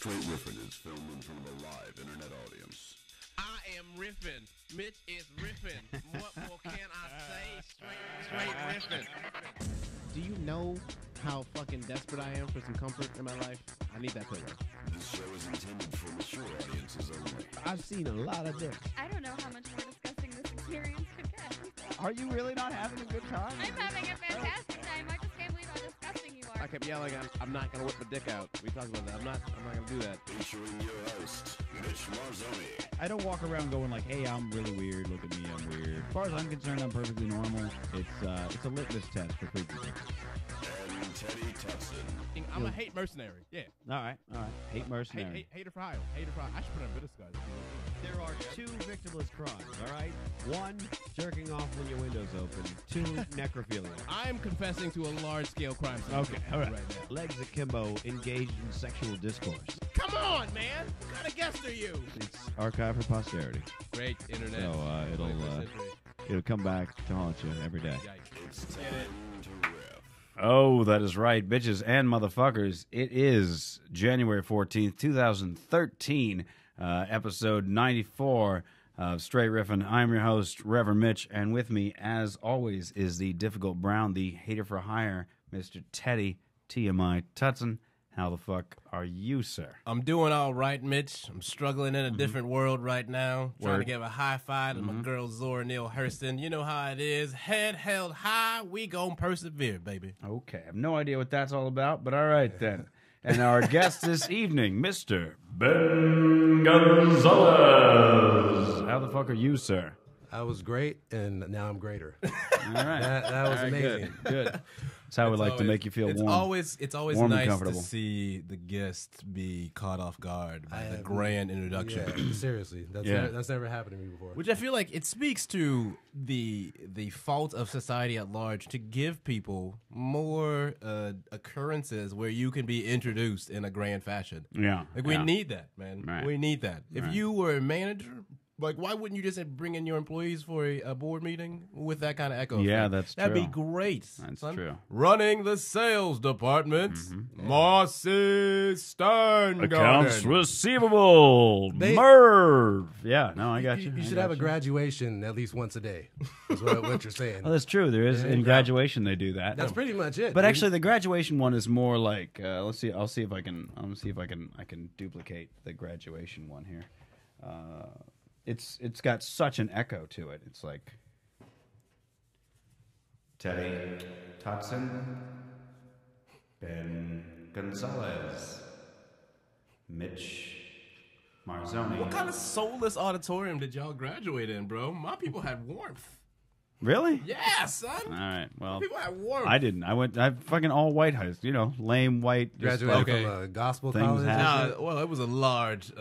Straight Riffin is filmed in front of a live internet audience. I am riffing. Mitch is riffing. What more can I say? Straight riffing. Do you know how fucking desperate I am for some comfort in my life? I need that pillow. This show is intended for mature audiences only. I've seen a lot of dicks. I don't know how much more disgusting this experience could get. Are you really not having a good time? I'm having a fantastic time. I just can't believe how disgusting you are. I kept yelling, I'm not gonna whip my dick out. We talked about that. I'm not gonna do that. Featuring your host, Mitch Marzoni. I don't walk around going like, hey, I'm really weird. Look at me, I'm weird. As far as I'm concerned, I'm perfectly normal. It's a litmus test for freaky. And Teddy Tutson. I'm a hate mercenary. Yeah. All right. Hate mercenary. Hater for hire. Hater for hire. I should put on this guy. There are two victimless crimes, all right? One, jerking off when your window's open. Two, necrophilia. I am confessing to a large-scale crime. Okay, all right. now. Legs akimbo, engaged in sexual discourse. Come on, man. What kind of guest are you? It's archived for posterity. Great internet. So It'll it'll come back to haunt you every day. It's time to riff. Oh, that is right, bitches and motherfuckers. It is January 14th, 2013, episode 94 of Straight Riffin'. I'm your host, Reverend Mitch, and with me, as always, is the difficult brown, the hater for hire, Mr. Teddy TMI Tutson. How the fuck are you, sir? I'm doing all right, Mitch. I'm struggling in a different world right now. Trying to give a high five to my girl Zora Neale Hurston. You know how it is. Head held high. We gon' persevere, baby. Okay, I have no idea what that's all about, but all right then. And our guest this evening, Mr. Ben Gonzalez. How the fuck are you, sir? I was great, and now I'm greater. All right. That was All right, amazing. Good. That's how we like to make you feel it's warm. Always warm and nice to comfortable. see the guest be caught off guard by the grand introduction. Yeah, seriously. That's never happened to me before. Which I feel like it speaks to the fault of society at large to give people more occurrences where you can be introduced in a grand fashion. Yeah. Like we need that, man. Right. We need that. If you were a manager, like why wouldn't you just bring in your employees for a board meeting with that kind of echo? Yeah, effect? that'd be great. That's son. true. Running the sales department, Marcy Stern. Accounts receivable. Merv. Yeah, no, I got you. You should have a graduation at least once a day. Is what you're saying. Oh, that's true. There is in graduation they do that. That's pretty much it. But dude. actually, the graduation one is more like. Let's see. I'll see if I can. I'm gonna see if I can duplicate the graduation one here. It's got such an echo to it. It's like Teddy Tutson, Ben Gonzalez, Mitch Marzoni. What kind of soulless auditorium did y'all graduate in, bro? My people had warmth. Really? Yeah, son. All right. Well, People had warmth. I didn't. I fucking all white high school. You know, lame white. just graduated like- from a gospel Things college. happen. Well, it was a large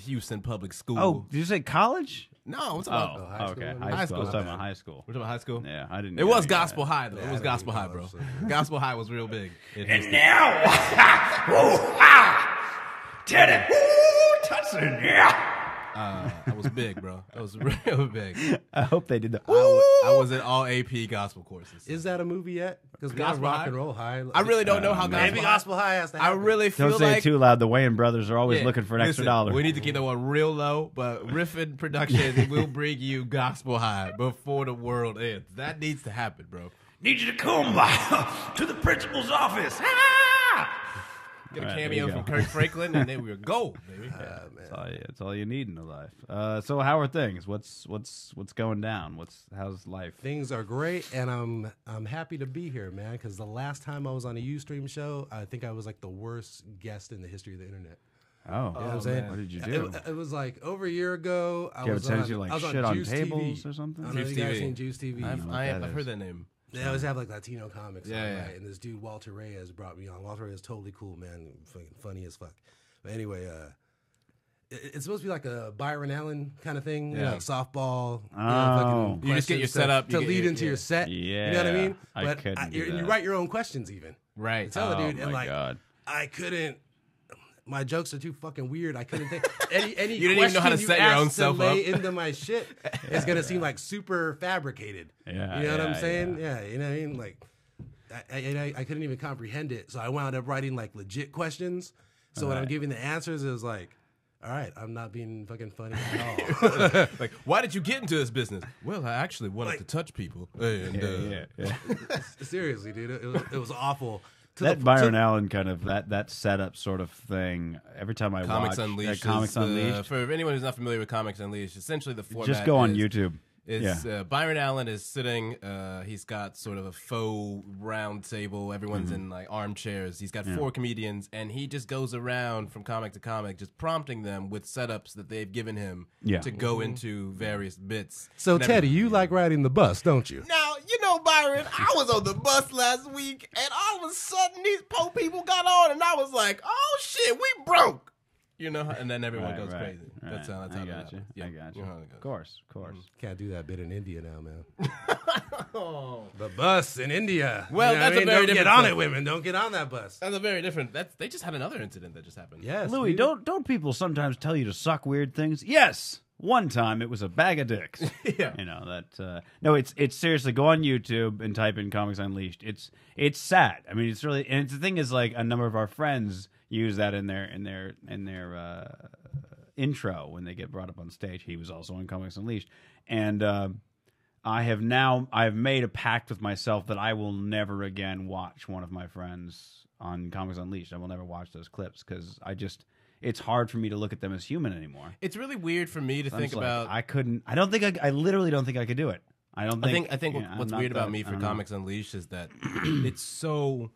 Houston public school. Oh, did you say college? No, it's Oh, about. high okay. school? High High school. I was school. talking about high school. We're talking about high school. Yeah, I didn't. It was get any of gospel that. high though. It was gospel high, bro. Gospel high was real big. And now, Teddy Tutson, yeah. That was big, bro. That was real big. I hope they did that. I was in all AP gospel courses. Is that a movie yet? Because we Gospel rock High? and roll high. I really don't know how Maybe gospel. gospel high has to I happen. really feel Don't say like it too loud. The Wayans brothers are always Yeah, looking for an extra listen, dollar. We need to keep that one real low, but Riffin Production will bring you gospel high before the world ends. That needs to happen, bro. Need you to come by to the principal's office. Get a All right, cameo there you from go. Kirk Franklin, and then we're go, baby. That's all you need in the life. So how are things? What's going down? How's life? Things are great, and I'm happy to be here, man. Because the last time I was on a Ustream show, I think I was like the worst guest in the history of the internet. Oh, You know what I'm saying? what did you do? It was like over a year ago. I Do you was ever on, tend to, like, I was shit on Juice tables TV. or something? I don't know if Juice you guys TV. seen Juice TV. I've heard that name. They always have like Latino comics, Yeah, on, yeah. right? And this dude Walter Reyes brought me on. Walter Reyes is totally cool, man. Fucking funny as fuck. But anyway, it's supposed to be like a Byron Allen kind of thing, you know, Yeah. like softball. Oh. You just get your questions setup, to you get lead your- into yeah. your set. You know what I Yeah, mean? I But couldn't do and you that. write your own questions even. Right. Tell the Oh, dude, and my like God. I couldn't. My jokes are too fucking weird. I couldn't think any You didn't even know how to question set you your own ask to self lay up. into my shit is gonna seem like super fabricated. Yeah, you know what I'm yeah, saying? Yeah, you know what I mean? Like, I couldn't even comprehend it, so I wound up writing like legit questions, So when I'm Right. giving the answers, it was like, all right, I'm not being fucking funny at all. Like, why did you get into this business? Well, I actually wanted to touch people. And, Yeah. Seriously, dude, it was awful. That Byron Allen kind of that setup sort of thing. Every time I Comics watch Unleashed. Comics is, Unleashed, for anyone who's not familiar with Comics Unleashed, essentially the format just go on is, YouTube. Is Byron Allen is sitting. He's got sort of a faux round table. Everyone's in like armchairs. He's got 4 comedians, and he just goes around from comic to comic, just prompting them with setups that they've given him to go into various bits. So And Teddy, you like riding the bus, don't you? Now, you know, Byron, I was on the bus last week, and all of a sudden these poor people got on, and I was like, oh, shit, we broke. You know, and then everyone goes crazy. That's how I it got you. happens. Yeah. I got you. You know how it goes. Of course. Can't do that bit in India now, man. The bus in India. Well, You know what that's I a mean? very Don't get different on thing. it, women. Don't get on that bus. That's a very different. They just had another incident that just happened. Yes, Louis, dude. don't people sometimes tell you to suck weird things? Yes. One time it was a bag of dicks. Yeah. You know that. No, it's seriously. Go on YouTube and type in Comics Unleashed. It's sad. I mean, it's really. And the thing is, like, a number of our friends use that in their intro when they get brought up on stage. He was also on Comics Unleashed, and I've made a pact with myself that I will never again watch one of my friends on Comics Unleashed. I will never watch those clips because it's hard for me to look at them as human anymore. It's really weird for me to think about. I literally don't think I could do it. I think What's weird about me for Comics Unleashed is that it's so.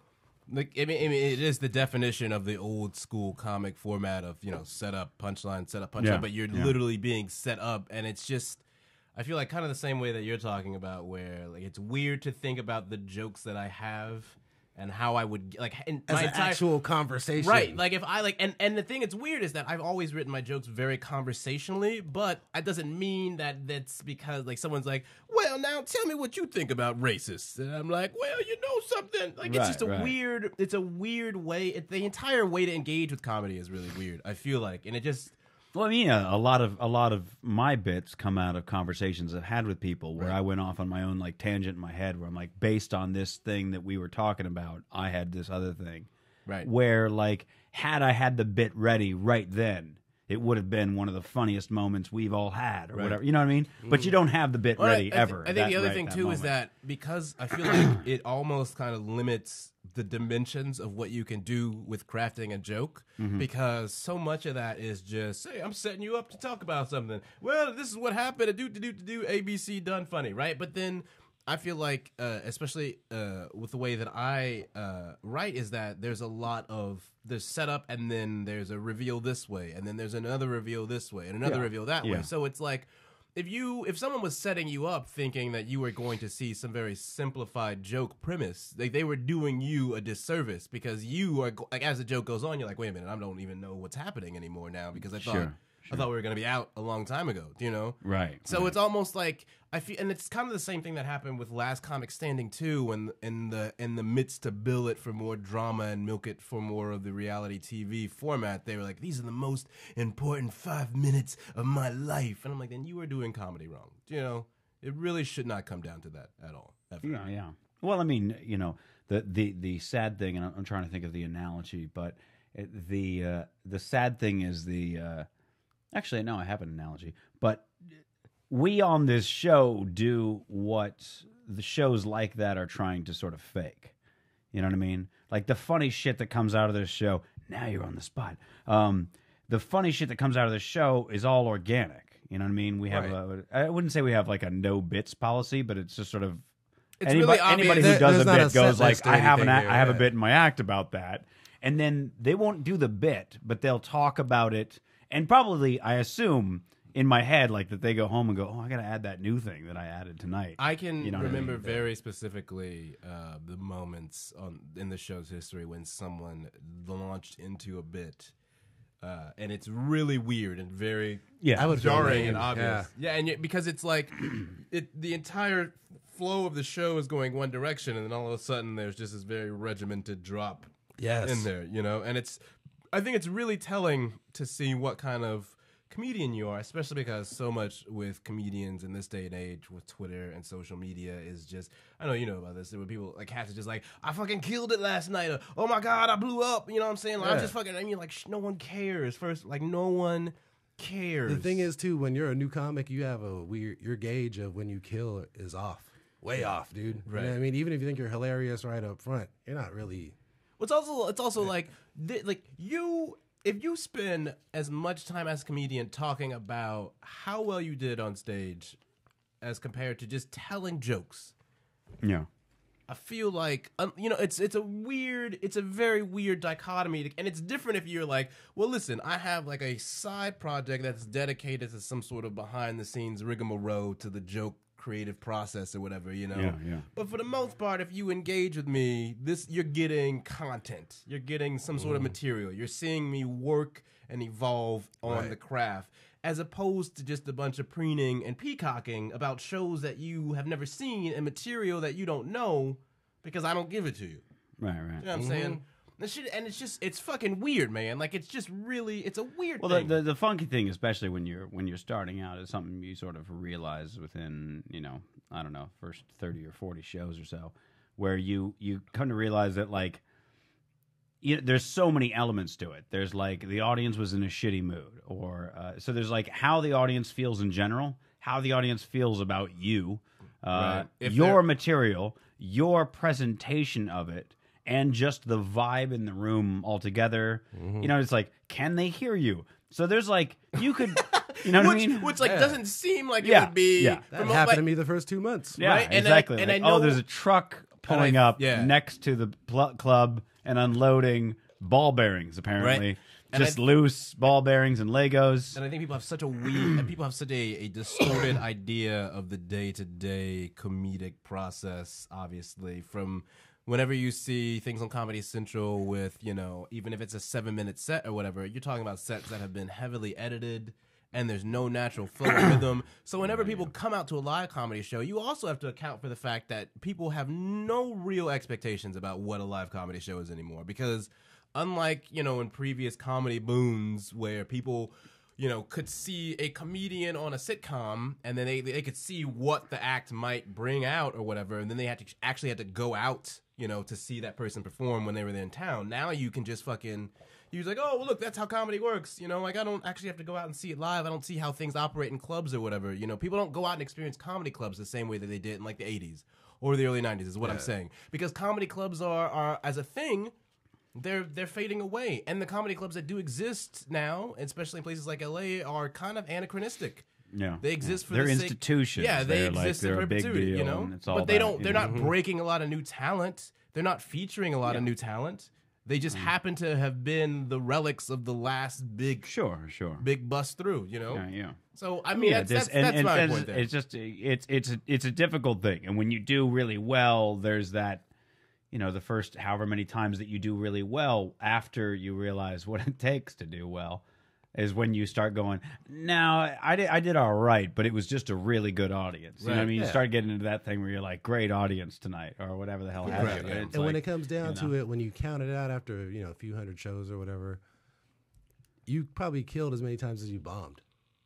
Like I mean, it is the definition of the old school comic format of set up punchline, Yeah. but you're literally being set up, and it's just. I feel like kind of the same way that you're talking about, where like it's weird to think about the jokes that I have and how I would like As an actual conversation. right. Like if I like, and the thing that's weird is that I've always written my jokes very conversationally, but it doesn't mean that that's because like someone's like, well, now tell me what you think about racists, and I'm like, well, you know something. Like it's just a weird. It's a weird way. The entire way to engage with comedy is really weird. I feel like, and it just. Well, I mean, a lot of my bits come out of conversations I've had with people where I went off on my own like tangent in my head where I'm like, based on this thing that we were talking about, I had this other thing. Right. Where like had I had the bit ready right then, it would have been one of the funniest moments we've all had or whatever. You know what I mean? But you don't have the bit ready ever. I think the other thing too is that because I feel like it almost kind of limits the dimensions of what you can do with crafting a joke, because so much of that is just, hey, I'm setting you up to talk about something. Well, this is what happened. Do ABC done funny, right? But then I feel like, especially with the way that I write, is that there's a lot of there's setup, and then there's a reveal this way, and then there's another reveal this way, and another reveal that way. So it's like if someone was setting you up thinking that you were going to see some very simplified joke premise, like they were doing you a disservice, because you are like, as the joke goes on, you're like, wait a minute, I don't even know what's happening anymore now, because I thought we were going to be out a long time ago, you know? Right. So it's almost like I feel, and it's kind of the same thing that happened with Last Comic Standing too, when in the midst to bill it for more drama and milk it for more of the reality TV format, they were like, these are the most important 5 minutes of my life, and I'm like, then you are doing comedy wrong. You know, it really should not come down to that at all. Ever. Yeah. Well, I mean, you know, the sad thing, and I'm trying to think of the analogy, but the sad thing is actually, no, I have an analogy, but we on this show do what the shows like that are trying to sort of fake. You know what I mean? Like the funny shit that comes out of this show, now you're on the spot. The funny shit that comes out of this show is all organic. You know what I mean? We have I wouldn't say we have like a no bits policy, but it's just sort of anybody who does a bit goes like, I have a bit in my act about that. And then they won't do the bit, but they'll talk about it. And probably, I assume, in my head, like that they go home and go, oh, I got to add that new thing that I added tonight. I can remember very specifically the moments in the show's history when someone launched into a bit, and it's really weird and very jarring and obvious. Yeah, and because it's like the entire flow of the show is going one direction, and then all of a sudden there's just this very regimented drop in there, you know? And I think it's really telling to see what kind of comedian you are, especially because so much with comedians in this day and age with Twitter and social media is just, I know you know about this, there were people like have to just like, I fucking killed it last night, or, oh my God, I blew up, you know what I'm saying? Like, I'm just fucking, I mean, like, no one cares. First, like, no one cares. The thing is, too, when you're a new comic, you have a weird, your gauge of when you kill is off. Way off, dude. Right. You know what I mean? Even if you think you're hilarious right up front, you're not really. It's also like you, if you spend as much time as a comedian talking about how well you did on stage as compared to just telling jokes, Yeah. I feel like it's a very weird dichotomy, and it's different if you're like, well, listen, I have like a side project that's dedicated to some sort of behind the scenes rigmarole to the joke creative process or whatever, you know. Yeah. But for the most part, if you engage with me, you're getting content. You're getting some sort of material. You're seeing me work and evolve on the craft, as opposed to just a bunch of preening and peacocking about shows that you have never seen and material that you don't know because I don't give it to you. Right. You know what I'm saying? And it's fucking weird, man. Like, it's just really, it's a weird thing. Well, the funky thing, especially when you're starting out, is something you sort of realize within, I don't know, first 30 or 40 shows or so, where you come to realize that, like, there's so many elements to it. There's like the audience was in a shitty mood, or so there's like how the audience feels in general, how the audience feels about you, your material, your presentation of it, and just the vibe in the room altogether. It's like, can they hear you? So there's like, you could, you know what I mean? Which doesn't seem like it would be. That happened to me the first 2 months. Yeah, right? exactly. And I like, know, there's a truck pulling up next to the club and unloading ball bearings, apparently. Right. Just loose ball bearings and Legos. And I think people have such a distorted idea of the day-to-day comedic process, obviously, from whenever you see things on Comedy Central with, even if it's a 7-minute set or whatever, you're talking about sets that have been heavily edited and there's no natural flow or rhythm. So whenever people come out to a live comedy show, you also have to account for the fact that people have no real expectations about what a live comedy show is anymore. Because unlike, in previous comedy booms where people, could see a comedian on a sitcom and then they could see what the act might bring out or whatever, and then they had to go out, to see that person perform when they were there in town. Now you can just fucking, you're like, oh, well, look, that's how comedy works. Like, I don't actually have to go out and see it live. I don't see how things operate in clubs or whatever. People don't go out and experience comedy clubs the same way that they did in like the 80s or the early 90s is what I'm saying. Because comedy clubs are as a thing, they're fading away. And the comedy clubs that do exist now, especially in places like LA, are kind of anachronistic. Yeah, they exist for they're the institutions. Yeah, they exist in perpetuity. And it's all but they're not breaking a lot of new talent. They're not featuring a lot of new talent. They just happen to have been the relics of the last big big bust through. Yeah. So I mean, that's my point there. It's just it's a difficult thing, and when you do really well, there's that. The first however many times that you do really well, after you realize what it takes to do well, is when you start going, no, I did all right, but it was just a really good audience. You know what I mean? You start getting into that thing where you're like, great audience tonight, or whatever the hell have you. And when it comes down to it, when you count it out after, a few hundred shows or whatever, you probably killed as many times as you bombed.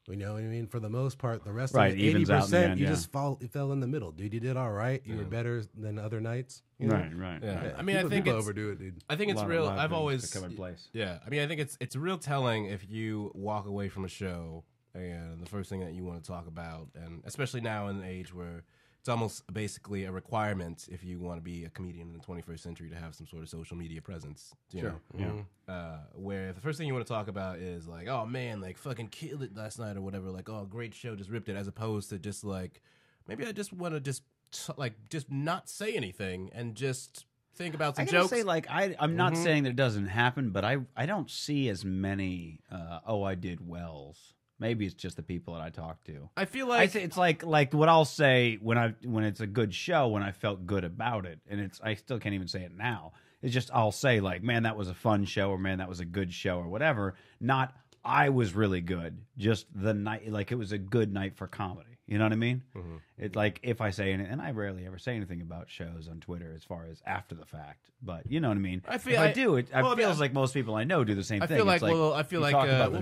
You know what I mean? For the most part, the rest of it, 80%, you just fell in the middle. Dude, you did all right. You were better than other nights. Right. Yeah. I mean, I think people overdo it, dude. I think it's real. I've always covered place. Yeah. I mean, I think it's real telling if you walk away from a show and the first thing that you want to talk about, and especially now in an age where it's almost basically a requirement if you want to be a comedian in the 21st century to have some sort of social media presence. You know? Yeah. Where the first thing you want to talk about is like, oh man, like fucking killed it last night or whatever. Like, oh, great show, just ripped it. As opposed to just like, maybe I just want to just not say anything and just think about some jokes. I say, like, I'm not saying that it doesn't happen, but I don't see as many I did wells. Maybe it's just the people that I talk to. I feel like it's like what I'll say when it's a good show, when I felt good about it, and I still can't even say it now. It's just I'll say like, man, that was a fun show, or man, that was a good show, or whatever. Not I was really good. Just the night, like it was a good night for comedy. You know what I mean? It's like if I say anything, and I rarely ever say anything about shows on Twitter as far as after the fact, but you know what I mean. I feel if I do it. It feels like most people I know do the same thing. I feel like,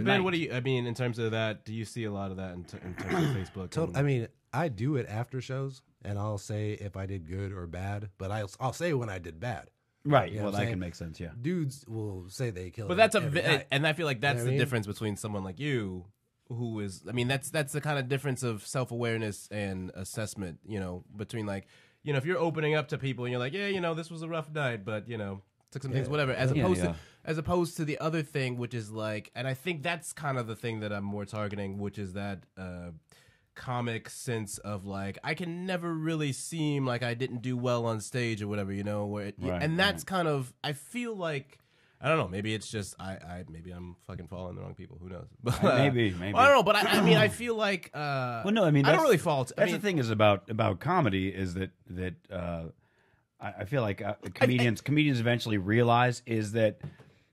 Ben, what do you? I mean, in terms of that, do you see a lot of that in terms of Facebook? I mean, I do it after shows, and I'll say if I did good or bad, but I'll say when I did bad. Right. You know well, what that I'm can saying? make sense. Yeah. Dudes will say they killed. But that's and I feel like that's You know what I the mean? difference between someone like you, who is, I mean, that's the kind of difference of self-awareness and assessment, you know, between like, you know, if you're opening up to people and you're like, yeah, you know, this was a rough night, but you know, took some things, whatever, as opposed to the other thing, which is like, and I think that's kind of the thing that I'm more targeting, which is that comic sense of like, I can never really seem like I didn't do well on stage or whatever, you know, where and that's kind of, I feel like, I don't know, maybe it's just maybe I'm fucking following the wrong people, who knows. But, maybe well, I don't know, but I mean, I feel like well, no, I mean, I don't really fault. That's the thing is about comedy is that I feel like comedians eventually realize is that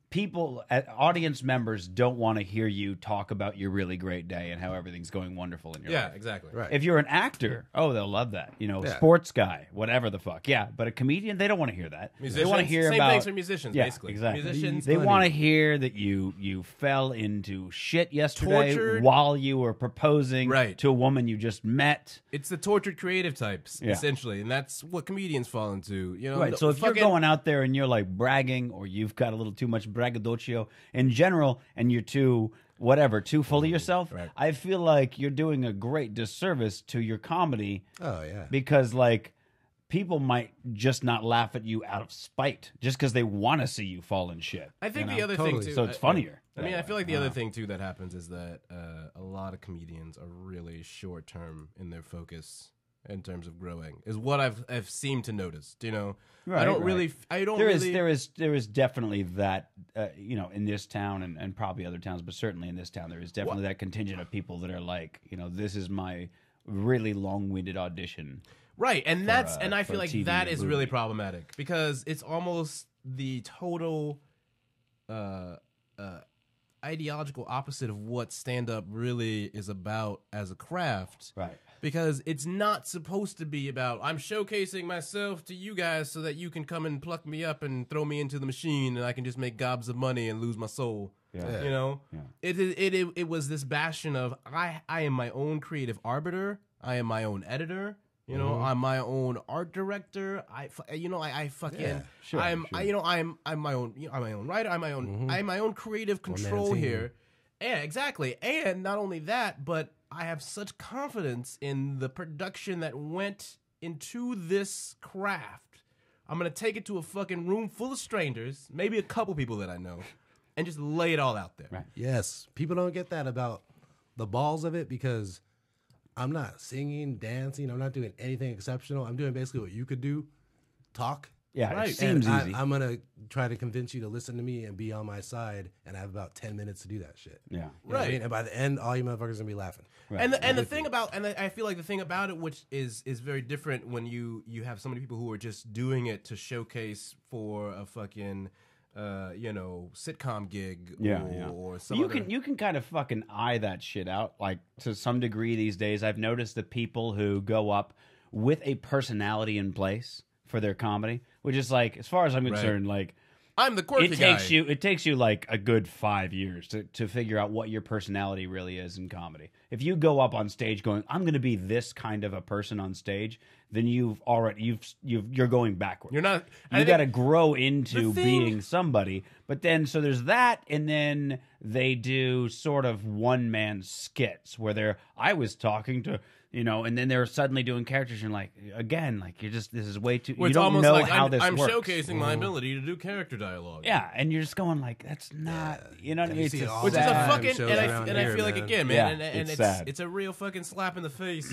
people, audience members, don't want to hear you talk about your really great day and how everything's going wonderful in your life. Yeah, exactly. Right. If you're an actor, they'll love that. You know, sports guy, whatever the fuck. Yeah, but a comedian, they don't want to hear that. Musicians, they want to hear same about things for musicians, basically. Exactly. Musicians, they want to hear that you fell into shit yesterday Tortured. while you were proposing to a woman you just met. It's the tortured creative types, essentially, and that's what comedians fall into. You know, Right. So if you're going out there and you're like bragging, or you've got a little too much braggadocio in general, and you're too full of yourself, I feel like you're doing a great disservice to your comedy. Oh yeah. Because like people might just not laugh at you out of spite just because they want to see you fall in shit. I think you the know? other thing too, so it's funnier. I mean, I feel like the other thing too that happens is that a lot of comedians are really short term in their focus in terms of growing, is what I've seemed to notice. You know, Right, I don't right. really. There is definitely that you know, in this town and probably other towns, but certainly in this town there is definitely that contingent of people that are like, you know, this is my really long-winded audition. Right, and that's and I for feel like TV that or is movie. really problematic because it's almost the total ideological opposite of what stand-up really is about as a craft. Right. Because it's not supposed to be about, I'm showcasing myself to you guys so that you can come and pluck me up and throw me into the machine and I can just make gobs of money and lose my soul. Yeah. You know? Yeah. It was this bastion of, I am my own creative arbiter. I am my own editor. You know, I'm my own art director. I'm my own writer. I'm my own creative control here. Yeah, exactly. And not only that, but I have such confidence in the production that went into this craft. I'm going to take it to a fucking room full of strangers, maybe a couple people that I know, and just lay it all out there. Right. Yes, people don't get that about the balls of it because I'm not singing, dancing. I'm not doing anything exceptional. I'm doing basically what you could do, talk. Yeah, Right. it seems And easy. I'm going to try to convince you to listen to me and be on my side, and I have about 10 minutes to do that shit. Yeah. You know what I Right. mean? And by the end, all you motherfuckers are going to be laughing. Right. And the thing about, and I feel like the thing about it, which is very different when you have so many people who are just doing it to showcase for a fucking sitcom gig or some you can kind of fucking eye that shit out, like, to some degree these days. I've noticed that people who go up with a personality in place for their comedy, which is like, as far as I'm concerned, like, I'm the quirky guy. it takes you like a good 5 years to figure out what your personality really is in comedy. If you go up on stage going, I'm going to be this kind of a person on stage, then you're going backward. You're not. You got to grow into the thing- being somebody. But then, so there's that, and then they do sort of one-man skits where I was talking to, you know, and then they're suddenly doing characters, and like, again, like, this is way too, Where you it's don't almost know like how I'm this works. showcasing my ability to do character dialogue. Yeah, and you're just going like, that's not, you know what I mean? You see it all Which is the a time. fucking, Shows and around I here, feel like, man. again, man, Yeah, and it's sad. it's a real fucking slap in the face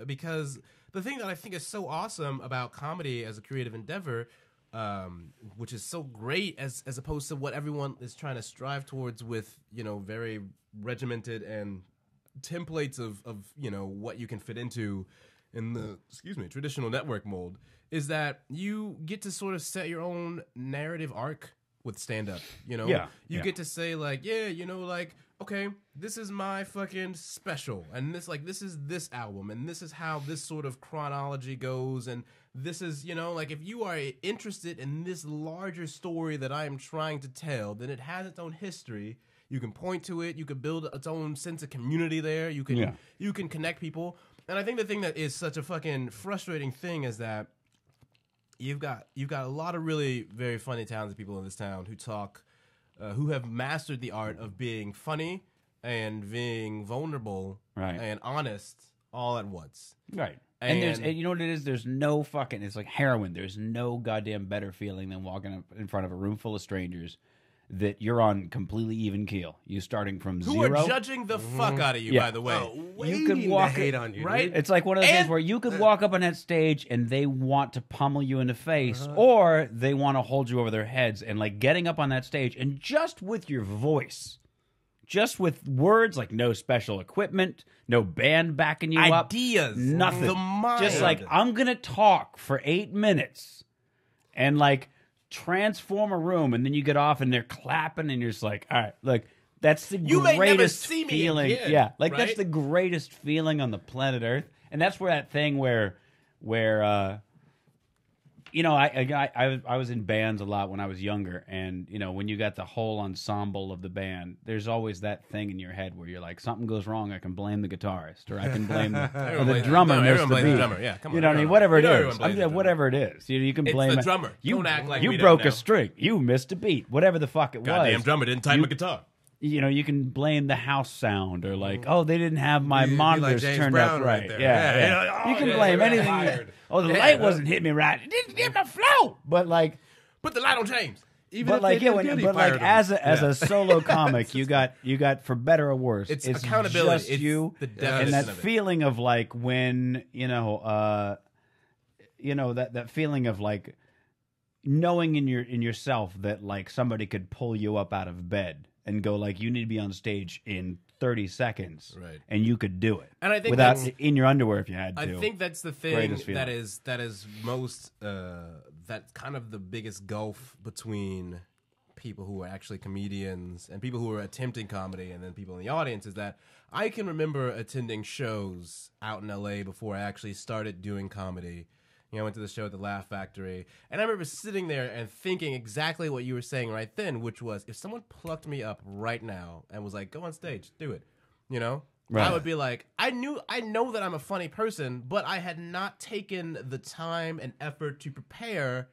because the thing that I think is so awesome about comedy as a creative endeavor, which is so great as opposed to what everyone is trying to strive towards with, you know, very regimented and templates of you know, what you can fit into in the traditional network mold, is that you get to sort of set your own narrative arc with stand up. You know, you get to say like, yeah, you know, like, okay, this is my fucking special, and this is this album, and this is how this sort of chronology goes, and this is, you know, like if you are interested in this larger story that I am trying to tell, then it has its own history. You can point to it. You can build its own sense of community there. You can connect people. And I think the thing that is such a fucking frustrating thing is that you've got a lot of really very funny, talented people in this town who talk, who have mastered the art of being funny and being vulnerable and honest all at once. Right. And you know what it is? There's no fucking, it's like heroin. There's no goddamn better feeling than walking up in front of a room full of strangers that you're on completely even keel. You starting from who zero. Who are judging the fuck out of you, by the way. You could walk hate on you, right? Dude. It's like one of those things where you could walk up on that stage and they want to pummel you in the face, or they want to hold you over their heads. And like getting up on that stage and just with your voice, just with words, like no special equipment, no band backing you up, ideas, nothing. The mind. Just like, I'm gonna talk for 8 minutes and like transform a room, and then you get off and they're clapping and you're just like, all right, look, that's the greatest feeling. Again, yeah, like right? that's the greatest feeling on the planet Earth. And that's where that thing where you know, I was in bands a lot when I was younger, and you know, when you got the whole ensemble of the band, there's always that thing in your head where you're like, something goes wrong, I can blame the guitarist, or I can blame the drummer. Everyone blames the drummer. Yeah, come on. You know what I mean? Whatever it is, whatever it is, you can blame the drummer. You, don't act like you we broke don't a know. string, you missed a beat, whatever the fuck it was. Goddamn drummer didn't tighten my guitar. You know, you can blame the house sound, or like, oh, they didn't have my Be monitors like James turned Brown up right. there. Yeah. You can blame anything. Oh, the light wasn't hitting me right. It didn't get my flow. But like, put the light on James. Even but if like, they did good, he fired him. as a solo comic, you got for better or worse, it's accountability. Just it's you, the and that of it. feeling of like when that feeling of like knowing in yourself that like somebody could pull you up out of bed and go like, you need to be on stage in 30 seconds, right? And you could do it, and I think without that's, in your underwear if you had to. I think that's the thing that is most that's kind of the biggest gulf between people who are actually comedians and people who are attempting comedy, and then people in the audience, is that I can remember attending shows out in LA before I actually started doing comedy. You know, I went to the show at the Laugh Factory, and I remember sitting there and thinking exactly what you were saying right then, which was, if someone plucked me up right now and was like, go on stage, do it, you know? Right. I would be like, I know that I'm a funny person, but I had not taken the time and effort to prepare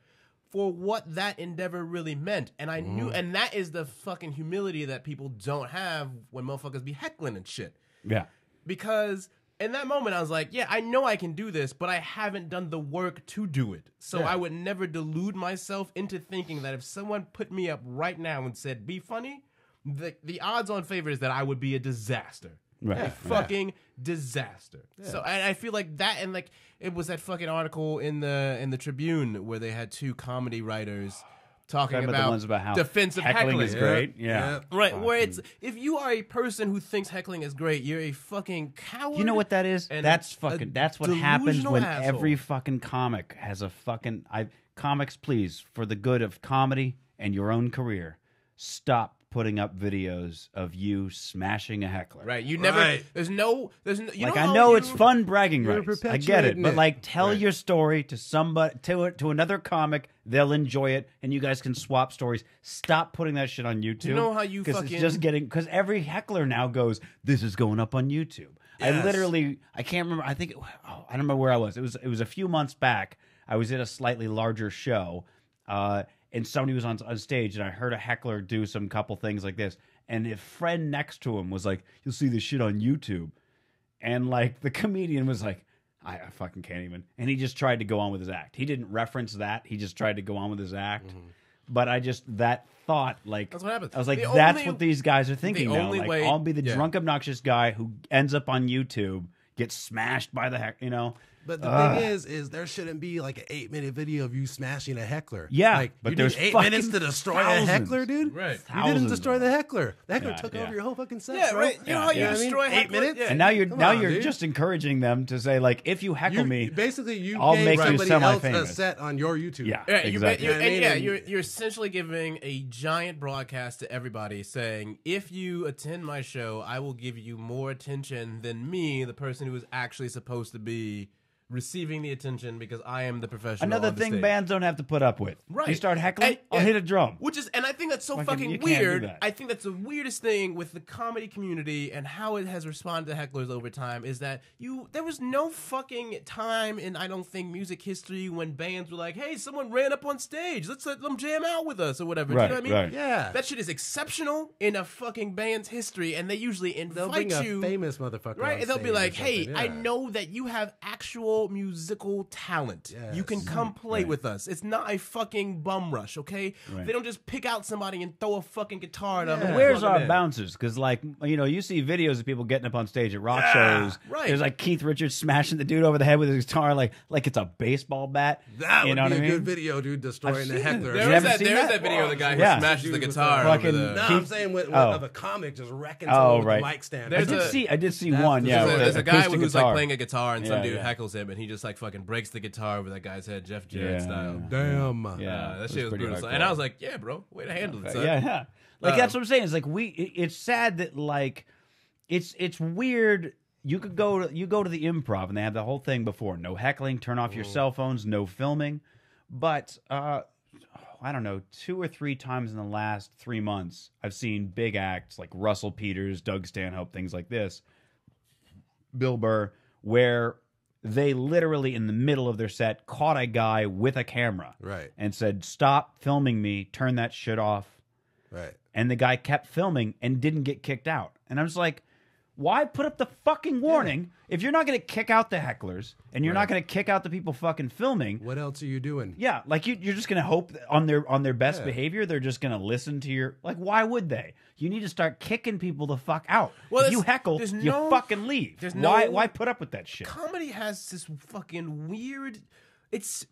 for what that endeavor really meant. And I knew, and that is the fucking humility that people don't have when motherfuckers be heckling and shit. Yeah. Because in that moment, I was like, yeah, I know I can do this, but I haven't done the work to do it. So I would never delude myself into thinking that if someone put me up right now and said, be funny, the odds on favor is that I would be a disaster. Right. A fucking disaster. Yeah. So I feel like that, and like it was that fucking article in the Tribune where they had two comedy writers talking about, the ones about how defensive heckling is great. Yeah. Right. Fucking. Where it's, if you are a person who thinks heckling is great, you're a fucking coward. You know what that is? That's what happens when every fucking comic has a fucking comics, please, for the good of comedy and your own career, stop putting up videos of you smashing a heckler. Right. You never. Right. There's no. You like, know, I know it's fun bragging rights. I get it, but like, tell right. your story to somebody, to another comic. They'll enjoy it, and you guys can swap stories. Stop putting that shit on YouTube. Do you know how you fucking? It's just getting, because every heckler now goes, this is going up on YouTube. Yes. I can't remember. I think I don't remember where I was. It was a few months back. I was at a slightly larger show. And somebody was on stage, and I heard a heckler do some couple things like this. And a friend next to him was like, you'll see this shit on YouTube. And like the comedian was like, I fucking can't even. And he just tried to go on with his act. He didn't reference that. He just tried to go on with his act. Mm-hmm. But that thought, like, that's what happened. I was like, that's what these guys are thinking now. Like, I'll be the drunk, obnoxious guy who ends up on YouTube, gets smashed by the heck, you know. But the thing is there shouldn't be like an 8-minute video of you smashing a heckler. Yeah, like but you there's need 8 fucking minutes to destroy thousands. a heckler, dude. Right. You didn't destroy the heckler. The heckler Yeah, took yeah. over your whole fucking set. Yeah, bro. right. You know how you Yeah. destroy 8 heckler? minutes? Yeah. And now you're Come on, you're dude. just encouraging them to say like, if you heckle me, Basically, you I'll gave make you somebody else a semi-famous. set on your YouTube. yeah, Yeah, exactly. you're essentially giving a giant broadcast to everybody saying, if you attend my show, I will give you more attention than me, the person who is actually supposed to be receiving the attention because I am the professional. Another on the thing stage. bands don't have to put up with. Right. You start heckling, And- I'll and- hit a drum. And I think that's so You fucking can't do weird. that. I think that's the weirdest thing with the comedy community and how it has responded to hecklers over time is that there was no fucking time in, I don't think, music history when bands were like, hey, someone ran up on stage, let's let them jam out with us or whatever. Right, Do you know what I mean? right. Yeah. That shit is exceptional in a fucking band's history, and they usually They'll invite bring you. a famous motherfucker Right, on and they'll be stage or like, "Hey, something, I yeah. know that you have actual musical talent. Yes. You can come play with us. It's not a fucking bum rush, okay? Right. They don't just pick out somebody and throw a fucking guitar at them. Yeah. and Where's plug 'em our in. bouncers? Because, like, you see videos of people getting up on stage at rock shows. right. There's like Keith Richards smashing the dude over the head with his guitar, like it's a baseball bat. That you would know be what a I mean? good video, dude, destroying I've the seen heckler. it. There You is haven't that, seen there is that? that video of the guy who Yeah. smashes the Dude with guitar the- over Fucking- the... No, I'm saying Oh. of a comic just wrecking Oh, someone with right. a mic stand. There's I did see That's one. the- Yeah, there's with There's an a guy acoustic who's guitar. like playing a guitar and some Yeah, dude yeah. heckles him and he just like fucking breaks the guitar over that guy's head, Jeff Jarrett Yeah, style. Damn. Yeah, That it shit was pretty brutal. hardcore. And I was like, yeah, bro, way to handle it, son. Yeah. Like that's what I'm saying. It's like it's sad that like it's weird. You go to the improv and they have the whole thing before. No heckling, turn off your cell phones, no filming. But I don't know, 2 or 3 times in the last 3 months, I've seen big acts like Russell Peters, Doug Stanhope, things like this, Bill Burr, where they literally in the middle of their set caught a guy with a camera, Right. and said, "Stop filming me, turn that shit off." Right. And the guy kept filming and didn't get kicked out. And I was like, why put up the fucking warning if you're not going to kick out the hecklers and you're not going to kick out the people fucking filming? What else are you doing? Yeah, like you're just going to hope that on their best Yeah. behavior they're just going to listen to your, like, why would they? You need to start kicking people the fuck out. Well, if you there's- heckle, there's you no- fucking leave. there's why no- put up with that shit? Comedy has this fucking weird. It's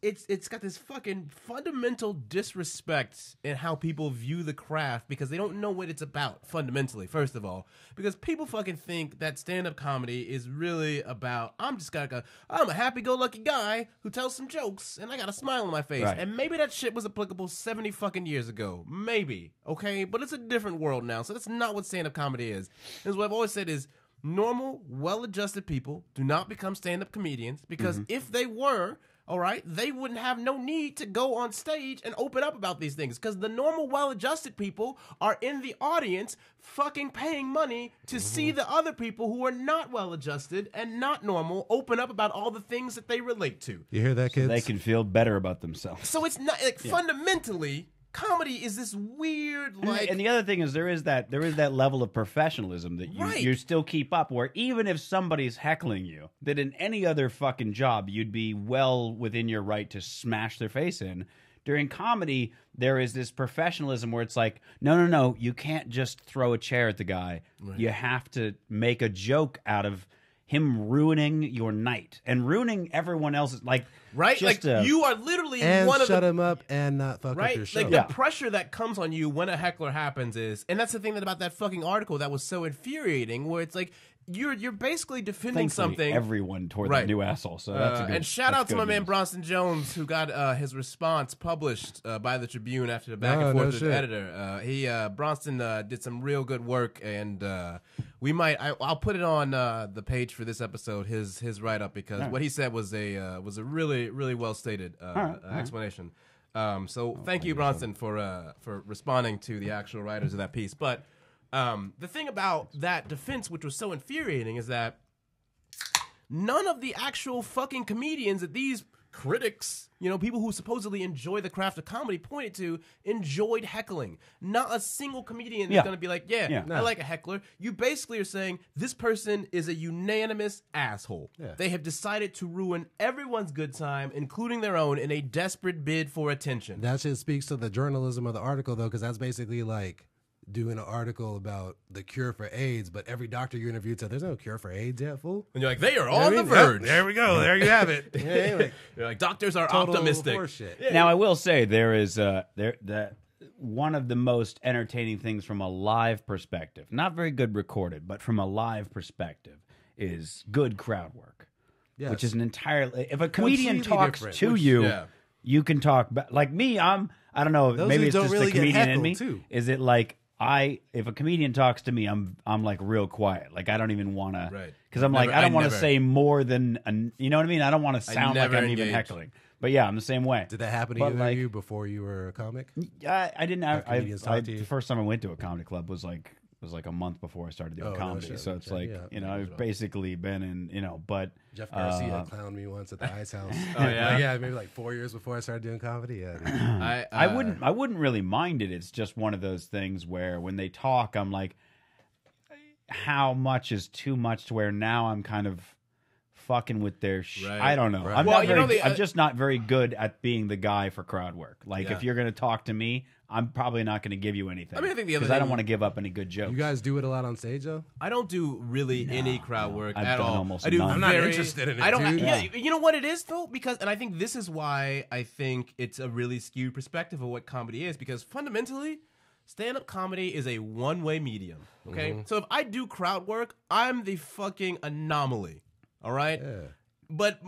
got this fucking fundamental disrespect in how people view the craft because they don't know what it's about fundamentally. First of all, because people fucking think that stand-up comedy is really about I'm a happy-go-lucky guy who tells some jokes and I got a smile on my face. Right. And maybe that shit was applicable 70 fucking years ago, maybe. Okay, but it's a different world now, so that's not what stand-up comedy is. And what I've always said is. Normal, well-adjusted people do not become stand-up comedians because if they were, all right, they wouldn't have no need to go on stage and open up about these things because the normal, well-adjusted people are in the audience fucking paying money to see the other people who are not well-adjusted and not normal open up about all the things that they relate to. You hear that, kids? They can feel better about themselves. So it's not, like, fundamentally, comedy is this weird, like... And the other thing is there is that level of professionalism that you still keep up, where even if somebody's heckling you, that in any other fucking job you'd be well within your right to smash their face in. During comedy, there is this professionalism where it's like, no, you can't just throw a chair at the guy. Right. You have to make a joke out of him ruining your night and ruining everyone else's, like, right? Just, like, you are literally and one of shut the... him up and not fuck up your show. Like, the pressure that comes on you when a heckler happens is... And that's the thing about that fucking article that was so infuriating, where it's like, you're basically defending Thankfully, something... everyone tore that new asshole, so that's a good... And shout out to my man news. Bronson Jones, who got his response published by the Tribune after the back and forth with the editor. Bronson did some real good work, and I'll put it on the page for this episode, his write-up, because what he said was a really, really well-stated explanation. So thank you, Bronson, for responding to the actual writers of that piece. But the thing about that defense, which was so infuriating, is that none of the actual fucking comedians that these critics, people who supposedly enjoy the craft of comedy pointed to, enjoyed heckling. Not a single comedian is going to be like, I like a heckler. You basically are saying this person is a unanimous asshole. Yeah. They have decided to ruin everyone's good time, including their own, in a desperate bid for attention. That shit speaks to the journalism of the article, though, because that's basically like, doing an article about the cure for AIDS, but every doctor you interviewed said, there's no cure for AIDS yet, fool. And you're like, they are You know what on I the mean? verge. Yep, there we go. There you have it. Yeah, like, You're like, doctors are total optimistic. horseshit. Now I will say there is one of the most entertaining things from a live perspective, not very good recorded, but from a live perspective, is good crowd work. Yes. Which is an entirely if a comedian Completely talks different. to Which- you, yeah. you can talk like me. I don't know. Those Maybe who it's don't just really the get comedian in heckled, me. too. Is it like if a comedian talks to me, I'm like real quiet. Like I don't even want to, Right. Because I'm like Never- I don't I want to never- say more than you know what I mean. I don't want to sound like never I'm even engage. heckling. But yeah, I'm the same way. Did that happen to But, either like- of you before you were a comic? I didn't. comedians talk to you? The first time I went to a comedy club was like a month before I started doing Oh, no comedy. shit. So it's Okay, like yeah. I've basically been in but Jeff Garcia clowned me once at the Ice House. Oh, yeah? Yeah, maybe like 4 years before I started doing comedy. Yeah, dude. I wouldn't really mind it. It's just one of those things where when they talk, I'm like, how much is too much to where now I'm kind of fucking with their Right. I don't know. Right. I'm Well, not you know, very, the- I'm just not very good at being the guy for crowd work. Like Yeah. if you're going to talk to me, I'm probably not going to give you anything. I mean, I think the other because I don't thing- want to give up any good jokes. You guys do it a lot on stage, though? I don't do really any crowd work I've at done all. almost I do. none. I'm not very- interested in it, I don't. dude. Yeah, Yeah. you know what it is though, because and I think this is why I think it's a really skewed perspective of what comedy is, because fundamentally, stand-up comedy is a one-way medium. Okay, so if I do crowd work, I'm the fucking anomaly. All right, Yeah. but.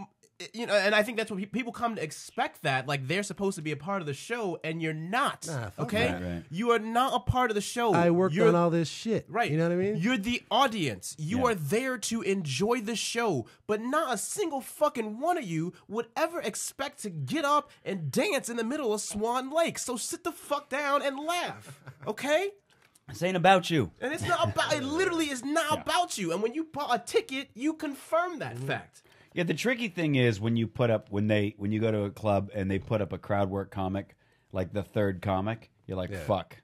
You know, and I think that's what people come to expect, that like they're supposed to be a part of the show, and you're not. Nah, fuck okay, that. Right. you are not a part of the show. I worked You're- on all this shit. Right. You know what I mean? You're the audience. You Yeah. are there to enjoy the show, but not a single fucking one of you would ever expect to get up and dance in the middle of Swan Lake. So sit the fuck down and laugh, okay? This ain't about you. And it's not about, it literally is not about you. And when you bought a ticket, you confirm that fact. Yeah, the tricky thing is when you put up when you go to a club and they put up a crowd work comic, like the third comic, you're like, fuck.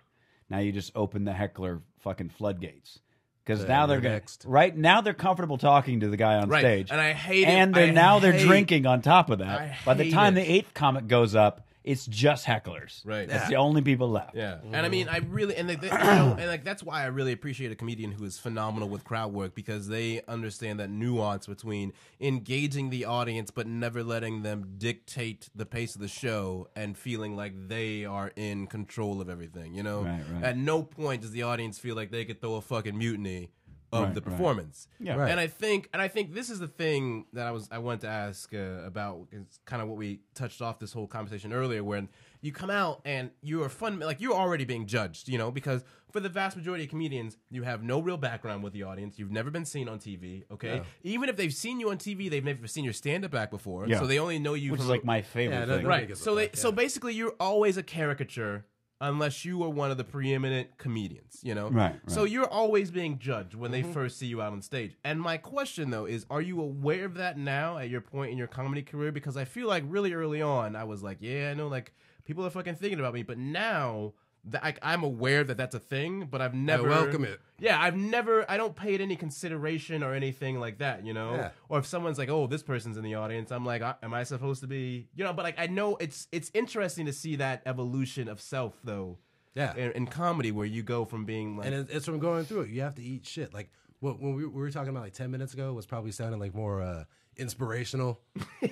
Now you just open the heckler fucking floodgates. Because now they're next. right now they're comfortable talking to the guy on Right. stage. And I hate it. And they're I drinking on top of I that. By the hate time it. the eighth comic goes up, it's just hecklers. Right. That's the only people left. Yeah, and I mean, I really, and you know, and like that's why I really appreciate a comedian who is phenomenal with crowd work, because they understand that nuance between engaging the audience but never letting them dictate the pace of the show and feeling like they are in control of everything. You know, Right, right. at no point does the audience feel like they could throw a fucking mutiny of Right, the right. performance. Yeah. Right. And I think this is the thing that I wanted to ask about. It's kind of what we touched off this whole conversation earlier, when you come out and you are you're already being judged, you know, because for the vast majority of comedians, you have no real background with the audience. You've never been seen on TV, okay? Yeah. Even if they've seen you on TV, they've never seen your stand-up act before, Yeah. so they only know you Which from is like my favorite Yeah, thing. no, right. gives a So fuck, so yeah. basically, you're always a caricature unless you are one of the preeminent comedians, you know? Right, So right. you're always being judged when they first see you out on stage. And my question, though, is are you aware of that now at your point in your comedy career? Because I feel like really early on, I was like, yeah, I know, like, people are fucking thinking about me. But now, I'm aware that that's a thing, but I've never... welcome it. Yeah, I don't pay it any consideration or anything like that, you know? Yeah. Or if someone's like, oh, this person's in the audience, I'm like, am I supposed to be... You know, but like I know it's interesting to see that evolution of self, though. Yeah. In comedy, where you go from being like... And it's from going through it. You have to eat shit. Like, when we were talking about like 10 minutes ago was probably sounding like more inspirational.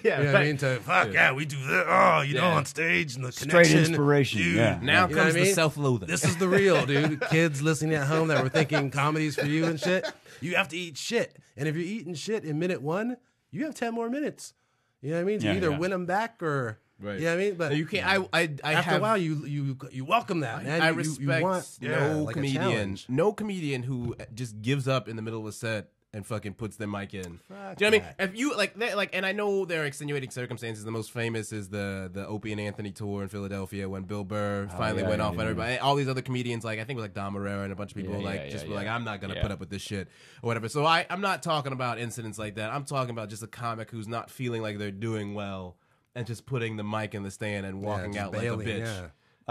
yeah, You know what I mean? To fuck yeah, we do that. Oh, you know, Yeah. on stage and the Straight connection. inspiration, Dude. yeah. Now You know comes what I the mean? self-loathing. This is the real, dude. Kids listening at home that were thinking comedy's for you and shit. You have to eat shit. And if you're eating shit in minute 1, you have 10 more minutes. You know what I mean? To Yeah, either yeah. win them back or... Right. You know what I mean? But you can't. I after have, a while, you welcome that, man. I You respect want, no like a comedian, challenge. no comedian who just gives up in the middle of a set and fucking puts their mic in. Fuck Do you know what I mean? that. If you like, and I know there are extenuating circumstances. The most famous is the Opie and Anthony tour in Philadelphia when Bill Burr finally yeah, went yeah, off on yeah. everybody. All these other comedians, like I think it was like Don Marrero and a bunch of people, Yeah, like yeah, just yeah, were like, yeah. I'm not gonna Yeah. put up with this shit or whatever. So I'm not talking about incidents like that. I'm talking about just a comic who's not feeling like they're doing well and just putting the mic in the stand and walking just out like bailing, a bitch.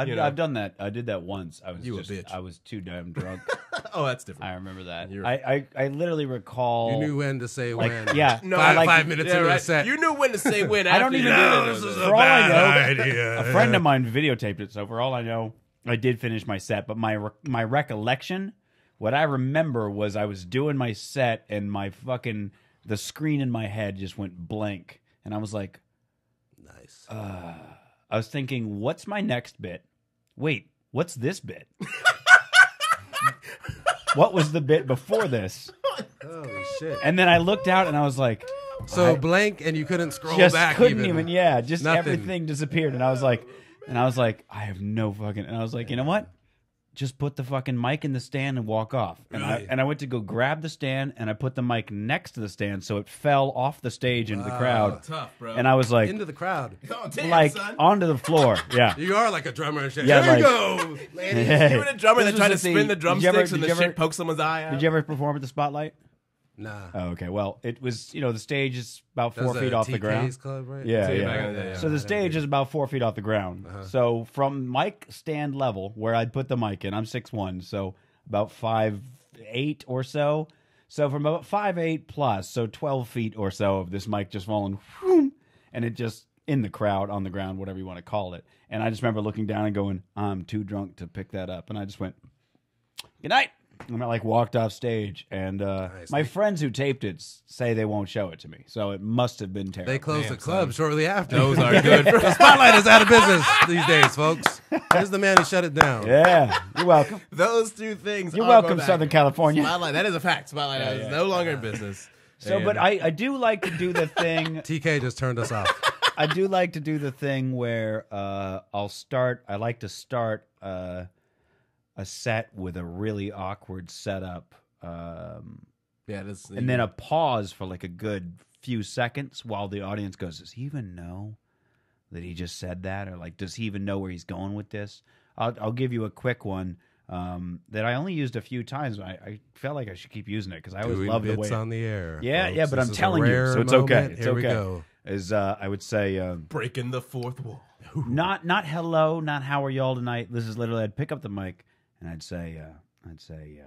yeah. I've done that. I did that once. I was You a just, bitch. I was too damn drunk. Oh, that's different. I remember that. You're- I literally recall. You knew when to say like, when. yeah, No, I like- 5 minutes Yeah, into right. the set. You knew when to say when. I don't after even you know did it. this is For all I know, idea. a friend of mine videotaped it. So for all I know, I did finish my set, but my recollection, what I remember was I was doing my set and the screen in my head just went blank, and I was like, Nice. I was thinking, what's my next bit? Wait, what's this bit? What was the bit before this? Holy shit. And then I looked out and I was like, So blank, and you couldn't scroll just back. couldn't even. Yeah, just Nothing. everything disappeared, and I was like, I have no fucking. And I was like, you know what? Just put the fucking mic in the stand and walk off. And I went to go grab the stand, and I put the mic next to the stand, so it fell off the stage into the crowd. Tough, bro. And I was like, into the crowd. Oh, damn, like son. onto the floor. Yeah. You are like a drummer and shit. Yeah, Here like- you go, ladies. Hey. You were the drummer This that tried to was at spin the did you drumsticks ever- and did the you shit ever- poke someone's eye out. Did you ever perform at the Spotlight? Nah. Oh, okay. Well, it was, the stage is about 4 That's feet a off the TK's ground. Club, right? Yeah, Yeah, yeah. back in the day, yeah. So the stage is about 4 feet off the ground. So from mic stand level, where I'd put the mic in, I'm 6'1", so about 5'8" or so. So from about 5'8" plus, so 12 feet or so of this mic just falling, whoom, and it just in the crowd, on the ground, whatever you want to call it. And I just remember looking down and going, I'm too drunk to pick that up. And I just went, good night. And I walked off stage, and my friends who taped it say they won't show it to me, so it must have been terrible. They closed the club shortly after. Those are good. The Spotlight is out of business these days, folks. Here's the man who shut it down. Yeah, you're welcome. Those two things. You're are welcome, going back. Southern California. Spotlight. That is a fact. Spotlight is no longer in business. So, but I do like to do the thing. TK just turned us off. I do like to do the thing where I like to start a set with a really awkward setup. Yeah, that's, And then a pause for like a good few seconds while the audience goes, does he even know that he just said that? Or like, does he even know where he's going with this? I'll give you a quick one that I only used a few times. I felt like I should keep using it because I always Doing love the bits way. on the air. Yeah, folks. yeah, but This I'm is a telling you, rare so it's okay. moment. It's Here okay. we go. Is I would say breaking the fourth wall. not hello, not how are y'all tonight. This is literally I'd pick up the mic and I'd say You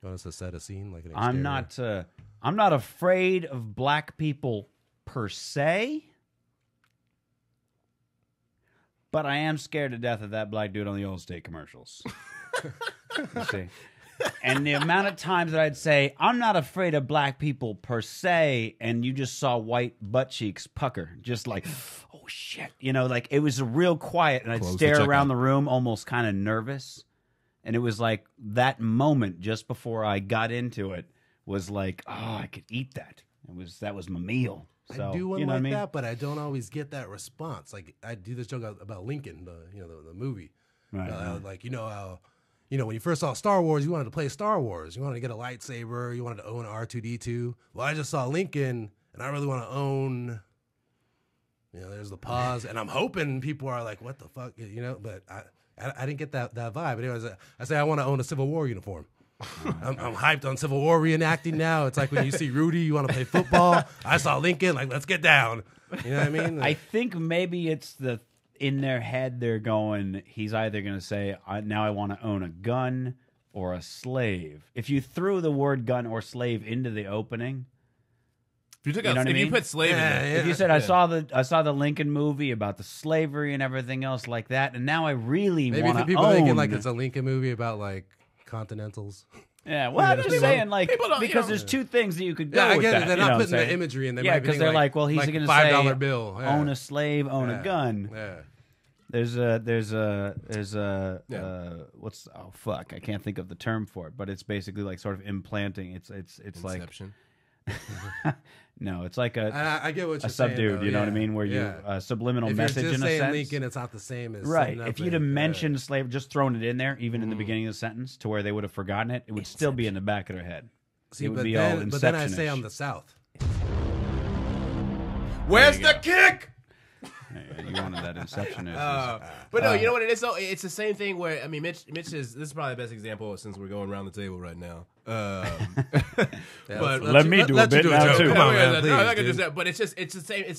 want us to set a scene like an I'm not afraid of black people per se, but I am scared to death of that black dude on the Allstate commercials. You see? And the amount of times that I'd say, I'm not afraid of black people per se, and you just saw white butt cheeks pucker, just like, oh shit. Like it was real quiet, and I'd Close the stare around checkout. the room almost kind of nervous. And it was like that moment just before I got into it was like, oh, I could eat that. That was my meal. So, I do one you know like what I mean? that, but I don't always get that response. Like I do this joke about Lincoln, the movie. Right, Like when you first saw Star Wars, you wanted to play Star Wars. You wanted to get a lightsaber. You wanted to own R2D2. Well, I just saw Lincoln, and I really want to own. There's the pause, and I'm hoping people are like, "What the fuck?" But I didn't get that vibe. But anyways, I say I want to own a Civil War uniform. I'm hyped on Civil War reenacting now. It's like when you see Rudy, you want to play football. I saw Lincoln, like let's get down. You know what I mean? I think maybe it's in their head they're going, he's either going to say, now I want to own a gun or a slave. If you threw the word gun or slave into the opening, If you took You know what I if you mean? put slave in there, if you said I saw the Lincoln movie about the slavery and everything else like that, and now I really Maybe want for to people own. thinking like it's a Lincoln movie about like continentals. Yeah, well, I'm just saying, like, people don't- because there's two things that you could go Yeah, I with get that. it. They're you know not what I'm putting the saying? imagery in there. Yeah, because they're like, well, he's going to say $5 bill. Yeah. own a slave, own a gun. Yeah. There's a what's I can't think of the term for it, but it's basically like sort of implanting. It's like Inception. no, it's like I get what you're a subdued. saying, though, You know what I yeah. mean? Where Yeah. you subliminal If message you're just in a saying sense. Lincoln, it's not the same as Right. something If else. you'd have mentioned slave, just thrown it in there, even in the beginning of the sentence, to where they would have forgotten it, it would still be in the back of their head. See, it would but be all then I say Inception-ish. I'm the South. Where's the kick? Yeah, you wanted that Inception. But no, you know what it is? So it's the same thing where Mitch is. This is probably the best example since we're going around the table right now. But Let me do a bit now, too. Come on, man, No, please, I can dude. do that. But it's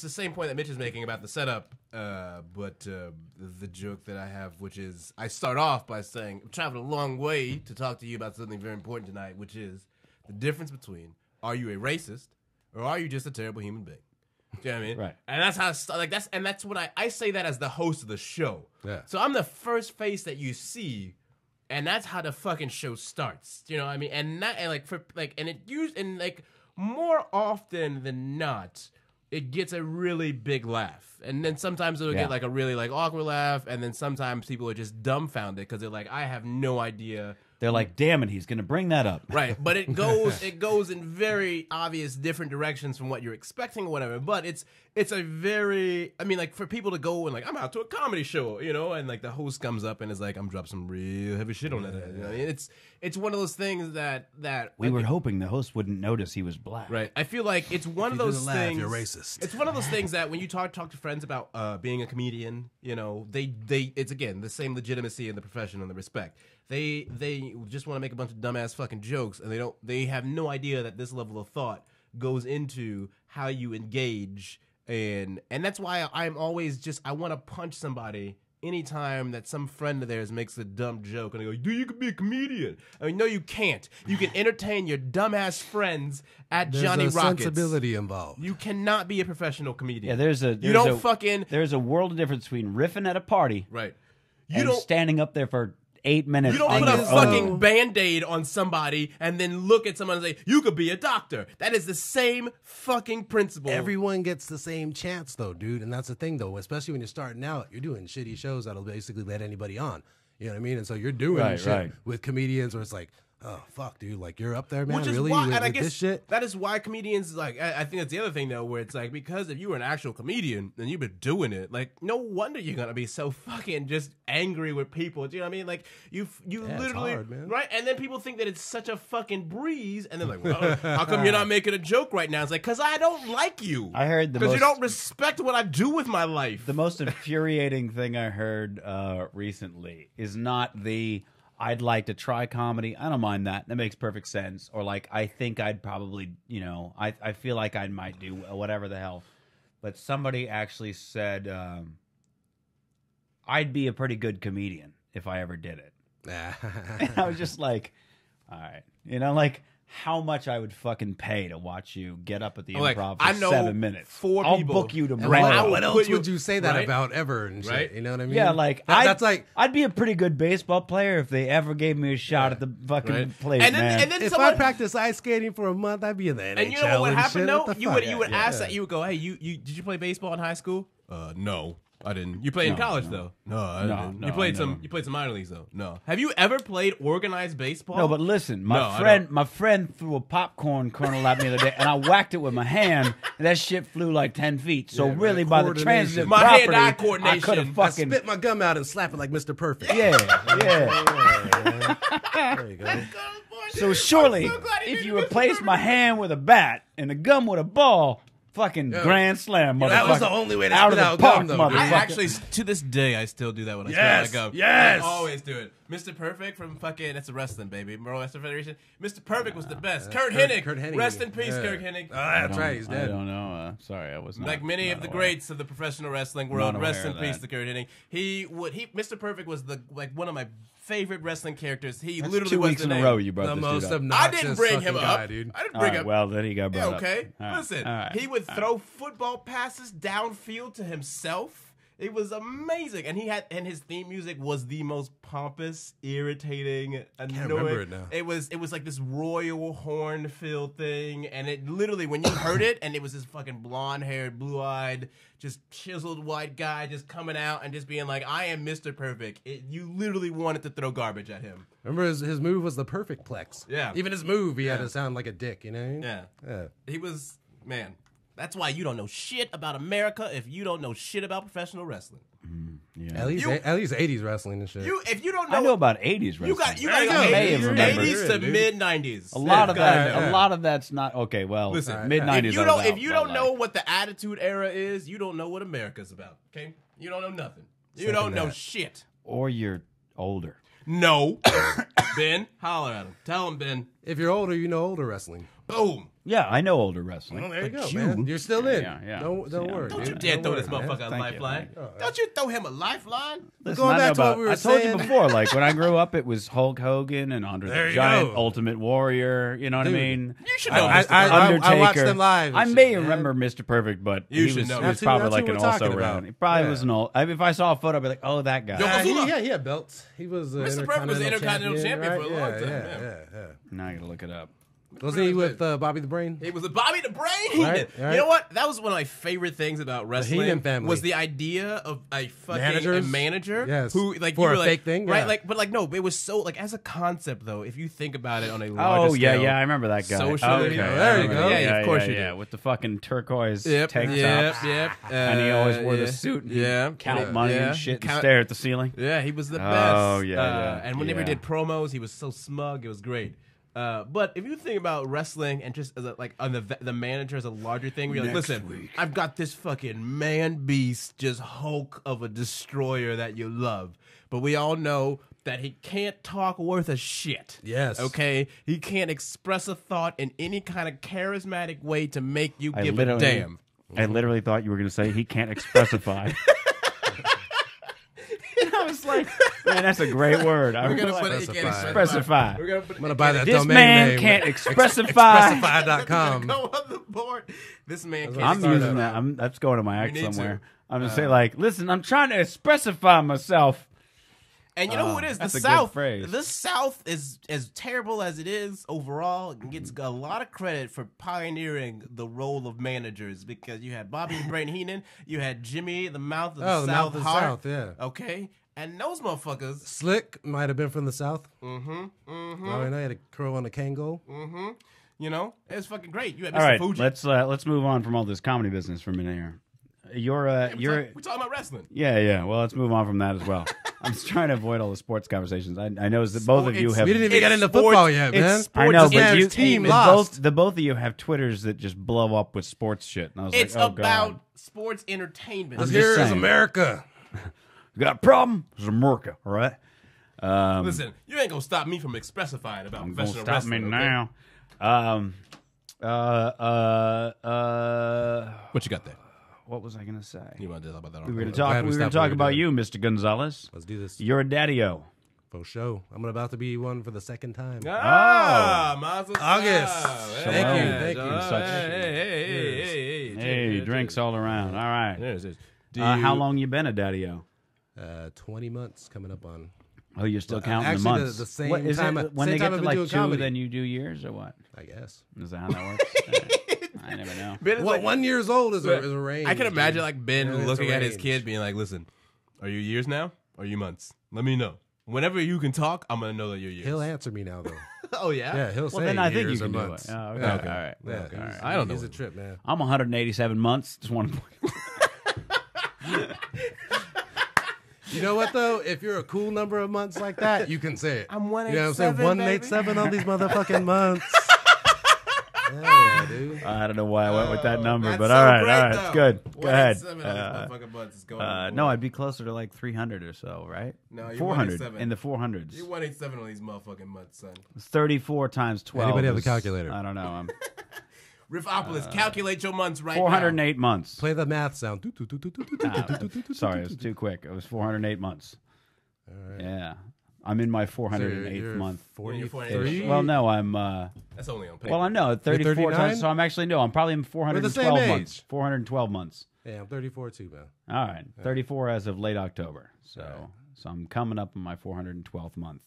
the same point that Mitch is making about the setup. But the joke that I have, which is, I start off by saying I'm traveling a long way to talk to you about something very important tonight, which is the difference between, are you a racist or are you just a terrible human being? Do you know what I mean? Right. And that's how that's what I say that as the host of the show. Yeah. So I'm the first face that you see, and that's how the fucking show starts. You know what I mean? And more often than not, it gets a really big laugh. And then sometimes it'll get like a really like awkward laugh, and then sometimes people are just dumbfounded because they're like, I have no idea. They're like, damn it, he's going to bring that up. Right, but it goes in very obvious different directions from what you're expecting or whatever. But it's a very, I mean, like for people to go and like, I'm out to a comedy show, you know, and like the host comes up and is like, I'm dropping some real heavy shit on that. You know? It's one of those things that we were hoping the host wouldn't notice he was black. Right, I feel like it's one of those things. You're racist. It's one of those things that when you talk to friends about being a comedian, you know, it's again the same legitimacy in the profession and the respect. They just want to make a bunch of dumbass fucking jokes, and they have no idea that this level of thought goes into how you engage, and that's why I'm always I want to punch somebody anytime that some friend of theirs makes a dumb joke, and I go, "Dude, you could be a comedian." I mean, no, you can't. You can entertain your dumbass friends at Johnny Rockets. Rockets. Sensibility involved. You cannot be a professional comedian. Yeah, there's a world of difference between riffing at a party, right. and standing up there for 8 minutes. You don't on put a your fucking own. Band-Aid on somebody and then look at someone and say, you could be a doctor. That is the same fucking principle. Everyone gets the same chance, though, dude. And that's the thing, though. Especially when you're starting out, you're doing shitty shows that'll basically let anybody on. You know what I mean? And so you're doing shit with comedians where it's like, oh, fuck, dude. Like, you're up there, man. Which is really? why, with and I guess this shit? that is why comedians, like, I think that's the other thing, though, where it's like, because if you were an actual comedian and you've been doing it, like, no wonder you're going to be so fucking just angry with people. Do you know what I mean? Like, you literally, it's hard, man. right? And then people think that it's such a fucking breeze, and they're like, well, how come you're not making a joke right now? It's like, because I don't like you. I heard because you don't respect what I do with my life. The most infuriating thing I heard recently is not the I'd like to try comedy. I don't mind that. That makes perfect sense. Or like, I think I'd probably, you know, I feel like I might do whatever the hell. But somebody actually said, I'd be a pretty good comedian if I ever did it. And I was just like, all right. You know, like how much I would fucking pay to watch you get up at the improv for 7 minutes. 4 I'll people. book you tomorrow. What else would you say that about ever and shit? Right? You know what I mean? Yeah, like that's like I'd be a pretty good baseball player if they ever gave me a shot at the fucking plate, and then, man. And then if someone, I practice ice skating for a month, I'd be in the NHL. and you know what and happened shit. though? What the You fuck? would ask that. You would go, hey, you did you play baseball in high school? No. I didn't. You played in college though? No, I didn't. no, You played never. You played some minor leagues though? No. Have you ever played organized baseball? No, but listen, No, I my friend threw a popcorn kernel at me the other day, and I whacked it with my hand, and that shit flew like 10 feet. So Yeah, really, man, by the coordination. transitive My property, hand-eye I coordination. could have I fucking spit my gum out and slap it like Mr. Perfect. yeah. There you go. So surely, so glad he if did you it. replace my hand with a bat and the gum with a ball, fucking grand slam, motherfucker. That was the only way to out spit of out the park, gum, though, motherfucker. dude. I actually, to this day, I still do that when I Yes, spit my gum. yes. I always do it. Mr. Perfect from fucking, that's a wrestling, baby. Pro Wrestling Federation. Mr. Perfect was the best. Kurt Hennig. Kurt Hennig. Rest in peace, Yeah. Kurt Hennig. That's right. He's I dead. don't know. Sorry, I was not. Like many not of the aware. greats of the professional wrestling world, Not rest aware in of peace that. to Kurt Hennig. Mr. Perfect was one of my favorite wrestling characters. He That's literally 2 was weeks the in name. a row you brought The this most dude up. I obnoxious didn't bring him fucking up. guy, dude. I didn't All bring right, him. well, then he got Yeah, brought okay. up. All right, Listen, all right. he would throw football passes downfield to himself. It was amazing, and his theme music was the most pompous, irritating, annoying. remember it now. It was like this royal horn filled thing, and it literally when you heard it, and it was this fucking blonde haired, blue eyed, just chiseled white guy just coming out and just being like, "I am Mr. Perfect." You literally wanted to throw garbage at him. Remember his move was the perfect plex. Yeah. Even his move, he had to sound like a dick, you know what I mean? Yeah. He was, man. That's why you don't know shit about America if you don't know shit about professional wrestling. Yeah. At least 80s wrestling and shit. If you don't know, I know about 80s wrestling. you got I go know. may have remembered. 80s to Dude. mid 90s. A lot of that. Yeah. A lot of that's not okay. Well, Listen, mid 90s. if you don't know what the Attitude Era is, you don't know what America's about. Okay, you don't know nothing. You Second don't know that. shit. or you're older. No, Ben, holler at him. Tell him, Ben. If you're older, you know older wrestling. Boom. Yeah, I know older wrestling. Well, there you But go, man. You're still in. Yeah. Don't worry. Don't you dude. dare Don't throw this worry, man. motherfucker a Thank you, lifeline. thank you. Don't you throw him a lifeline. Listen, Going I know back to what about- we were I told you saying. before, like when I grew up, it was Hulk Hogan and Andre There the you Giant, go. Ultimate Warrior. You know what Dude. I mean? You should know. I Undertaker. watched them live. and I shit, may man. remember Mr. Perfect, but You he should was, know. he was That's who- probably that's like who an we're talking also about. round. He probably Yeah. was an old. If I saw a photo, I'd be like, oh, that guy. Yokozuna. He had belts. He was Mr. Perfect was the Intercontinental champion right? for a long Yeah, time, Yeah, yeah. yeah. Now I gotta look it up. Wasn't he with Bobby the Brain? It was the Bobby the Brain Heenan. Right, right. You know what? That was one of my favorite things about wrestling. Heenan family. Was the idea of a fucking Managers? manager Yes. who like For you were a like, fake thing, right? yeah. Like, but like no, it was so like as a concept though. If you think about it on a larger Oh scale, yeah, I remember that guy. Social okay, media. I There you remember go. that. Yeah, of course you yeah, do. with the fucking turquoise Yep, tank yep, tops. yep. And he always wore yeah, the suit and yeah, count money yeah. and shit and Count- stare at the ceiling. Yeah, he was the Oh, best. yeah. And whenever he Yeah. did promos, he was so smug. It was great. But if you think about wrestling and just as a, like on the manager as a larger thing, where you're like, listen, I've got this fucking man beast, just Hulk of a destroyer that you love, but we all know that he can't talk worth a shit. Yes. Okay? He can't express a thought in any kind of charismatic way to make you I give a literally- damn. I literally thought you were going to say he can't expressify. I was like, man, that's a great word. We're gonna put it. He can't Expressify. We're gonna put it. I'm gonna buy that This domain man name. can't expressify. Expressify.com. Go on the board. This man can't. I'm Start using up. that. That's going to my You ex need to. somewhere. I'm gonna say like, listen, I'm trying to expressify myself. And you know who it is? The That's a good South. phrase. The South is as terrible as it is overall. It gets a lot of credit for pioneering the role of managers because you had Bobby the Brain Heenan, you had Jimmy the Mouth of the Oh, the South Mouth of the Heart. South, yeah. Okay, and those motherfuckers. Slick might have been from the South. Mm-hmm. Oh, I know he had a crow on a Kango. Mm-hmm. You know, it's fucking great. You had Mr. All right, Fuji. let's move on from all this comedy business for a minute here. You're We're talking about wrestling. yeah. Well, let's move on from that as well. I'm just trying to avoid all the sports conversations. I noticed that both of you have. We didn't even get into sports- football yet, man. it's I know, sports but you team the lost. both of you have Twitters that just blow up with sports shit. And I was It's like, oh about god, sports entertainment. I'm Here just is saying. America. You got a problem? It's America, all right? Listen, you ain't gonna stop me from expressifying about Don't professional stop me wrestling. okay? now. What you got there? What was I gonna say? You want to talk about that? We were gonna Glad talk. we We were gonna stopped what talk we about were you, Mr. Gonzalez. Let's do this You're a daddy-o. for show. I'm about to be one for the second time. Ah, Mazel August. tov. Thank Hey, you, thank you. Such- Hey, Hey, drinks all around. All right. Cheers. How long you been a daddy-o? 20 months coming up on. Oh, you're still counting actually, the months. the same What, is time it, I- when same they time get I've to been like doing 2, comedy. then you do years or what? I guess. Is that how that works? I never know. Ben is What, like, 1 year's old is a range. I can imagine dude. like Ben Yeah, it's looking a at his range. kid, being like, "Listen, are you years now? Or are you months? Let me know. Whenever you can talk, I'm gonna know that you're years." He'll answer me now, though. Oh yeah. Yeah, he'll Well, say then I think you years can or do months. it. Oh, okay. Yeah. Okay. All right. Yeah, Okay, all he's- right. I don't know. He's a trip, man. I'm 187 months. Just want to. You know what though? If you're a cool number of months like that, you can say it. I'm You know what I'm saying? 187, 187 on these motherfucking months. Yeah, dude. I don't know why I went with that number, That's but so all right, great, all right, though. it's good. Go ahead. 187 on these motherfucking butts is going No, I'd be closer to like 300 or so, right? No, you're 400 187. in the 400s. You're 187 on these motherfucking months, son. 34 times 12. Anybody have a is- calculator? I don't know. I'm Riffopolis, calculate your months right 408 months. Play the math sound. Sorry, it was too quick. It was 408 months. Yeah, I'm in my 408th month. 43? Well, no, I'm. now. That's only on paper. Well, I know 34 39? times. So I'm actually no. I'm probably in the 412 same months. age. 412 months. Yeah, I'm 34 too, man. All right, 34 as of late October. So I'm coming up on my 412th month.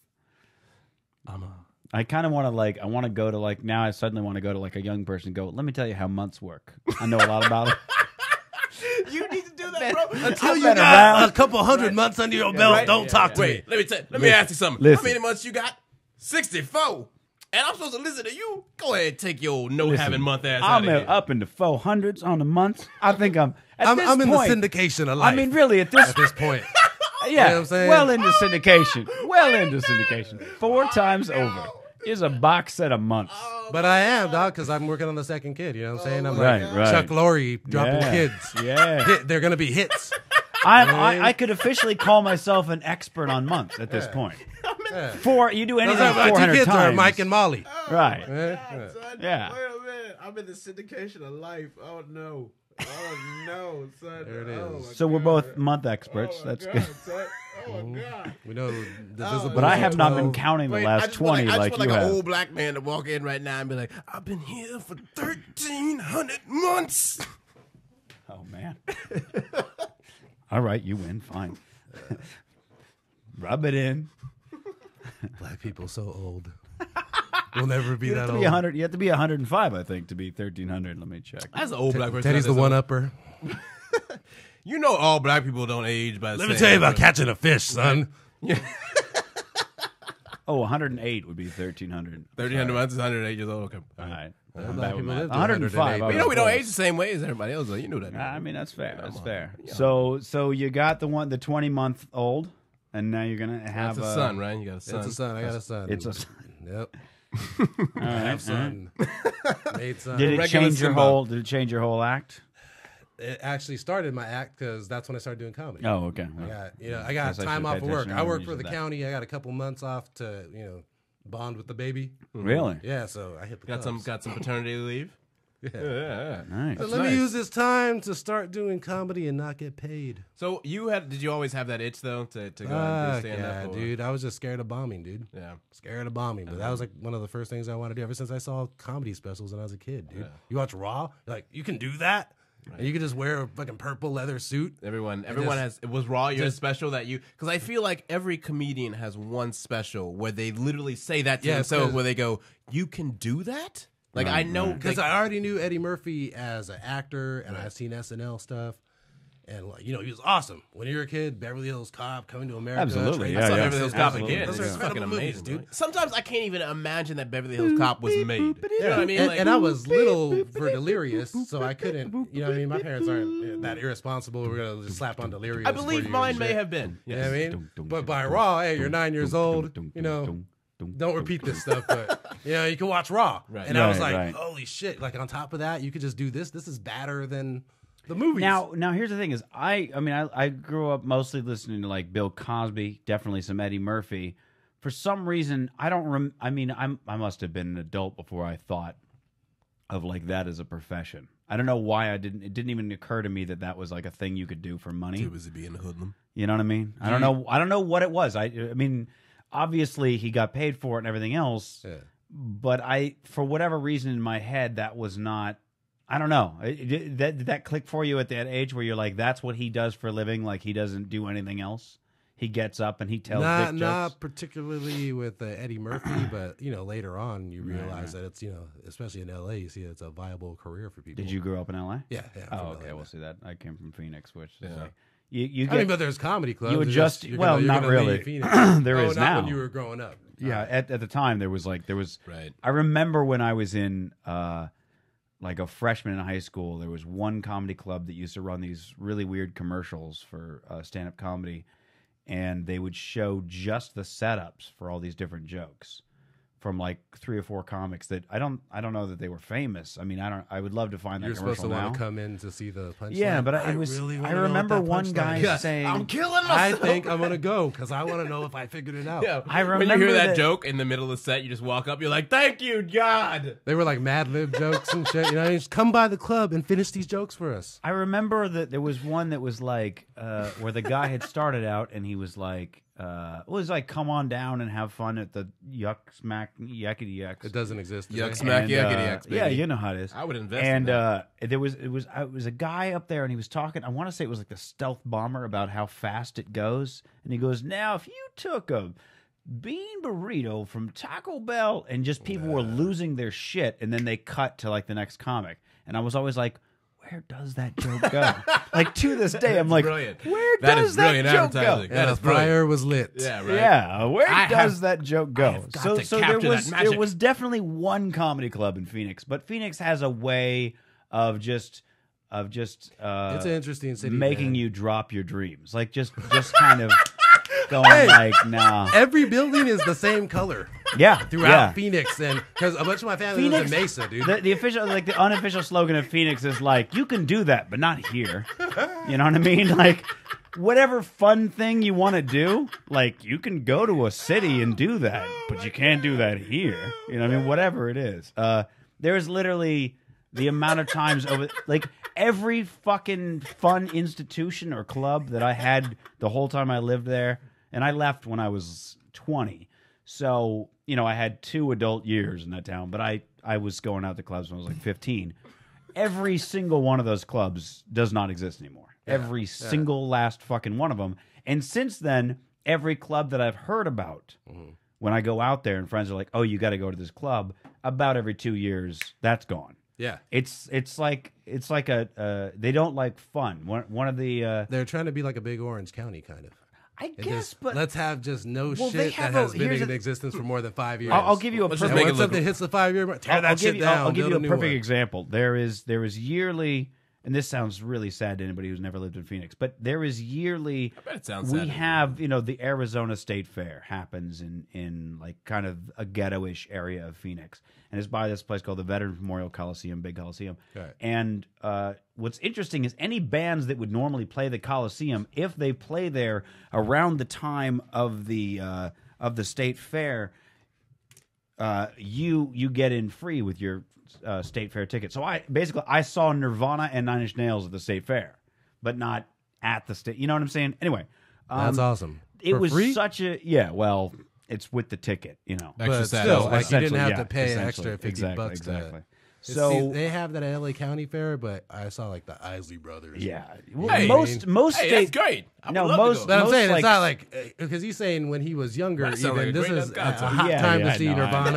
I kind of want to like. I want to go to like now. I suddenly want to go to like a young person. And go. Let me tell you how months work. I know a lot about it. you need to do that, bro. Until you been got around. a couple hundred months under your belt, don't talk to me. Wait, let me ask you something. Listen. How many months you got? 64. And I'm supposed to listen to you? Go ahead and take your no-having month ass out I'm of here. up into 400s on the months. I think I'm. At this I'm in point, the syndication of life. I mean, really, at this point. yeah, You know what I'm saying? well into syndication. Well into syndication. 4 times over is a box set of months. But I am, dog, because I'm working on the second kid. You know what I'm saying? I'm Right, like right. Chuck Lorre dropping Yeah. kids. Yeah. They're going to be hits. I could officially call myself an expert on months at this point. How You do anything Those are my 400 two kids times. are Mike and Molly. Right. God, son. Yeah. Wait a minute. I'm in the syndication of life. Oh no. Oh no, son. There it Oh, is. my So we're God. both month experts. Oh, my That's God, good. son. Oh my God. We know the Oh, visible. But I have not been 12. counting the Wait, I last just want 20 like, like I just you want have. an old black man to walk in right now and be like, I've been here for 1,300 months. Oh, man. All right, you win. Fine. Rub it in. Black people so old. We'll never be You that have to old. be 100. You have to be 105, I think, to be 1,300. Let me check. That's an old black person. Teddy's the That's one old. upper. You know all black people don't age by the Let me same tell you about number. catching a fish, son. Oh, 108 would be 1,300. 1,300 months is 108 years old. Okay. All right. Black I'm bad with people math. live to 105. 108. I You know was we don't close. age the same way as everybody else. You knew that. I mean, that's fair. That's on. fair. Yeah. So you got the 20-month-old, and now you're gonna have That's a son, right? You got a son. It's a son. I got a son. It's a. Yep. All I right. have son. Made son. Did it Regular change your Simba. whole? Did it change your whole act? It actually started my act because that's when I started doing comedy. Oh, okay. I got Guess I time should've off paid of work. attention I when work you for said the that. county. I got a couple months off to bond with the baby. Really? Yeah, so I hit the Got clubs. some paternity leave. Yeah. Nice. So let nice. me use this time to start doing comedy and not get paid. So did you always have that itch though to go and do stand yeah, up? dude. I was just scared of bombing, dude. Yeah. Scared of bombing. But that was like one of the first things I wanted to do ever since I saw comedy specials when I was a kid, dude. Yeah. You watch Raw, you're like, you can do that? And you can just wear a fucking purple leather suit. Everyone just- has. It was Raw your just- special that you because I feel like every comedian has one special where they literally say that to Yeah, themselves, 'cause- where they go, "You can do that." Like I know Because like, I already knew Eddie Murphy as an actor, and I've seen SNL stuff. And, like, he was awesome. When you were a kid, Beverly Hills Cop, Coming to America. Absolutely, Trading yeah, I saw yeah. Beverly Hills Cop Absolutely. again. Those are It's fucking incredible movies, amazing, dude. Sometimes I can't even imagine that Beverly Hills Cop was made. You know what I mean? Like, And I was little for Delirious, so I couldn't, you know what I mean? My parents aren't that irresponsible. We're going to just slap on Delirious. I for believe you mine and may shit. have been. You know what I mean? But by Raw, hey, you're 9 years old, don't repeat this stuff, but, you can watch Raw. Right. And I was Right, like, right. holy shit. Like, on top of that, you could just do this. This is badder than the movies. Now here's the thing: is I grew up mostly listening to like Bill Cosby, definitely some Eddie Murphy. For some reason, I don't. I must have been an adult before I thought of like that as a profession. I don't know why I didn't. It didn't even occur to me that was like a thing you could do for money. Too busy being a hoodlum. You know what I mean? I don't know. I don't know what it was. I mean, obviously he got paid for it and everything else. Yeah. But for whatever reason in my head, that was not. I don't know. Did that click for you at that age where you're like, that's what he does for a living? Like he doesn't do anything else? He gets up and he tells dick jokes? Not particularly with Eddie Murphy, but, later on you realize that it's, especially in L.A., you see it's a viable career for people. Did you grow up in L.A.? Yeah. I'm Oh, from okay. LA. We'll see that. I came from Phoenix, which is Yeah. like, you I get mean, but there's comedy clubs. you It's adjust. just, you're Well, you're not gonna really. leave Phoenix. There Oh, is not now. when you were growing up. Yeah, at the time there was Right. I remember when I was in like a freshman in high school, there was one comedy club that used to run these really weird commercials for stand-up comedy, and they would show just the setups for all these different jokes from like 3 or 4 comics that I don't know that they were famous. I mean, I would love to find that You're supposed commercial to now. want to come in to see the punchline. Yeah, but I remember one guy saying, I'm killing I myself. think I'm going to go because I want to know if I figured it out. Yeah. I when you remember hear that that- joke in the middle of the set, you just walk up. You're like, "Thank you, God." They were like Mad Lib jokes and shit. Just come by the club and finish these jokes for us. I remember that there was one that was like where the guy had started out and he was like, it was like, come on down and have fun at the Yuck Smack Yakety Yucks. It doesn't exist. today. Yuck Smack And, Yakety Yaks, baby. Yeah, you know how it is. I would invest And in that. it was a guy up there and he was talking. I want to say it was like the stealth bomber about how fast it goes. And he goes, now if you took a bean burrito from Taco Bell, and just people were losing their shit, and then they cut to like the next comic, and I was always like, where does that joke go? Like to this day, I'm like, brilliant. where That does is brilliant that joke go? advertising. And That the is brilliant. fire was lit. Yeah, right. Yeah, where I does have- that joke go? have got So to there capture was that magic. there was definitely one comedy club in Phoenix, but Phoenix has a way of just It's an interesting city. making man. you drop your dreams, like just kind of going like, nah. Every building is the same color Yeah, throughout Phoenix, and because a bunch of my family lives in Mesa, dude. The official, like the unofficial slogan of Phoenix is like, you can do that, but not here. You know what I mean? Like, whatever fun thing you want to do, like you can go to a city and do that, but you can't do that here. You know what I mean? Whatever it is. There's literally the amount of times over, like every fucking fun institution or club that I had the whole time I lived there, and I left when I was 20. So, you know, I had 2 adult years in that town, but I was going out to clubs when I was like 15. Every single one of those clubs does not exist anymore. Every single last fucking one of them. And since then, every club that I've heard about, when I go out there and friends are like, oh, you got to go to this club, about every 2 years, that's gone. Yeah, it's like a they don't like fun. One of the they're trying to be like a big Orange County kind of. I guess, but let's have just no Well, shit have that has a- been here's in a- existence for more than 5 years. I'll give you a Let's perfect, just make And it when look. something hits the 5 year mark, tear that shit down. I'll give build you a new perfect one. example. There is yearly, and this sounds really sad to anybody who's never lived in Phoenix, but there is yearly. I bet it sounds We sad to have, you know, the Arizona State Fair happens in like kind of a ghetto-ish area of Phoenix, and it's by this place called the Veterans Memorial Coliseum, Big Coliseum. Right. And what's interesting is any bands that would normally play the Coliseum, if they play there around the time of the state fair, you get in free with your state fair ticket. So I saw Nirvana and Nine Inch Nails at the state fair, but not at the state. You know what I'm saying? Anyway, That's awesome. it For was free? such a well, it's with the ticket, you know. Extra But sad. still, Like, like you didn't Essentially, have yeah, to pay essentially. extra $50 Exactly, bucks. exactly. See, So they have that at LA County Fair, but I saw like the Isley Brothers. yeah, well, Hey, most hey, states. that's great. I would No, love most- to go. But I'm most, saying like- it's not like because he's saying when he was younger, That sounds even like a this great is enough it's guy. a hot Yeah, time yeah, to see no, I Nirvana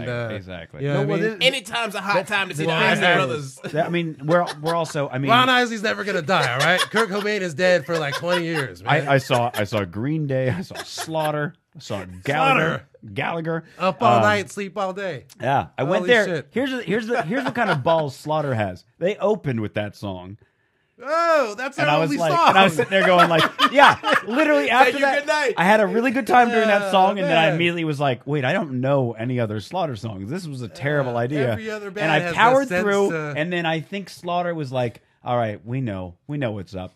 know. and Exactly. You know No, what well, I mean? this- Anytime's a hot time to see the Well, Isley I- Brothers. I mean, we're also. I mean, Ron Isley's never gonna die. All right, Kurt Cobain is dead for like 20 years. Man. I saw Green Day. I saw Slaughter. I saw Gallagher. Up all night, sleep all day. Yeah, I went Holy there. shit. Here's what kind of balls Slaughter has. They opened with that song, Oh, that's and their I was only like, song. and I was sitting there going like, yeah, literally after you that, good night. I had a really good time during that song, and then I man. immediately was like, wait, I don't know any other Slaughter songs. This was a terrible idea. every other band and I has powered the sense through, to- and then I think Slaughter was like, all right, we know what's up.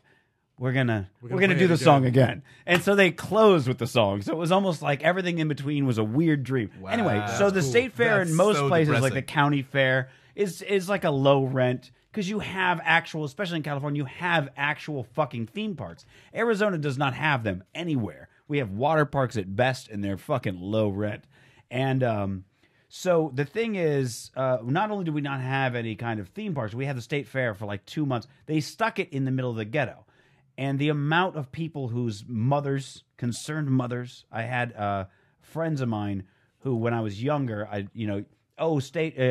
We're gonna play do it the song again. again. And so they closed with the song. So it was almost like everything in between was a weird dream. Anyway, so the cool. state fair That's in most so places, like depressing. the county fair, is like a low rent because you have actual, especially in California, you have actual fucking theme parks. Arizona does not have them anywhere. We have water parks at best, and they're fucking low rent. And so the thing is, not only do we not have any kind of theme parks, we had the state fair for like 2 months. They stuck it in the middle of the ghetto. And the amount of people whose mothers, concerned mothers, I had friends of mine who, when I was younger,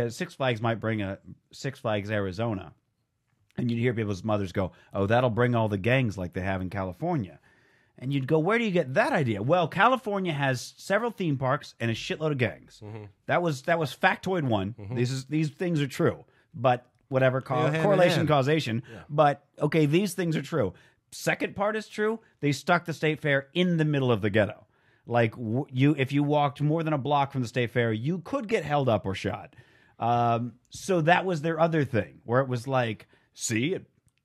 Six Flags might bring a Six Flags Arizona. And you'd hear people's mothers go, oh, that'll bring all the gangs like they have in California. And you'd go, where do you get that idea? Well, California has several theme parks and a shitload of gangs. Mm-hmm. That was factoid one. These things are true. But whatever, hand in correlation, hand. causation. But, okay, these things are true. Second part is true. They stuck the state fair in the middle of the ghetto. Like if you walked more than a block from the state fair, you could get held up or shot. So that was their other thing, where it was like, see,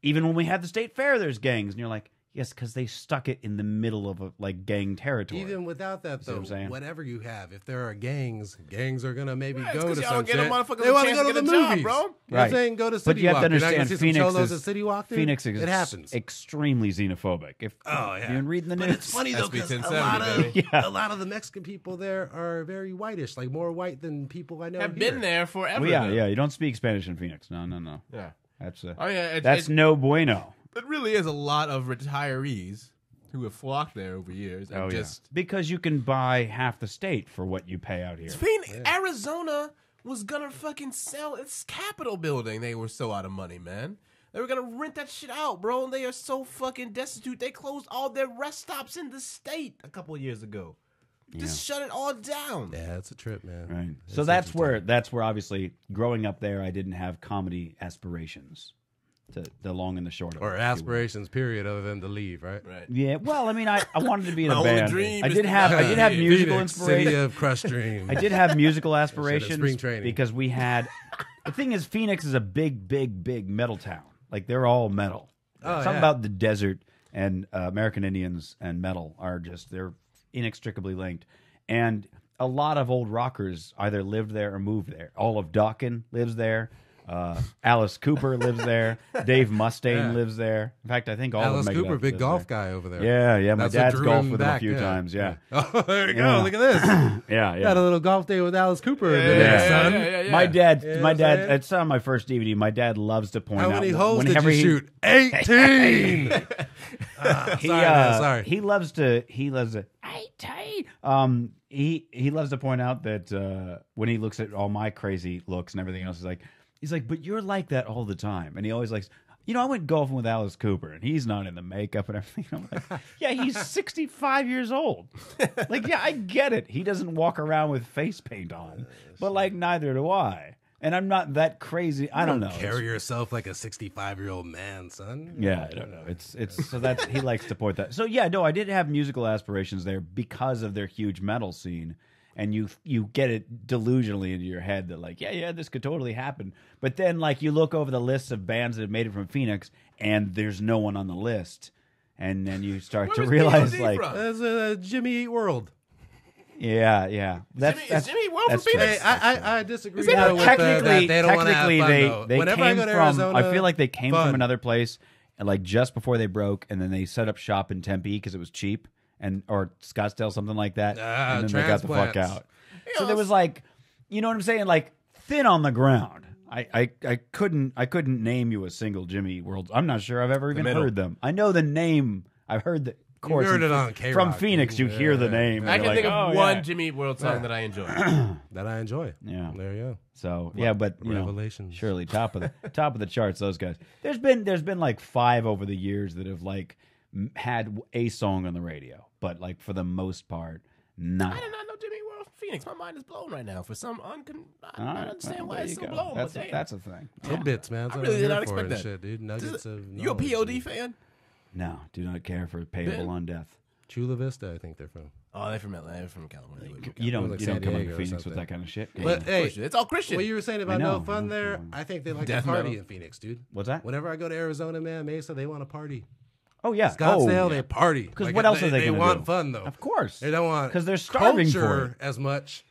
even when we had the state fair, there's gangs, and you're like, yes, because they stuck it in the middle of a gang territory. Even without that, See what though, I'm saying? whatever you have, if there are gangs are gonna maybe Right, go it's to 'cause some y'all get shit. a motherfucker They a want to chance go to to the get a job, movies, bro. You know what I'm Right. saying? Go to But City you have Walk. to You're not gonna understand, see some Phoenix cholos is at City Walk, dude? Phoenix is It happens. extremely xenophobic. If you've been reading the But news, it's funny though SB because 1070, a lot of the Mexican people there are very whitish, like more white than people I know. Have here. been there forever. well, though. yeah, you don't speak Spanish in Phoenix. No. Yeah. That's Oh yeah. that's no bueno. It really is a lot of retirees who have flocked there over years and just because you can buy half the state for what you pay out here. Arizona was gonna fucking sell its Capitol building. They were so out of money, man. They were gonna rent that shit out, bro. And they are so fucking destitute. They closed all their rest stops in the state a couple of years ago. Just shut it all down. Yeah, it's a trip, man. Right. It's So that's where obviously growing up there, I didn't have comedy aspirations. the long and the short of it. Or aspirations, period, other than to leave, right? Right. Yeah, well, I mean, I wanted to be in My a only band. dream I is did to have musical Phoenix, city inspiration. of crushed dreams. I did have musical spring aspirations training. because we had. The thing is, Phoenix is a big metal town. Like they're all metal. Something about the desert and American Indians and metal are they're inextricably linked. And a lot of old rockers either lived there or moved there. All of Dawkins lives there. Alice Cooper lives there. Dave Mustaine lives there. In fact, I think all Alice of Cooper, Megadeth big lives golf there. guy over there. Yeah. My That's what dad's drew golfed him with him a back, few times. Yeah. Oh, there you Yeah. go. Look at this. Yeah. Got a little golf day with Alice Cooper. Yeah, son. yeah. My dad, You know my what I'm dad. saying? It's on my first DVD. My dad loves to point How out many holes did whenever you shoot? 18. Sorry. He loves to 18. He loves to point out that when he looks at all my crazy looks and everything else, he's like, but you're like that all the time. And he always likes, I went golfing with Alice Cooper, and he's not in the makeup and everything. I'm like, yeah, he's 65 years old. Like, yeah, I get it. He doesn't walk around with face paint on, but like, neither do I. And I'm not that crazy. I don't know. Carry yourself like a 65-year-old man, son. Yeah, I don't know. It's so that's he likes to point that. So yeah, no, I did have musical aspirations there because of their huge metal scene, and you get it delusionally into your head that like, yeah, this could totally happen. But then like you look over the list of bands that have made it from Phoenix, and there's no one on the list, and then you start to realize POD like, from? That's Jimmy Eat World. yeah, Is Jimmy World from that's Phoenix? Hey, I disagree. Is it though, with that technically, they don't want to have technically, fun, though. they Whenever came I go to from. Arizona, I feel like they came fun. from another place, and like just before they broke, and then they set up shop in Tempe because it was cheap, or Scottsdale, something like that, and then they got the fuck transplants. out. So there was like, you know what I'm saying, like thin on the ground. I couldn't name you a single Jimmy Eat World. I'm not sure I've ever even middle. heard them. I know the name. I've heard the. Of course, heard it on K-Rock, from Phoenix, you dude. hear the Yeah. name. I and can you're think like, of oh, one yeah. Jimmy Eat World song that I enjoy. that I enjoy. Yeah. There you go. So yeah, but you know, Revelations. surely top of the charts. Those guys. There's been like 5 over the years that have like had a song on the radio, but like for the most part, not. I did not know Jimmy Eat World from Phoenix. My mind is blown right now for some I don't All right, understand well, why there it's you so go. blown. That's but damn. that's a thing. Tidbits, man. That's I what really I'm did here not for expect and that. shit, dude. Nuggets of You a knowledge, POD dude. fan? No, do not care for payable Ben? on death. Chula Vista, I think they're from. Oh, they're from Atlanta. They're from California. They wouldn't be You don't like you don't San come Diego into or Phoenix with something. that kind of shit. But hey, Christian. It's all Christian. what you were saying about know, no fun I know. there, I think they like Death to party metal. in Phoenix, dude. What's that? Whenever I go to Arizona, man, Mesa, they want to party. Oh yeah, Scottsdale, oh, they yeah. party. Because what else are they They gonna want do? fun though. Of course, They don't want 'Cause they're starving for culture it. as much.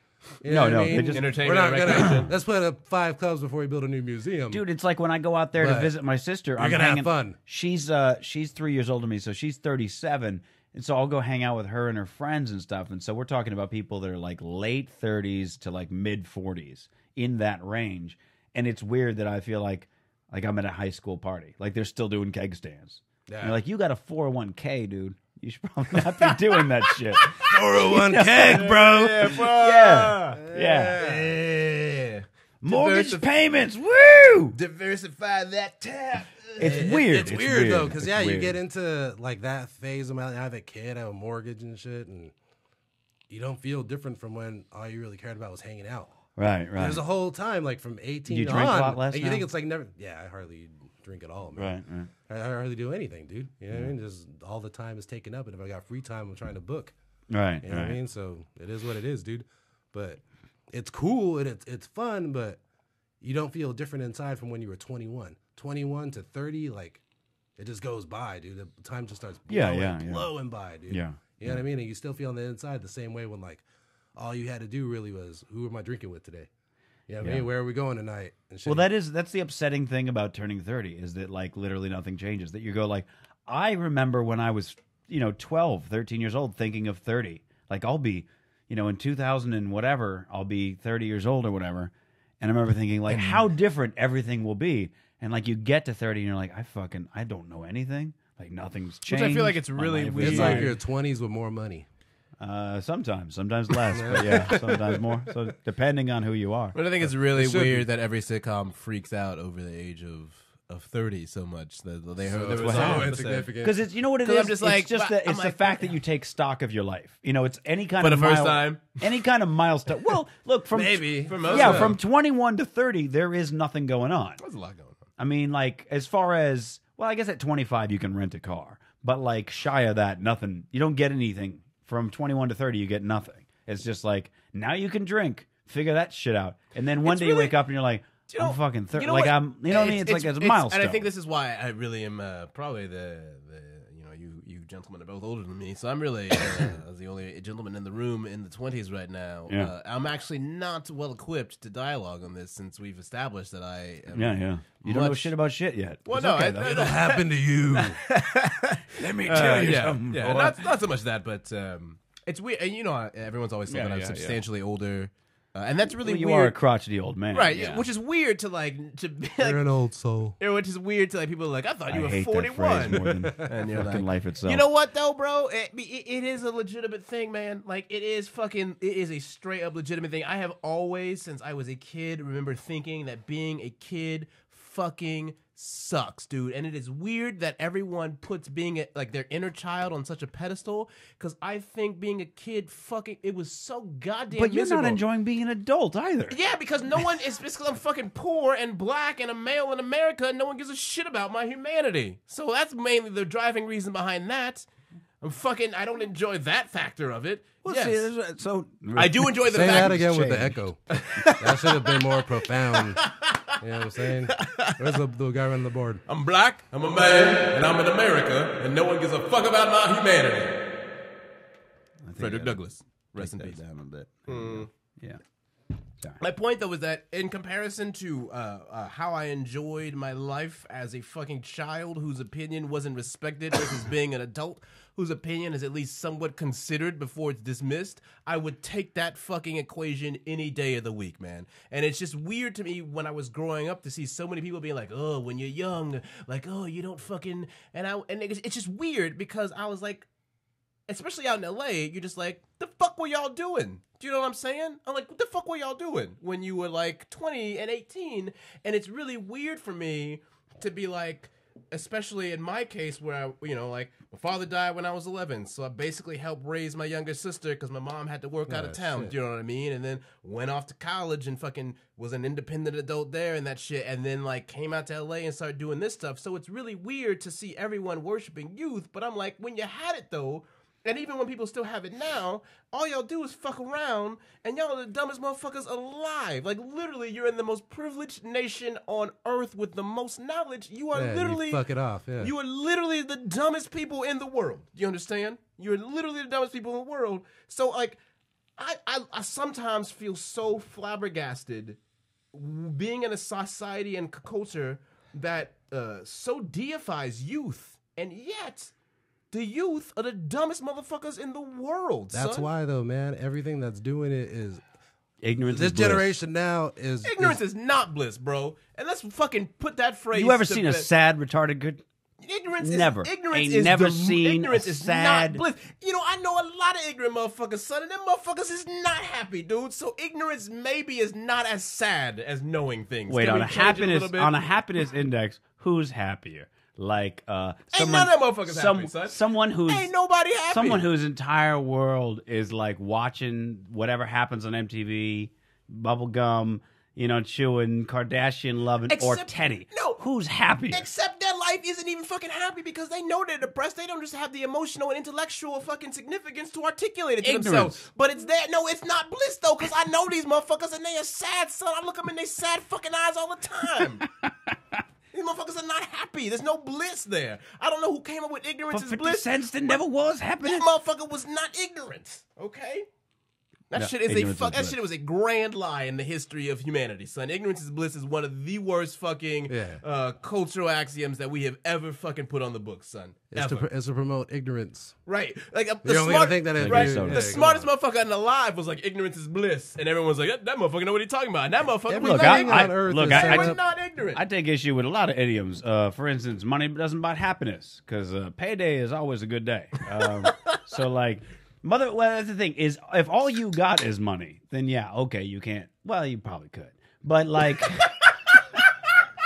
You No, know what I they mean? just- Entertainment We're and not gonna recreation. let's put up 5 clubs before we build a new museum. Dude, it's like when I go out there to But visit my sister. you're I'm gonna have hanging, fun. She's 3 years older than me, so she's 37, and so I'll go hang out with her and her friends and stuff. And so we're talking about people that are like late 30s to like mid 40s, in that range. And it's weird that I feel like I'm at a high school party, like they're still doing keg stands. Yeah. And you're like, you got a 401k, dude. You should probably not be doing that shit. 401 keg, bro. Yeah. Yeah. Mortgage payments, woo! Diversify that tap. It's weird. It's weird though, because It's you weird. get into like that phase of my life. I have a kid, I have a mortgage and shit, and you don't feel different from when all you really cared about was hanging out. Right. There's a whole time, like from 18 You on. drink a lot less and you now? think it's like never. Yeah, I hardly drink at all, man. Right. I hardly do anything, dude. You know what I mean? Just all the time is taken up, and if I got free time, I'm trying to book. Right. You know what I mean? So it is what it is, dude. But it's cool and it's fun, but you don't feel different inside from when you were 21. 21 to 30, like it just goes by, dude. The time just starts blowing by, dude. Yeah. You know what I mean? And you still feel on the inside the same way when like all you had to do really was, who am I drinking with today? You know what I mean? Where are we going tonight? And shit. Well, that's the upsetting thing about turning 30 is that like literally nothing changes. That you go like, I remember when I was 12, 13 years old, thinking of 30. Like I'll be, in 2000 and whatever, I'll be 30 years old or whatever. And I remember thinking like how different everything will be. And like you get to 30 and you're like, I don't know anything. Like nothing's changed. Which I feel like it's My really life is weird. It's fine. like your 20s with more money. Sometimes less, but yeah, sometimes more. So depending on who you are. But I think it's really It should weird be. that every sitcom freaks out over the age of 30 so much that they heard. So there it's was so an insignificant. Because it's what it 'Cause is. I'm just like, it's just but the, I'm it's like, the fact that you take stock of your life. It's any kind For of the first time? any kind of milestone. Well, look from Maybe. For most yeah, of them. from 21 to 30, there is nothing going on. There's a lot going on. I mean, like, as far as, well, I guess at 25 you can rent a car. But, like, shy of that, nothing. You don't get anything. From 21 to 30, you get nothing. It's just like, now you can drink. Figure that shit out. And then one day you wake up and you're like, I'm fucking 30. Like, I'm, you know what I mean? It's like, it's a milestone. And I think this is why I really am probably the you gentlemen are both older than me, so I'm really the only gentleman in the room in the 20s right now. Yeah. I'm actually not well equipped to dialogue on this since we've established that I am You don't know shit about shit yet. Well, It's no, okay, though. It'll happen to you. Let me tell you yeah, something. yeah, boy. not so much that, but it's weird. And, everyone's always thought that I'm substantially older, and that's really Well, you weird. are a crotchety old man. Right, Yeah. which is weird to be You're an old soul. which is weird to people are like, I thought you I were hate 41. that phrase more than And you're fucking like, life itself. you know what though, bro? It is a legitimate thing, man. Like it is a straight up legitimate thing. I have always, since I was a kid, remember thinking that being a kid fucking sucks, dude. And it is weird that everyone puts being like their inner child on such a pedestal, because I think being a kid it was so goddamn But you're miserable. not enjoying being an adult either. Yeah, because no one it's because I'm fucking poor and black and a male in America, and no one gives a shit about my humanity. So that's mainly the driving reason behind that. I don't enjoy that factor of it. Well, Yes. see, so I do enjoy the Say fact that again with the change. echo. That should have been more profound. You know what I'm saying? Where's the guy running the board? I'm black, I'm a man, and I'm in America, and no one gives a fuck about my humanity. Frederick Douglass. Rest in peace. Down a bit. Yeah. Sorry. My point, though, is that in comparison to how I enjoyed my life as a fucking child whose opinion wasn't respected versus being an adult whose opinion is at least somewhat considered before it's dismissed, I would take that fucking equation any day of the week, man. And it's just weird to me when I was growing up to see so many people being like, oh, when you're young, like, oh, you don't fucking... And it's just weird because I was like, especially out in LA, you're just like, the fuck were y'all doing? Do you know what I'm saying? I'm like, what the fuck were y'all doing when you were like 20 and 18? And it's really weird for me to be like, especially in my case where I, like my father died when I was 11. So I basically helped raise my younger sister because my mom had to work out of town. Shit. Do you know what I mean? And then went off to college and fucking was an independent adult there and that shit. And then like came out to LA and started doing this stuff. So it's really weird to see everyone worshiping youth. But I'm like, when you had it though, and even when people still have it now, all y'all do is fuck around, and y'all are the dumbest motherfuckers alive. Like, literally, you're in the most privileged nation on earth with the most knowledge. You are literally... You fuck it off, yeah. You are literally the dumbest people in the world. Do you understand? You're literally the dumbest people in the world. So, like, I sometimes feel so flabbergasted being in a society and culture that so deifies youth, and yet... The youth are the dumbest motherfuckers in the world. That's son. why, though, man. Everything that's doing it is Ignorance this is bliss. generation now is Ignorance is not bliss, bro. And let's fucking put that phrase. You ever to seen a bed. sad, retarded good? Ignorance Never. Is, ignorance Ain't is never the, seen ignorance a is sad- not bliss. I know a lot of ignorant motherfuckers, son, and them motherfuckers is not happy, dude. So ignorance maybe is not as sad as knowing things. Wait, Can on we a change it happiness little bit? on a happiness index, who's happier? Like Ain't someone, none of them motherfuckers happy, son. someone who's Ain't nobody happy. someone whose entire world is like watching whatever happens on MTV, bubblegum, chewing, Kardashian loving, or Except- Teddy. no. Who's happier? Except their life isn't even fucking happy because they know they're depressed. They don't just have the emotional and intellectual fucking significance to articulate it to Ignorance. themselves. But it's there. No, it's not bliss though, because I know these motherfuckers and they are sad, son. I look them in their sad fucking eyes all the time. These motherfuckers are not happy. There's no bliss there. I don't know who came up with ignorance For is 50 bliss. cents, there never was happiness. That motherfucker was not ignorant. Okay? That No, shit is ignorance is that bliss. shit was a grand lie in the history of humanity, son. Ignorance is bliss is one of the worst fucking cultural axioms that we have ever fucking put on the books, son. it's to promote ignorance. Right. Like the You don't smart, think that it- right, so. the Yeah, smartest motherfucker alive was like ignorance is bliss, and everyone was like that motherfucker know what he's talking about. And that motherfucker Everything was on not earth look, is I- they I- were not ignorant. I take issue with a lot of idioms. For instance, money doesn't buy happiness because payday is always a good day. So like, well, that's the thing is, if all you got is money, then yeah, okay, you can't. Well, you probably could, but like,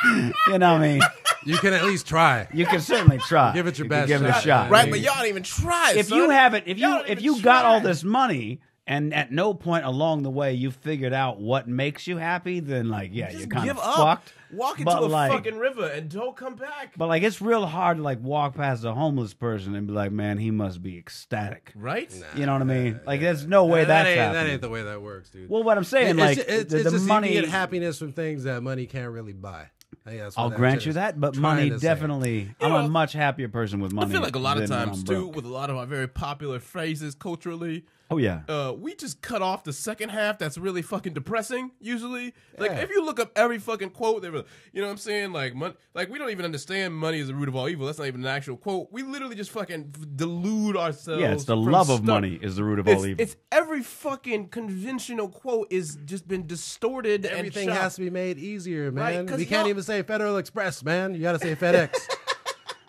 you know what I mean. You can at least try. You can certainly try. Give it your You best can give it a shot. shot. Right, but y'all don't even try. If son. you have it, Y'all don't if even you got all try. this money and at no point along the way you figured out what makes you happy, then like, yeah, Just you're kind give of up. fucked. Walk into But, a like- fucking river and don't come back. But like, it's real hard to like walk past a homeless person and be like, man, he must be ecstatic. Right? You know what I mean? Like, there's no way that's that happening. ain't the way that works, dude. Well, what I'm saying, like, it's the just money. you get happiness from things that money can't really buy. I think that's what I'll that grant shit you is that, but trying money to say. definitely. You I'm know, a much happier person with money. I feel like a lot of than when times, I'm too, broke. with a lot of our very popular phrases culturally, Oh yeah. we just cut off the second half that's really fucking depressing, usually. Like, Yeah. if you look up every fucking quote, they were, you know what I'm saying? Like, we don't even understand money is the root of all evil. That's not even an actual quote. We literally just fucking delude ourselves. Yeah, it's the from love of start- money is the root of all evil. It's every fucking conventional quote is just been distorted Everything and has to be made easier, Right, man. 'cause We can't y'all- even say Federal Express, man. You got to say FedEx.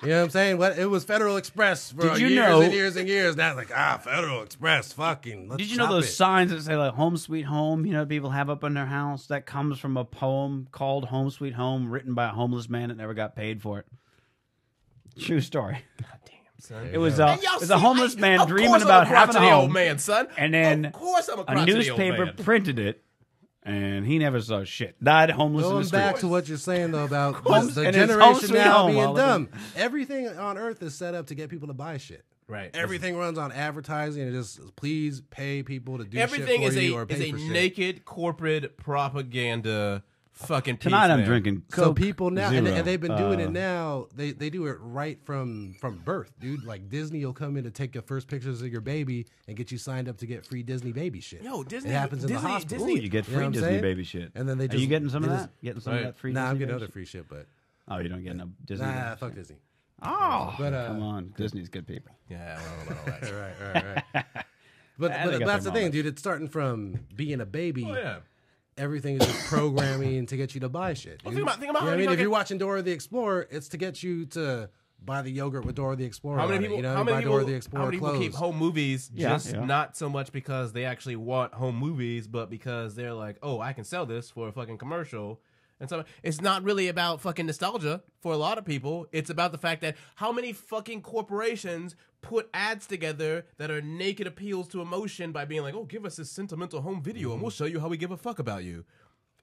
You know what I'm saying? What it was Federal Express for Did you years know- and years and years. Now it's like, Federal Express, fucking. Let's Did you know shop those it. signs that say like "Home Sweet Home"? You know, people have up in their house. That comes from a poem called "Home Sweet Home," written by a homeless man that never got paid for it. True story. son. It was And a y'all it was see, a homeless man of dreaming course I'm about a having a crotchety old home, man, son. and then of course I'm a a crotchety old newspaper man. printed it, and he never saw shit. Died homeless in Going the back streets. to what you're saying though about course. the And it's Home generation Sweet now Home being all of it. dumb. Everything on earth is set up to get people to buy shit. Right. Everything runs on advertising and just please pay people to do Everything shit for is you or a pay for shit. naked corporate propaganda fucking piece, Tonight I'm man. drinking So Coke people now, Zero. and they've been doing it now. They do it right from birth, dude. Like Disney will come in to take your first pictures of your baby and get you signed up to get free Disney baby shit. Yo, Disney- It happens in the Disney- hospital. Ooh, you get You know free what I'm Disney saying? baby shit. And then they Are just you getting some of they that? just- Getting some Right. of that free? Nah, I'm Disney getting baby other shit? free shit, but Oh, you don't get no Disney. nah, baby fuck shit. Disney. Oh, But, come on, Disney's good people. Yeah, I don't know about all that. right. But, And they got that's their the thing, moments. dude. It's starting from being a baby. Oh, yeah. Everything is just programming to get you to buy shit. Well, dude. think about You know how what I many mean, if fucking- you're watching Dora the Explorer, it's to get you to buy the yogurt with Dora the Explorer. How many on people? It, you know, how many buy people? Dora the Explorer How many people clothes. keep home movies Yeah, just yeah. not so much because they actually want home movies, but because they're like, oh, I can sell this for a fucking commercial. And so it's not really about fucking nostalgia for a lot of people. It's about the fact that how many fucking corporations put ads together that are naked appeals to emotion by being like, oh, give us this sentimental home video and we'll show you how we give a fuck about you.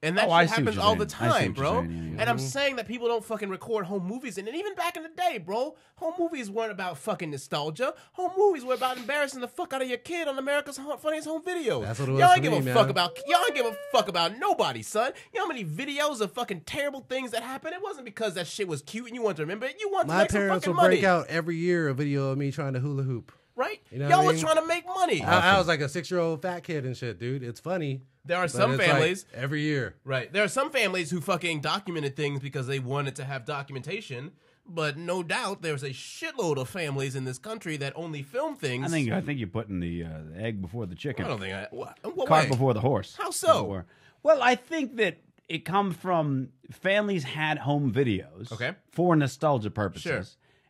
And that Oh, I shit see what happens you're all the saying. I see time, what you're bro. saying, yeah, yeah. And I'm saying that people don't fucking record home movies. And even back in the day, bro, home movies weren't about fucking nostalgia. Home movies were about embarrassing the fuck out of your kid on America's Funniest Home Videos. That's what it was Y'all for ain't give me, a fuck man. about. Y'all ain't give a fuck about nobody, son. You know how many videos of fucking terrible things that happened? It wasn't because that shit was cute and you wanted to remember it. You wanted to My make some parents fucking will break money, out every year a video of me trying to hula hoop. right? You know Y'all what I was mean? trying to make money. I was like a 6-year-old fat kid and shit, dude. It's funny. There are but some it's like families. every year. Right. There are some families who fucking documented things because they wanted to have documentation, but no doubt there's a shitload of families in this country that only film things. I think you're putting the egg before the chicken. I don't think what Cart way? before the horse. How so? Before. Well, I think that it comes from families had home videos Okay. for nostalgia purposes. Sure.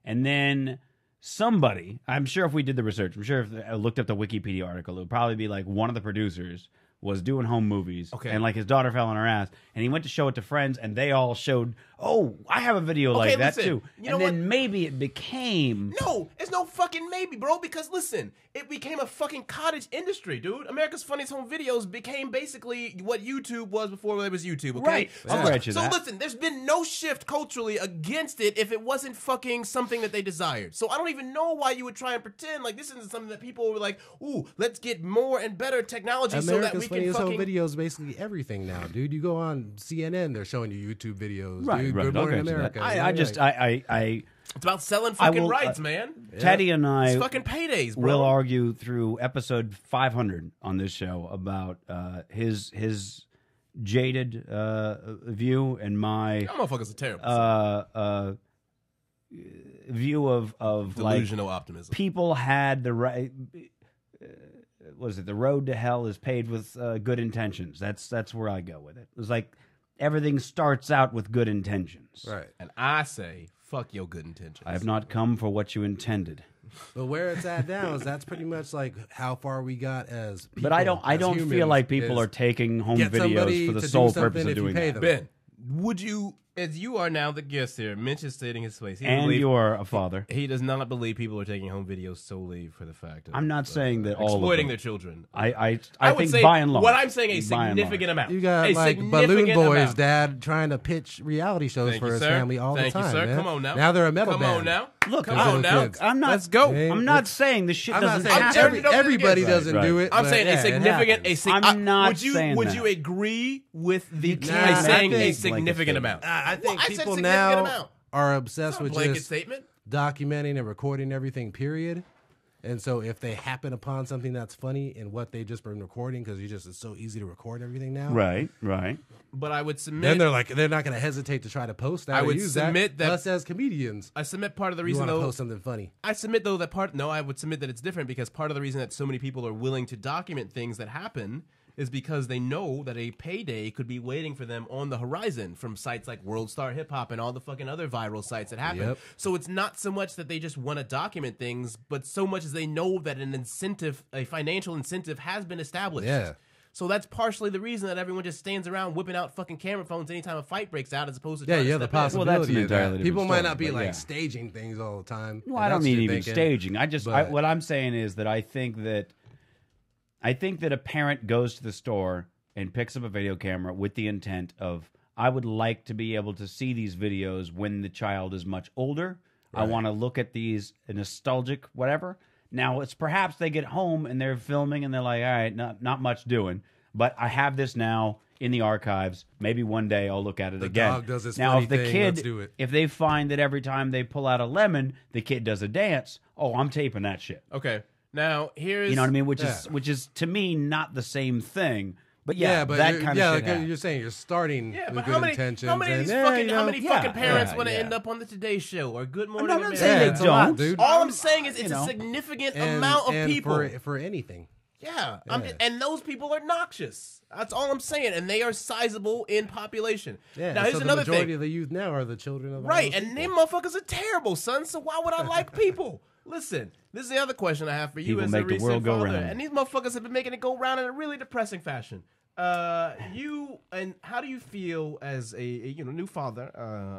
And then somebody, I'm sure if we did the research, I'm sure if I looked up the Wikipedia article, it would probably be like one of the producers was doing home movies. Okay. And like his daughter fell on her ass. And he went to show it to friends and they all showed, oh, I have a video Okay, like that listen, too. you know And then what? maybe it became... No, it's no fucking maybe, bro. Because listen, it became a fucking cottage industry, dude. America's Funniest Home Videos became basically what YouTube was before there was YouTube. Okay? Right. I'll grant you so that. listen, there's been no shift culturally against it if it wasn't fucking something that they desired. So I don't even know why you would try and pretend like this isn't something that people were like, ooh, let's get more and better technology so that America's we can Funniest Home fucking. Videos basically everything now, dude. You go on CNN, they're showing you YouTube videos. Right, dude. right. Good I'll Morning grant you that. America. I It's about selling fucking will, rights, man. Teddy and I It's fucking paydays, bro. will argue through episode 500 on this show about his jaded view and my Y'all motherfuckers are terrible. view of like Delusional optimism. people had the right. Was it the road to hell is paved with good intentions? That's where I go with it. It was like everything starts out with good intentions. Right. And I say, fuck your good intentions. I have not come for what you intended. But where it's at now is that's pretty much like how far we got as people. But I don't as feel humans like people is are taking home get somebody videos for the to do sole something purpose of if you doing pay that. them. Ben, would you As you are now the guest here, Mitch is stating his place. And you're a father. He does not believe people are taking home videos solely for the fact of I'm not saying that all of exploiting them. their children. I would think say by and large. what I'm saying a by and large. significant amount. You got a like significant Balloon Boy's amount. dad trying to pitch reality shows Thank for you, his sir. family all Thank the you, time. sir. Man. Come on now. Now they're a metal Come band. on now. Look, Come Because on of the now. kids. I'm not. Let's go. I'm not saying this shit I'm not doesn't saying happen. everybody doesn't Right. do it. I'm but saying yeah, a it significant. happens. I'm not saying Would that. you agree with the can't saying make a blanket significant amount? I think Well, I said people significant now amount. are It's obsessed not a with blanket just statement. documenting and recording everything, period. And so if they happen upon something that's funny in what they've just been recording, because it's so easy to record everything now. Right. But I would submit. Then they're not going to hesitate to try to post that. I or would use submit that- us as comedians. I submit part of the You reason want to though. post something funny. I submit though that part. No, I would submit that it's different because part of the reason that so many people are willing to document things that happen is because they know that a payday could be waiting for them on the horizon from sites like World Star Hip Hop and all the fucking other viral sites that happen. Yep. So it's not so much that they just want to document things, but so much as they know that an incentive, a financial incentive, has been established. Yeah. So that's partially the reason that everyone just stands around whipping out fucking camera phones anytime a fight breaks out, as opposed to Yeah, trying you to have the step in. possibility Well, that's an of entirely that. different People might story, not be but like yeah. staging things all the time. Well, and I don't that's mean what even you're thinking. staging. But- What I'm saying is that I think that a parent goes to the store and picks up a video camera with the intent of, I would like to be able to see these videos when the child is much older. I want to look at these nostalgic, whatever. Now, it's perhaps they get home and they're filming and they're like, all right, not much doing. But I have this now in the archives. Maybe one day I'll look at it The again. dog does this now, funny if the thing, kid, let's do it. if they find that every time they pull out a lemon, the kid does a dance, oh, I'm taping that shit. Okay. Now here's You know what I mean? Which Yeah. is to me not the same thing. But but that you're- kind of shit like happens. you're saying you're starting Yeah, with but good how many intentions. of and, these yeah, fucking you know, how many fucking parents yeah, want to yeah. end up on the Today Show or Good Morning I'm not America? saying they it's a lot, don't. dude. All I'm saying is it's you know. a significant and, amount of and people. for anything. Yeah, Yeah. and those people are noxious. That's all I'm saying, and they are sizable in population. Yeah. Now so here's the another majority thing. of the youth now are the children of all Right, those and people. them motherfuckers are terrible, son. So why would I like people? Listen, this is the other question I have for you People as a make the recent world go father, round. and these motherfuckers have been making it go round in a really depressing fashion. How do you feel as a new father,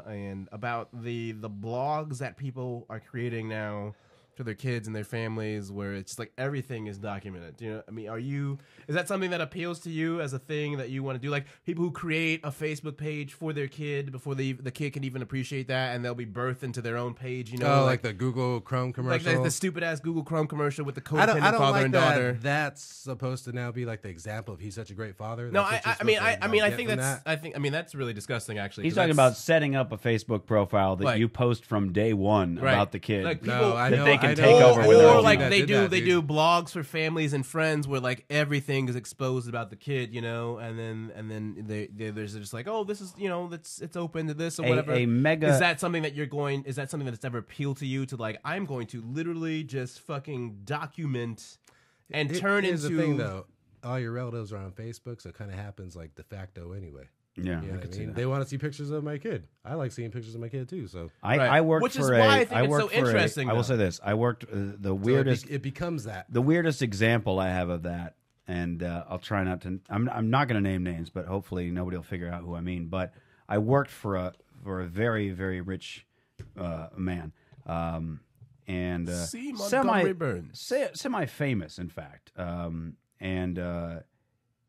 and about the blogs that people are creating now to their kids and their families, where it's like everything is documented? You know, I mean, is that something that appeals to you as a thing that you want to do? Like people who create a Facebook page for their kid before the kid can even appreciate that, and they'll be birthed into their own page. You know, Oh, like the Google Chrome like commercial. the stupid ass Google Chrome commercial with the I codependent don't father like and that. daughter. That's supposed to now be like the example of he's such a great father. No, That's what you're I mean, supposed to, I mean, I get think from that's, that. that's really disgusting. Actually, He's 'cause talking that's- about setting up a Facebook profile that Like- you post from day one Right. about the kid. Like No, people I that know, they can I take know, over I with know their or own like that they did do that, they dude. do blogs for families and friends where like everything is exposed about the kid, you know, and then there's just like, oh, this is, you know, it's open to this or whatever. a mega- Is that something that is that something that's ever appealed to you, to like, I'm going to literally just fucking document and turn Here's into the thing, though. All your relatives are on Facebook, so it kind of happens like de facto anyway. yeah, You know I what I could see mean? that. They want to see pictures of my kid. I like seeing pictures of my kid too. So Right. I worked Which is for why a. I think it's worked so for a- interesting, I will though. say this: I worked the weirdest. it becomes that. The weirdest example I have of that, and I'll try not to. I'm not going to name names, but hopefully nobody will figure out who I mean. But I worked for a very, very rich man, and C. Montgomery Burns. semi famous, in fact.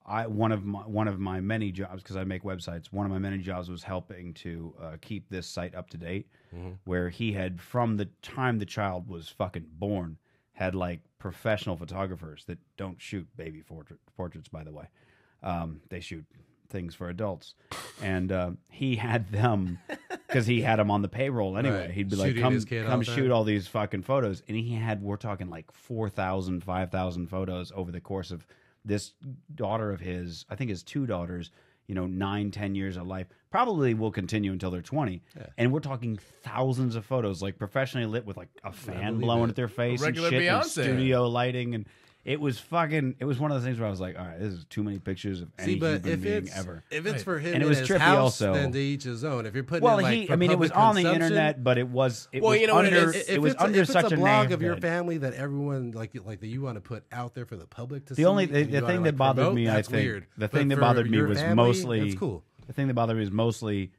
One of my many jobs, because I make websites, one of my many jobs was helping to keep this site up to date, where he had, from the time the child was fucking born, had like professional photographers that don't shoot baby portraits, by the way. They shoot things for adults. And he had them, because he had them on the payroll anyway. Right. He'd be Shooting like, his kid all come the time. shoot all these fucking photos. And he had, we're talking like 4,000, 5,000 photos over the course of this daughter of his, I think his two daughters, 9, 10 years of life, probably will continue until they're 20. Yeah. And we're talking thousands of photos, like professionally lit with like a fan blowing at their face and Regular shit, and Beyonce. studio lighting. And it was one of those things where I was like, all right, this is too many pictures of any human being ever. If it's for him And it in was his trippy house, also. then to each his own. If you're putting Well, it like for it was public on the consumption, internet, but it was Well, you know what it under, is? it was under if such it's a a blog name of your that- family that everyone like that you want to put out there for the public to see. The only and the you thing wanna, that like, bothered promote, me, I that's think, weird. the But thing that for bothered me your was family, mostly that's cool. The thing that bothered me was mostly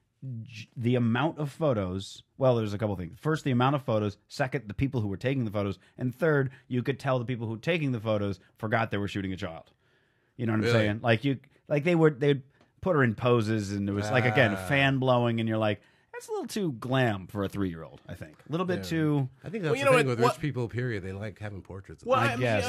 the amount of photos. Well, there's a couple things. First, the amount of photos. Second, the people who were taking the photos. And third, you could tell the people who were taking the photos forgot they were shooting a child. You know what I'm saying? They'd put her in poses, and it was again, fan blowing, and you're like, that's a little too glam for a 3-year-old, I think. A little bit too... I think that's the thing with rich people, period. They like having portraits of them. I guess.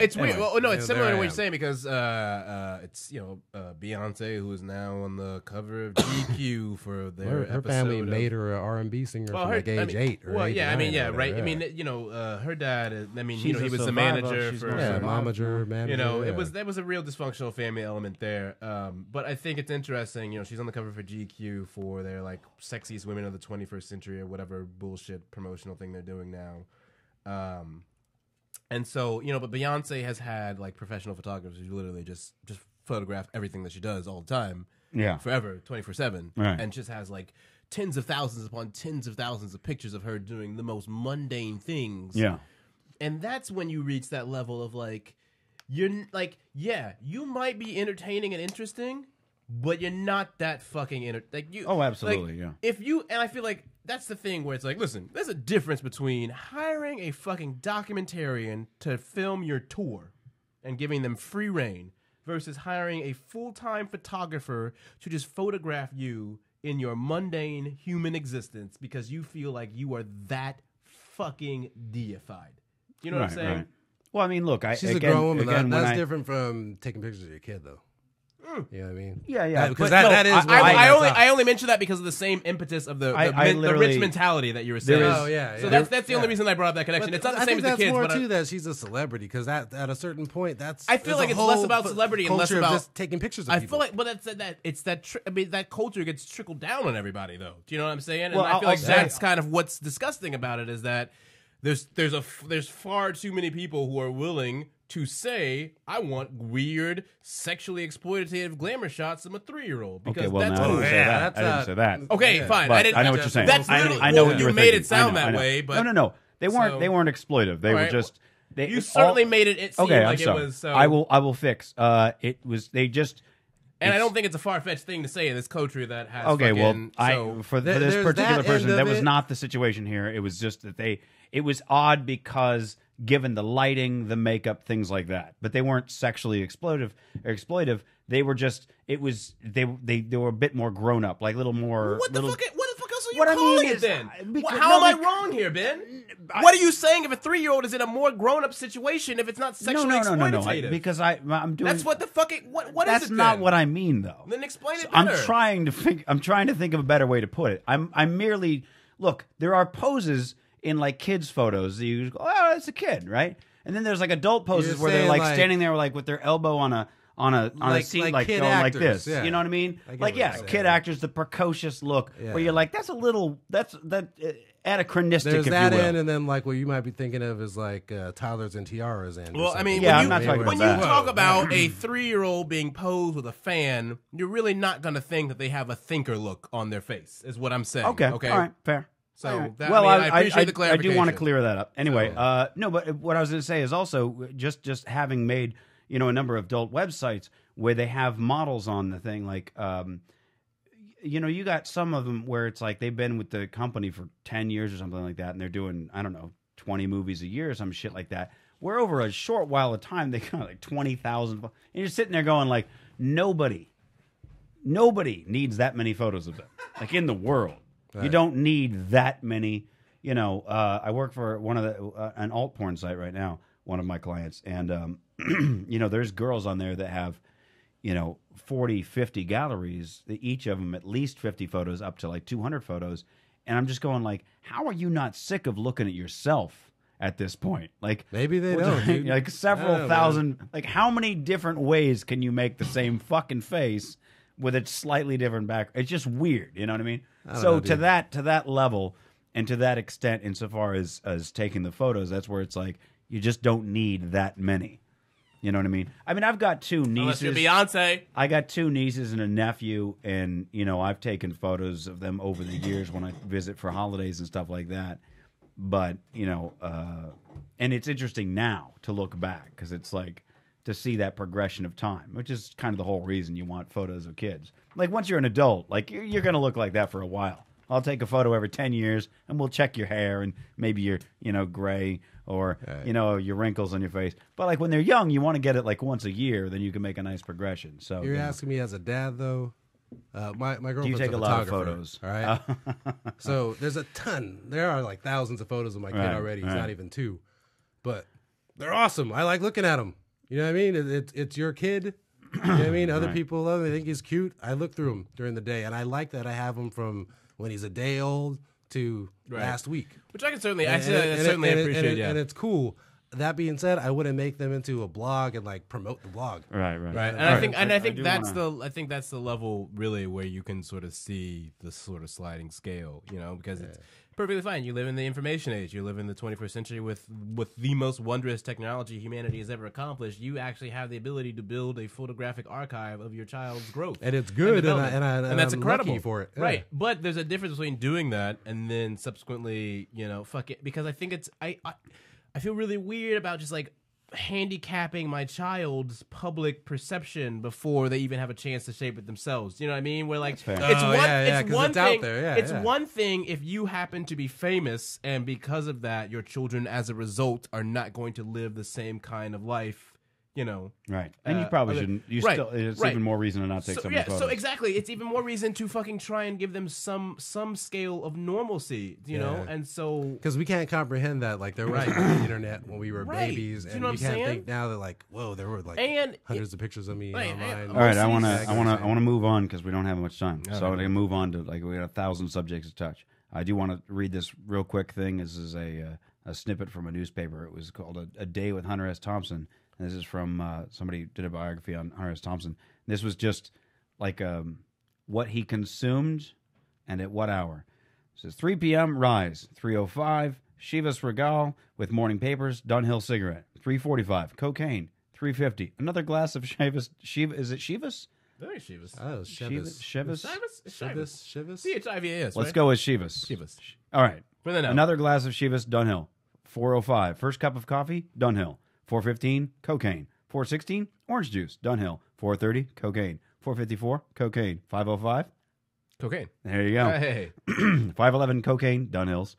It's weird. Well, no, it's similar to what you're saying because it's, Beyonce, who is now on the cover of GQ for their her family made her an R&B singer from age 8 or 8 I mean, right. Yeah. I mean, her dad, he was the survivor. manager She's for... momager, manager. There was a real dysfunctional family element there. But I think it's interesting, she's on the cover for GQ for their like sexiest women of the 21st century or whatever bullshit promotional thing they're doing now. And so, but Beyonce has had like professional photographers who literally just photograph everything that she does all the time. Yeah. Forever, 24/7. Right. And just has like tens of thousands upon tens of thousands of pictures of her doing the most mundane things. Yeah. And that's when you reach that level of like, you're like, yeah, you might be entertaining and interesting, but you're not that fucking Oh, absolutely, like, yeah. If you, and I feel like that's the thing where it's like, listen, there's a difference between hiring a fucking documentarian to film your tour and giving them free reign versus hiring a full-time photographer to just photograph you in your mundane human existence because you feel like you are that fucking deified. You know what I'm saying? Right. Well, I mean, look, she's a grown woman. That's different from taking pictures of your kid, though. You know what I mean? Yeah. Because that is. I only mention that because of the same impetus of the rich mentality that you were saying. So that's the only reason I brought up that connection. It's not the same as the kids. But too that she's a celebrity because at a certain point, that's. I feel like it's less about celebrity and less about just taking pictures of people. I feel like, but that culture gets trickled down on everybody, though. Do you know what I'm saying? And well, I feel like that's kind of what's disgusting about it is that there's far too many people who are willing to say, I want weird, sexually exploitative glamour shots of a 3-year-old. Okay, well, no, I didn't say that. Okay, fine. But I know what you're saying. That's I know what you were made thinking. it sound that way, but no. They weren't exploitive. They were just. You certainly made it seem like it was. So. I will fix. It was. They just. And I don't think it's a far-fetched thing to say in this country that has. Okay, fucking, well, for this particular person, that was not the situation here. It was just that it was odd because given the lighting, the makeup, things like that. But they weren't sexually exploitive. They were just. It was they were a bit more grown up, like a little more. What the fuck else are you calling it then? How am I wrong here, Ben? What are you saying if a 3-year-old is in a more grown-up situation if it's not sexually exploitative? No. Because I'm doing. That's what the fuck. What is it? That's not what I mean, though. Then explain it better. I'm trying to think of a better way to put it. I'm merely look. There are poses in like kids' photos that you go, oh, it's a kid, right? And then there's like adult poses where they're like standing there like with their elbow on a seat, like going like this. Yeah. You know what I mean? Kid actors, the precocious look where you're like, that's anachronistic. There's if that you will. end, and then like what you might be thinking of is like toddlers and tiaras end. Well, I mean, I'm not talking about that. When you talk about a 3-year-old being posed with a fan, you're really not going to think that they have a thinker look on their face. Is what I'm saying. Okay. All right. Fair. So, I appreciate the clarification. I do want to clear that up. Anyway, no, but what I was going to say is also just having made a number of adult websites where they have models on the thing, like you got some of them where it's like they've been with the company for 10 years or something like that, and they're doing 20 movies a year or some shit like that. Where over a short while of time they got like 20,000, and you're sitting there going like nobody needs that many photos of them, like in the world. Right. You don't need that many. I work for one of an alt porn site right now, one of my clients, and there's girls on there that have 40, 50 galleries, each of them at least 50 photos, up to like 200 photos, and I'm just going like, how are you not sick of looking at yourself at this point? Like maybe they don't. Like several thousand. Man. Like how many different ways can you make the same fucking face with a slightly different back? It's just weird. You know what I mean? To that level and to that extent, insofar as taking the photos, that's where it's like you just don't need that many. You know what I mean? I mean, I've got 2 nieces. Unless you're Beyonce. I got 2 nieces and a nephew, and I've taken photos of them over the years when I visit for holidays and stuff like that. But and it's interesting now to look back because it's like to see that progression of time, which is kind of the whole reason you want photos of kids. Like once you're an adult, like you're going to look like that for a while. I'll take a photo every 10 years, and we'll check your hair and maybe your, gray or, your wrinkles on your face. But, like, when they're young, you want to get it, like, once a year, then you can make a nice progression. So You're asking me as a dad, though? My girlfriend's do you take a lot of photos? All right? So there's a ton. There are, like, thousands of photos of my kid already. He's not even 2. But they're awesome. I like looking at them. You know what I mean? It's your kid. You know what I mean? Other people love him. They think he's cute. I look through him during the day, and I like that I have him from when he's a day old to last week. Which I can certainly, certainly appreciate. And it's cool. That being said, I wouldn't make them into a blog and like promote the blog. Right. And I think that's the level really where you can sort of see the sort of sliding scale, because it's perfectly fine. You live in the information age. You live in the 21st century with the most wondrous technology humanity has ever accomplished. You actually have the ability to build a photographic archive of your child's growth, and it's good, and that's I'm incredible lucky for it, right? But there's a difference between doing that and then subsequently, fuck it, because I think I feel really weird about just like handicapping my child's public perception before they even have a chance to shape it themselves. You know what I mean? Where like it's one thing. It's one thing if you happen to be famous, and because of that, your children, as a result, are not going to live the same kind of life. Right, and you probably shouldn't. It's even more reason to not take some photos. So exactly, it's even more reason to fucking try and give them some scale of normalcy, know. And so because we can't comprehend that, like they're right on the internet when we were babies, and you can't think now that like, whoa, there were like hundreds of pictures of me online. All right, I want to move on because we don't have much time, so I'm going to move on to like we got 1,000 subjects to touch. I do want to read this real quick thing. This is a snippet from a newspaper. It was called A Day with Hunter S. Thompson. This is from somebody did a biography on Hunter S. Thompson. This was just like what he consumed and at what hour. It says 3 p.m. Rise, 3:05 Chivas Regal with morning papers, Dunhill cigarette, 3:45 cocaine, 3:50 another glass of Chivas. Is it Chivas? Very Chivas. Oh, Chivas. Chivas. CHIVAS. Let's go with Chivas. Chivas. All right. Another glass of Chivas, Dunhill, 4:05 first cup of coffee, Dunhill. 4:15 cocaine, 4:16 orange juice, Dunhill, 4:30 cocaine, 4:54 cocaine, 5:05 cocaine. There you go. Hey. 5:11 cocaine, Dunhills.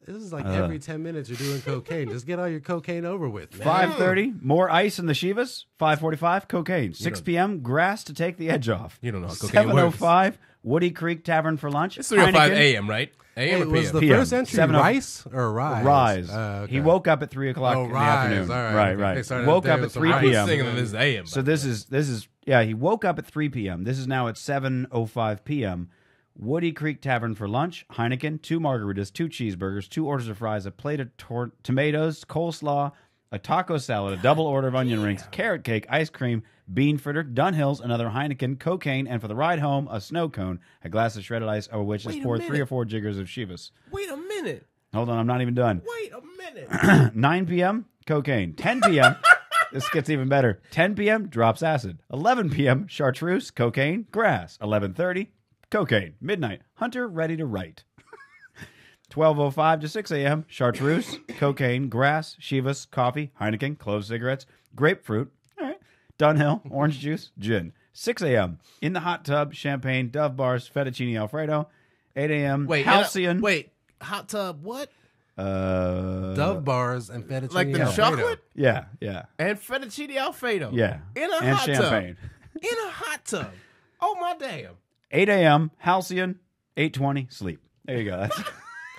This is like every 10 minutes you're doing cocaine. Just get all your cocaine over with. 5:30 more ice in the Chivas. 5:45 cocaine. 6 p.m. grass to take the edge off. You don't know how cocaine works. 7:05 Woody Creek Tavern for lunch. It's 3:05 a.m. right? AM or PM? Was the first entry rice or rise? Rise. Okay. He woke up at 3 o'clock in the afternoon. All right. Okay, Woke up at 3 p.m. This is AM. So this is he woke up at 3 p.m. This is now at 7:05 p.m. Woody Creek Tavern for lunch. Heineken, 2 margaritas, 2 cheeseburgers, 2 orders of fries, a plate of tomatoes, coleslaw, a taco salad, a double order of onion rings, carrot cake, ice cream, bean fritter, Dunhills, another Heineken, cocaine, and for the ride home, a snow cone, a glass of shredded ice, over which is poured 3 or 4 jiggers of Chivas. Wait a minute. Hold on, I'm not even done. Wait a minute. 9 p.m., cocaine. 10 p.m., this gets even better. 10 p.m., drops acid. 11 p.m., chartreuse, cocaine, grass. 11:30, cocaine. Midnight, Hunter ready to write. 12:05 to 6 a.m., chartreuse, cocaine, grass, Chivas, coffee, Heineken, clove cigarettes, grapefruit, all right, Dunhill, orange juice, gin. 6 a.m., in the hot tub, champagne, Dove bars, fettuccine Alfredo. 8 a.m., halcyon. Hot tub, what? Dove bars and fettuccine like the Alfredo. chocolate? Yeah. And fettuccine Alfredo. Yeah. In a and hot champagne. tub. In a hot tub. Oh, my damn. 8 a.m., halcyon, 8:20, sleep. There you go. That's...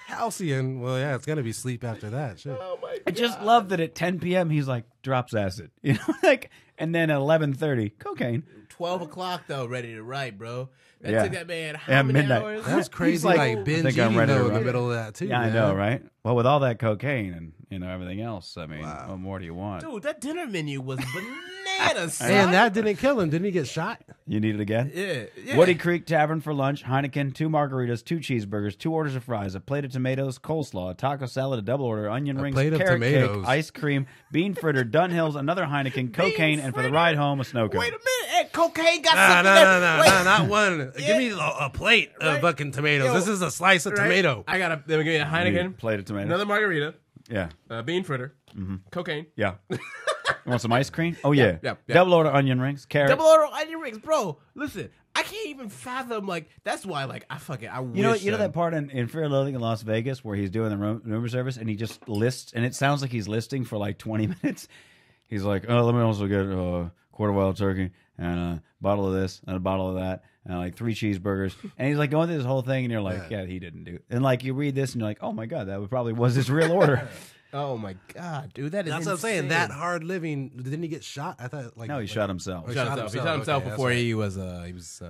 Halcyon, well, yeah, it's going to be sleep after that. Shit. Oh, my God. I just love that at 10 p.m., he's like, drops acid. And then at 11:30, cocaine. 12 o'clock, though, ready to write, bro. That took that man how many midnight. hours? That's crazy, like binge eating, though, in the middle of that, too. Yeah, man. I know, right? Well, with all that cocaine and everything else, I mean, what more do you want? Dude, that dinner menu was bananas, son. And that didn't kill him. Didn't he get shot? You need it again? Yeah. Woody Creek Tavern for lunch, Heineken, 2 margaritas, 2 cheeseburgers, 2 orders of fries, a plate of tomatoes, coleslaw, a taco salad, a double order, onion rings, carrot cake, ice cream, bean fritter, Dunhills, another Heineken, cocaine, and for the ride home, a snow cone. Wait a minute. And cocaine got something No, not one. Give me a plate of fucking tomatoes. Yo, this is a slice of tomato. I got then we give me a Heineken, Plate of tomatoes. another margarita, Yeah. bean fritter, cocaine. Yeah. You want some ice cream? Oh, yeah. Yeah. Double order onion rings, carrot. Double order onion rings, bro. Listen, I can't even fathom, like, that's why, like, I wish. You know that part in Fear and Loathing in Las Vegas where he's doing the room service and he just lists, and it sounds like he's listing for like 20 minutes. He's like, oh, let me also get a quarter wild turkey and a bottle of this and a bottle of that and like 3 cheeseburgers. And he's like going through this whole thing and you're like, yeah, he didn't do it. And like you read this and you're like, oh my God, that probably was his real order. Oh my God, dude, that is That's insane. what I'm saying. That hard living. Didn't he get shot? I thought like No, he shot himself. He shot himself Okay, before that's right. he was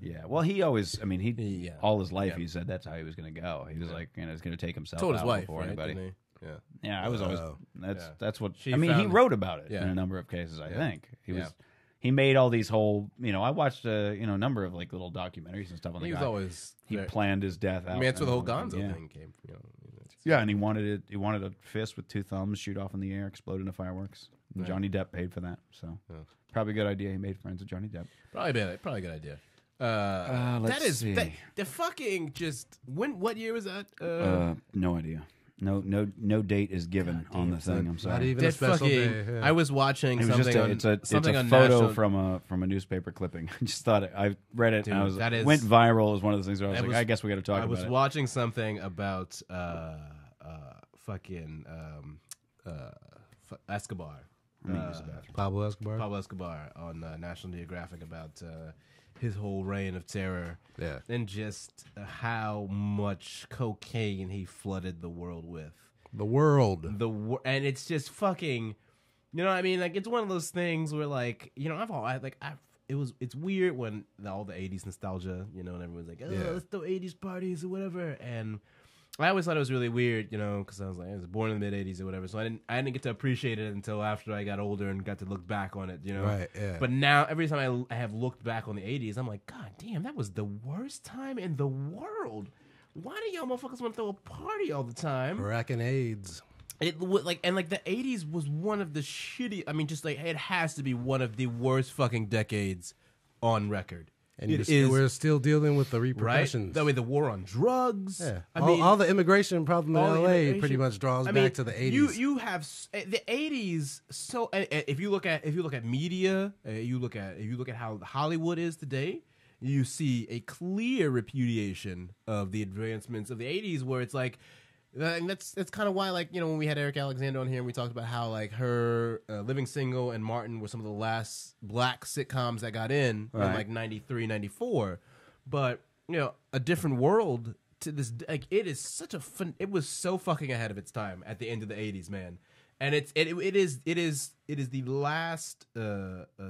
Yeah, well, he always, I mean, Yeah. all his life Yeah. he said that's how he was going to go. He was like, you know, he's going to take himself told his out wife, before right? anybody. Didn't he? Yeah. Yeah, I was always, Yeah. that's what, She I mean, he found- wrote about it Yeah. in a number of cases, I Yeah. think. Yeah. He made all these whole, you know, I watched a number of like little documentaries and stuff on the He was guy. always. He there. planned his death out. I mean, that's where the whole and everything. Gonzo Yeah. thing came from. You know, Yeah, and he wanted a fist with 2 thumbs, shoot off in the air, explode into fireworks. And Yeah. Johnny Depp paid for that, so Yeah. probably a good idea. He made friends with Johnny Depp. Probably a good idea. Let's that is see. the fucking just what year was that? No idea. No date is given on the thing. I'm sorry. Not even a that special fucking. day. Yeah. I was watching It was something just on it's something a on photo national, from a newspaper clipping. I just thought I read it Dude, and I was that is- went viral. It was one of those things where I was I like, was- I guess we got to talk I was about it. watching something about Escobar. Pablo Escobar. Pablo Escobar on National Geographic about his whole reign of terror. Yeah. And just how much cocaine he flooded the world with. The world. And it's just fucking, you know what I mean? Like, it's one of those things where, like, you know, it's weird when all the 80s nostalgia, you know, and everyone's like, oh, Yeah. let's throw 80s parties or whatever. And I always thought it was really weird, you know, because I was like, I was born in the mid-80s or whatever. So I didn't get to appreciate it until after I got older and got to look back on it, you know? Right, yeah. But now, every time I have looked back on the 80s, I'm like, God damn, that was the worst time in the world. Why do y'all motherfuckers want to throw a party all the time? Iraq and AIDS. The 80s was one of the shitty. I mean, just like it has to be one of the worst fucking decades on record. And It we're still dealing with the right. repercussions. That way, the war on drugs. Yeah. I mean, all the immigration problem in all the LA immigration- pretty much draws I back mean, to the 80s. You have the 80s. So if you look at media, you look at how Hollywood is today. You see a clear repudiation of the advancements of the 80s, where it's like, and that's kind of why, like, you know, when we had Eric Alexander on here, and we talked about how, like, her Living Single and Martin were some of the last black sitcoms that got in like 93, 94. But, you know, A Different World to this, like, it was so fucking ahead of its time at the end of the 80s, man. And it is the last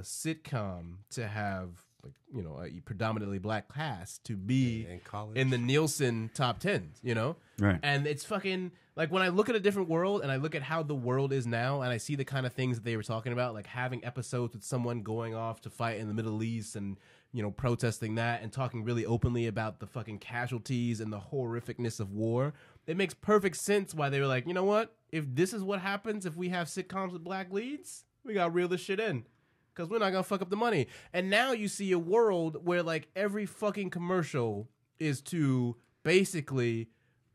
sitcom to have, like, you know, a predominantly black cast to be in college. in the Nielsen top 10, you know? Right. And it's fucking, like, when I look at A Different World and I look at how the world is now and I see the kind of things that they were talking about, like having episodes with someone going off to fight in the Middle East and, you know, protesting that and talking really openly about the fucking casualties and the horrificness of war, it makes perfect sense why they were like, you know what? If this is what happens if we have sitcoms with black leads, we gotta reel this shit in. Because we're not going to fuck up the money. And now you see a world where, like, every fucking commercial is to basically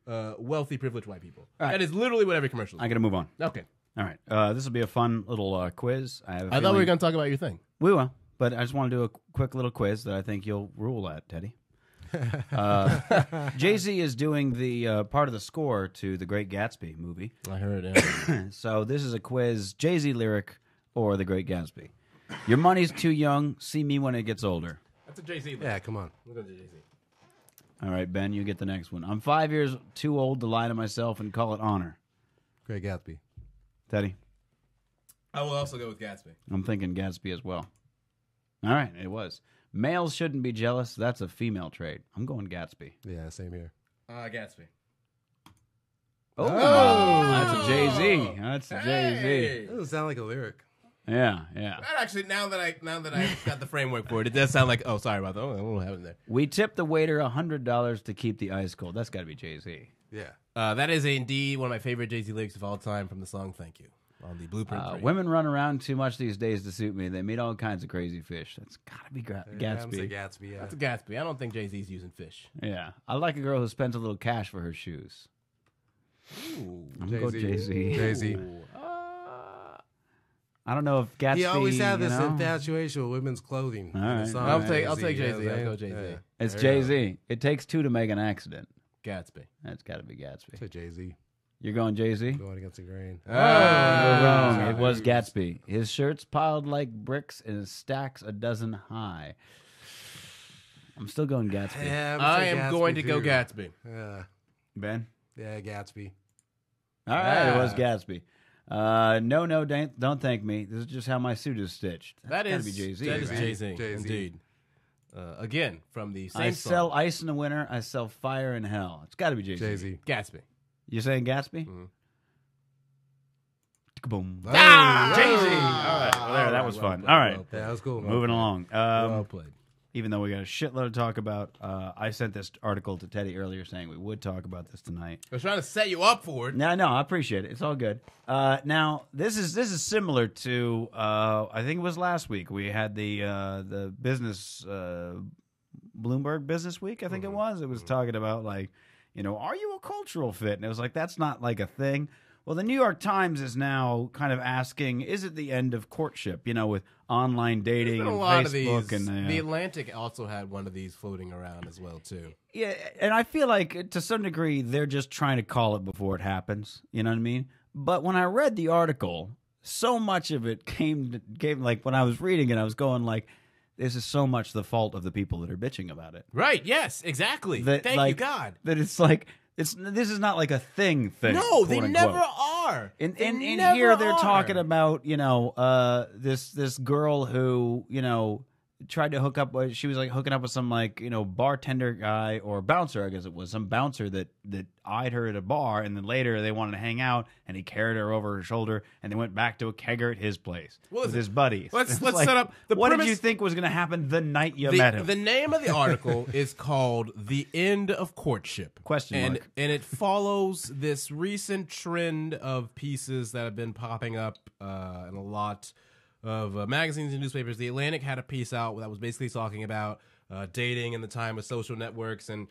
wealthy, privileged white people. All right. That is literally what every commercial is. I got to move on. Okay. All right. This will be a fun little quiz. I I thought we were going to talk about your thing. We will, but I just want to do a quick little quiz that I think you'll rule at, Teddy. Jay-Z is doing the part of the score to The Great Gatsby movie. I heard it. So this is a quiz, Jay-Z lyric or The Great Gatsby. Your money's too young. See me when it gets older. That's a Jay-Z. Yeah, come on. We're going to Jay-Z. All right, Ben, you get the next one. I'm 5 years too old to lie to myself and call it honor. Great Gatsby. Teddy, I will also go with Gatsby. I'm thinking Gatsby as well. All right, it was. Males shouldn't be jealous. That's a female trait. I'm going Gatsby. Yeah, same here. Gatsby. Oh, that's a Jay-Z. That's a Jay-Z. Hey! That doesn't sound like a lyric. Yeah. That actually, now that I got the framework for it, it does sound like, oh, sorry about that. Oh, what happened there? We tip the waiter $100 to keep the ice cold. That's got to be Jay-Z. Yeah. That is indeed one of my favorite Jay-Z lyrics of all time from the song Thank You on the Blueprint 3. Women run around too much these days to suit me. They meet all kinds of crazy fish. That's got to be Yeah, I'm gonna say Gatsby. Gatsby, yeah. That's a Gatsby. I don't think Jay-Z's using fish. Yeah. I like a girl who spends a little cash for her shoes. Ooh. I'm going to go Jay-Z. Jay-Z. I don't know if Gatsby. He always had this you know? infatuation with women's clothing. All in the right. song. I'll take You know Jay-Z. what I'm I'll go saying? Jay-Z. Yeah. It's There you go. Jay-Z. It takes two to make an accident. Gatsby. That's got to be Gatsby. Say Jay-Z. You're going Jay-Z? Going against the grain. You're wrong. Ah. It was Gatsby. His shirts piled like bricks and his stacks a dozen high. I'm still going Gatsby. Yeah, I am going to go too. Gatsby. Yeah, Ben? yeah, Gatsby. All right, it was Yeah. Gatsby. No, don't thank me. This is just how my suit is stitched. That That's is gotta be Jay-Z. That is right? Jay-Z. Jay-Z. Indeed. Again, from the same I song. sell ice in the winter. I sell fire in hell. It's got to be Jay-Z. Jay-Z. Gatsby. You saying Gatsby? Mhm. Boom. Ah! Jay-Z. All right. Well, there, that was Well fun. played, All right. well played. Yeah, that was cool. Moving along. Well played. Even though we got a shitload to talk about, I sent this article to Teddy earlier saying we would talk about this tonight. I was trying to set you up for it. No, I appreciate it. It's all good. Now this is similar to I think it was last week we had the business Bloomberg Business Week. I think it was. It was talking about like, are you a cultural fit? And it was like that's not like a thing. Well, the New York Times is now kind of asking, is it the end of courtship? With online dating There's been and a lot Facebook of these. and The Atlantic also had one of these floating around as well too. yeah, and I feel like to some degree they're just trying to call it before it happens. You know what I mean? But when I read the article, so much of it came like when I was reading it, I was going like, this is so much the fault of the people that are bitching about it. Right? Yes, exactly. That, Thank like, you, God. That it's like this is not like a thing. No, they quote, never unquote. are. In They in never here they're are. talking about this girl who tried to hook up. She was like hooking up with some bartender guy or bouncer. I guess it was some bouncer that eyed her at a bar, and then later they wanted to hang out, and he carried her over her shoulder, and they went back to a kegger at his place Well, with listen, his buddies. let's It's set up the what did premise- you think was going to happen the night you met him? The name of the article is called "The End of Courtship?" Question mark. And it follows this recent trend of pieces that have been popping up in a lot of magazines and newspapers. The Atlantic had a piece out that was basically talking about dating in the time of social networks and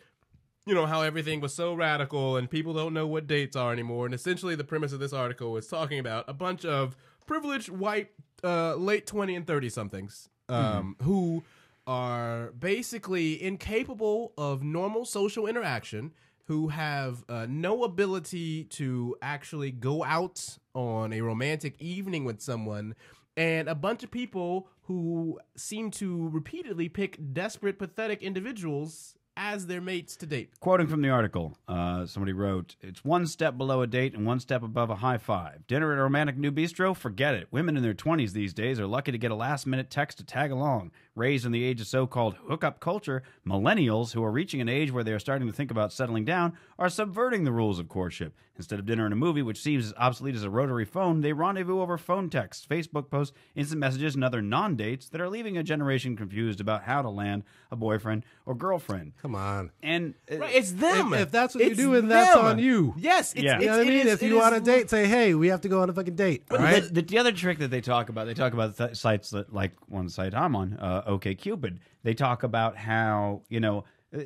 how everything was so radical and people don't know what dates are anymore. And essentially the premise of this article is talking about a bunch of privileged white late 20 and 30 somethings who are basically incapable of normal social interaction, who have no ability to actually go out on a romantic evening with someone, and a bunch of people who seem to repeatedly pick desperate, pathetic individuals as their mates to date. Quoting from the article, somebody wrote, "It's one step below a date and one step above a high five. Dinner at a romantic new bistro? Forget it. Women in their 20s these days are lucky to get a last-minute text to tag along. Raised in the age of so-called hookup culture, millennials who are reaching an age where they are starting to think about settling down are subverting the rules of courtship. Instead of dinner and a movie, which seems as obsolete as a rotary phone, they rendezvous over phone texts, Facebook posts, instant messages, and other non-dates that are leaving a generation confused about how to land a boyfriend or girlfriend." Come on. And Right, it's them. If that's what It's you're doing, that's them. on you. Yes, it's, Yeah. You know what I mean? If you want a date, say, hey, we have to go on a fucking date. All right? The other trick that they talk about sites that, like one site I'm on, OkCupid. They talk about how,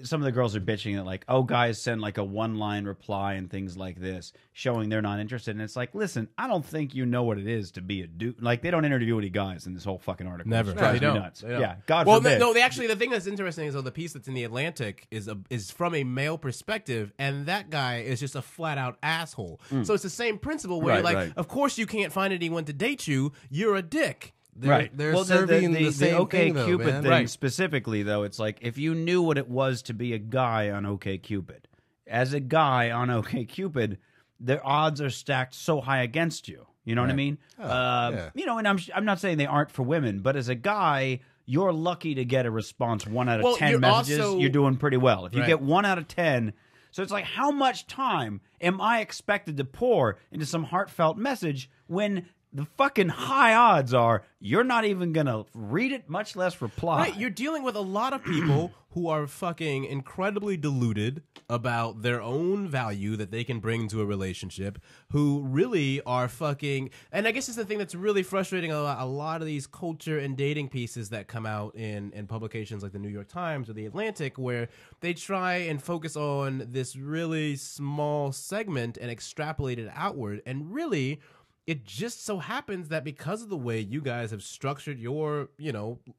some of the girls are bitching that like, oh, guys send like a one-line reply and things like this, showing they're not interested. And it's like, listen, I don't think you know what it is to be a dude. Like, they don't interview any guys in this whole fucking article. Never. It drives They me don't. nuts. They don't. Yeah, God well, forbid. no, they actually, the thing that's interesting is though the piece that's in the Atlantic is from a male perspective, and that guy is just a flat out asshole. So it's the same principle where Right, you're like, right. of course you can't find anyone to date you. You're a dick. They're serving the same thing, though, OkCupid man. thing Right. specifically, though, it's like if you knew what it was to be a guy on OkCupid, as a guy on OkCupid, the odds are stacked so high against you. You know what I mean? yeah. And I'm not saying they aren't for women, but as a guy, you're lucky to get a response 1 out of Well, 10 you're messages. also- You're doing pretty well. If you Right. get 1 out of 10. So it's like, how much time am I expected to pour into some heartfelt message when the fucking high odds are you're not even going to read it, much less reply? Right, you're dealing with a lot of people who are fucking incredibly deluded about their own value that they can bring to a relationship, who really are fucking, and I guess it's the thing that's really frustrating a lot of these culture and dating pieces that come out in publications like the New York Times or the Atlantic, where they try and focus on this really small segment and extrapolate it outward, and really it just so happens that because of the way you guys have structured your,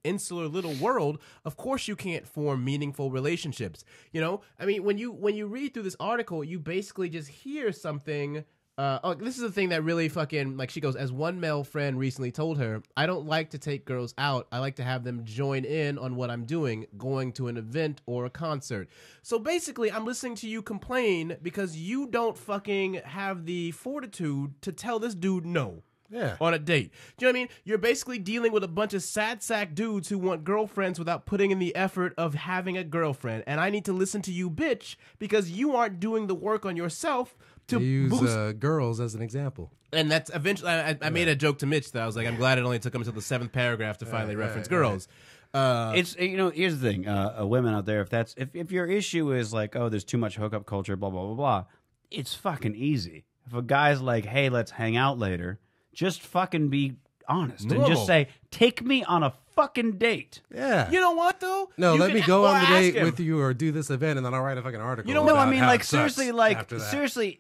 insular little world, of course you can't form meaningful relationships. I mean, when you read through this article, you basically just hear something. This is the thing that really fucking, like, she goes, as one male friend recently told her, I don't like to take girls out. I like to have them join in on what I'm doing, going to an event or a concert. So basically, I'm listening to you complain because you don't fucking have the fortitude to tell this dude no. Yeah. On a date. Do you know what I mean? You're basically dealing with a bunch of sad sack dudes who want girlfriends without putting in the effort of having a girlfriend. And I need to listen to you, bitch, because you aren't doing the work on yourself to use girls as an example. And that's eventually, I made a joke to Mitch that I was like, I'm glad it only took him until the 7th paragraph to finally reference girls. It's here's the thing, women out there, if your issue is like, oh, there's too much hookup culture, blah blah blah blah, it's fucking easy. If a guy's like, hey, let's hang out later, just fucking be honest and just say, take me on a fucking date. Yeah. You know what though? No, let me go on the date with you or do this event, and then I'll write a fucking article. No, I mean, like, seriously,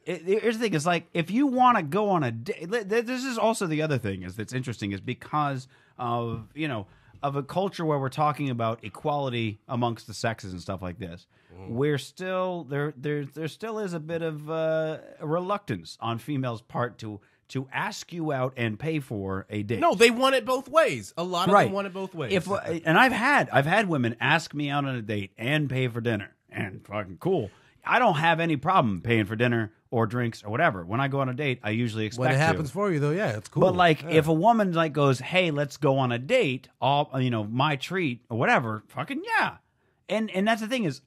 here's the thing. It's like, if you want to go on a date, this is also the other thing that's interesting, is because of, of a culture where we're talking about equality amongst the sexes and stuff like this. We're still, there still is a bit of a reluctance on females' part to ask you out and pay for a date. No, they want it both ways. A lot of them want it both ways. And I've had women ask me out on a date and pay for dinner, and fucking cool. I don't have any problem paying for dinner or drinks or whatever. When I go on a date, I usually expect when it happens for you, though, yeah, it's cool. But like, if a woman like goes, "Hey, let's go on a date," my treat or whatever, fucking yeah. And that's the thing is,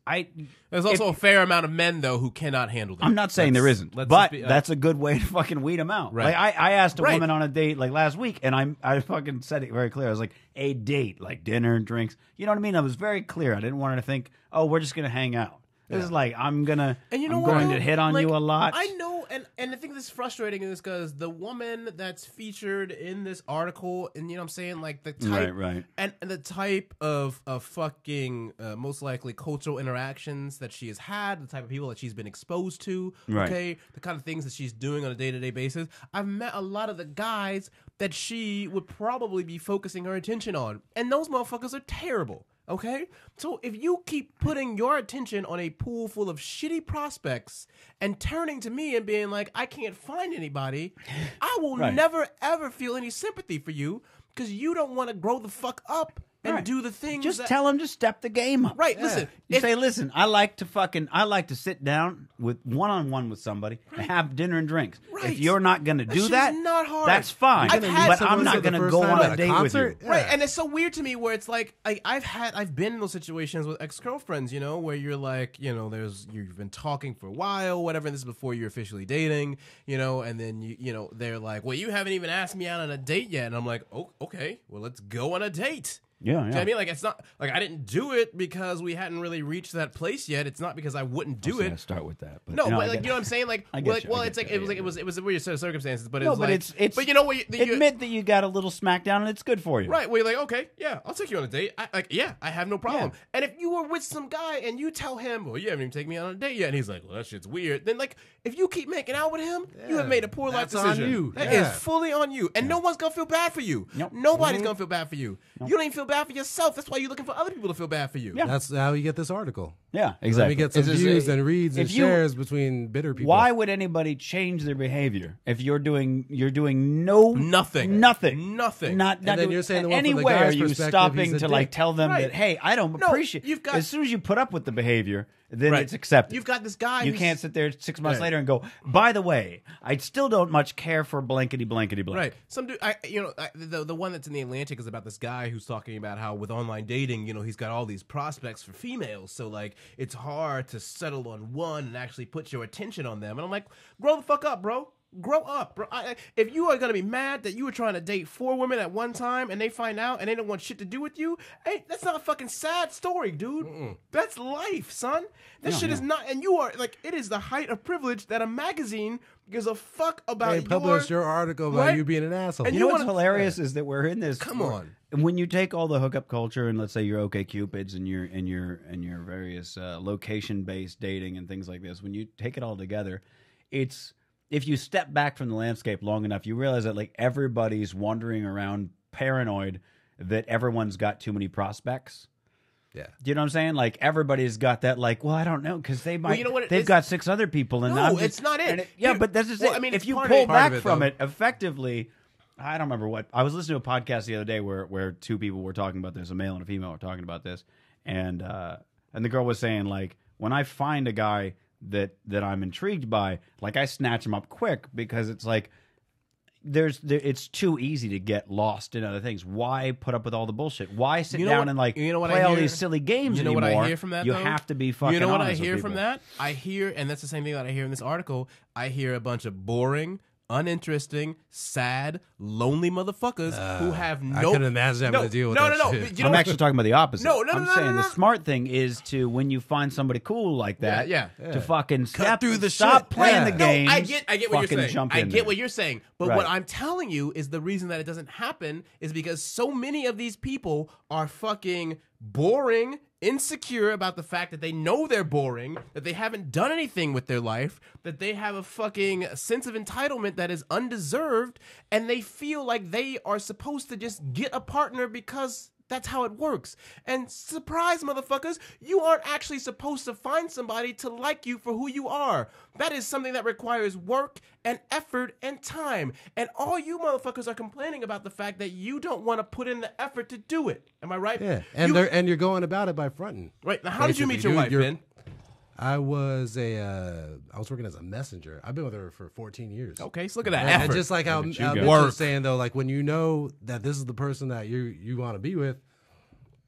there's also a fair amount of men though who cannot handle that. I'm not saying there isn't, but that's a good way to fucking weed them out. Right. Like I asked a woman on a date like last week, and I fucking said it very clear. I was like, a date, like dinner and drinks. You know what I mean? I was very clear. I didn't want her to think, oh, we're just gonna hang out. This is like, I'm going to hit on you a lot. I know, and I think this is frustrating is because the woman that's featured in this article, and you know what I'm saying, like the type, right. And the type of fucking most likely cultural interactions that she has had, the type of people that she's been exposed to, okay, the kind of things that she's doing on a day-to-day basis. I've met a lot of the guys that she would probably be focusing her attention on, and those motherfuckers are terrible. Okay? So if you keep putting your attention on a pool full of shitty prospects and turning to me and being like, I can't find anybody, I will never, ever feel any sympathy for you because you don't want to grow the fuck up and do the things. Just tell them to step the game up. Right, yeah. Listen, I like to sit down with one-on-one with somebody and have dinner and drinks. Right. If you're not going to do that, not hard. that's fine. But I'm not going to go on a date with you. Yeah. Right, and it's so weird to me where it's like, I've been in those situations with ex-girlfriends, where you're like, you've been talking for a while, whatever, and this is before you're officially dating, and then they're like, well, you haven't even asked me out on a date yet, and I'm like, oh, okay, well, let's go on a date. Yeah, You know what I mean? Like, it's not like I didn't do it because we hadn't really reached that place yet. It's not because I wouldn't do it. Start with that, but but like, you know what I'm saying? Like, it was a weird set of circumstances, but it's but you know what? Admit that you got a little smackdown and it's good for you, right? Where you're like, okay, yeah, I'll take you on a date. I have no problem. Yeah. And if you were with some guy and you tell him, well, you haven't even taken me on a date yet, and he's like, well, that shit's weird. Then like, if you keep making out with him, you have made a poor life decision. On you. That is fully on you, and no one's gonna feel bad for you. Nope. Nobody's gonna feel bad for you. Nope. You don't even feel bad for yourself. That's why you're looking for other people to feel bad for you. Yeah. That's how you get this article. Yeah, exactly. Let me get some views and reads and shares between bitter people. Why would anybody change their behavior if you're doing nothing? Not and then you're saying anywhere are you stopping to like tell them that, hey, I don't appreciate. As soon as you put up with the behavior, then it's accepted. You've got this guy. You can't sit there 6 months later and go, by the way, I still don't much care for blankety blankety blank. Right. Some dude, the one that's in the Atlantic is about this guy who's talking about how with online dating, he's got all these prospects for females. So like, it's hard to settle on one and actually put your attention on them. And I'm like, grow the fuck up, bro. Grow up, bro. If you are going to be mad that you were trying to date 4 women at one time and they find out and they don't want shit to do with you, hey, that's not a fucking sad story, dude. That's life, son. That shit is not, and you are, like, it is the height of privilege that a magazine gives a fuck about They published your article about you being an asshole. And you know what's hilarious is that we're in this. Come on. And when you take all the hookup culture and let's say your OkCupids and your various location-based dating and things like this, when you take it all together, if you step back from the landscape long enough, you realize that like everybody's wandering around paranoid that everyone's got too many prospects. Yeah. Do you know what I'm saying? Like everybody's got that. Like, well, I don't know because they might. Well, you know what they've got 6 other people, and no, it's not it. Yeah, Dude, but that's just well, it. I mean, if it's you part pull of back it, from though. it, effectively, I don't remember what I was listening to a podcast the other day where 2 people were talking about this, a male and a female were talking about this, and the girl was saying like, when I find a guy that I'm intrigued by, like I snatch him up quick because it's like. It's too easy to get lost in other things. Why put up with all the bullshit? Why sit down and like play all these silly games You know anymore? what I hear from that? You though? have to be fucking. You know what I honest with hear people. from that? I hear, and that's the same thing that I hear in this article. I hear a bunch of boring, uninteresting, sad, lonely motherfuckers who have no. I couldn't imagine having to deal with that shit. You know I'm what? actually talking about the opposite. No, I'm saying the smart thing is to when you find somebody cool like that, to fucking stop through the stop shit. playing Yeah. the game. No, I get what you're saying. Jump I in get there. what you're saying. But Right. what I'm telling you is the reason that it doesn't happen is because so many of these people are fucking boring, insecure about the fact that they know they're boring, that they haven't done anything with their life, that they have a fucking sense of entitlement that is undeserved, and they feel like they are supposed to just get a partner because that's how it works. And surprise, motherfuckers, you aren't actually supposed to find somebody to like you for who you are. That is something that requires work and effort and time. And all you motherfuckers are complaining about the fact that you don't want to put in the effort to do it. Am I right? Yeah, and you're going about it by fronting. Right. Now, how did you meet your Basically, wife, you're- Ben? I was working as a messenger. I've been with her for 14 years. Okay, so look at that And effort. just like how Look at you Mitch go. Work. was saying though, like when you know that this is the person that you want to be with,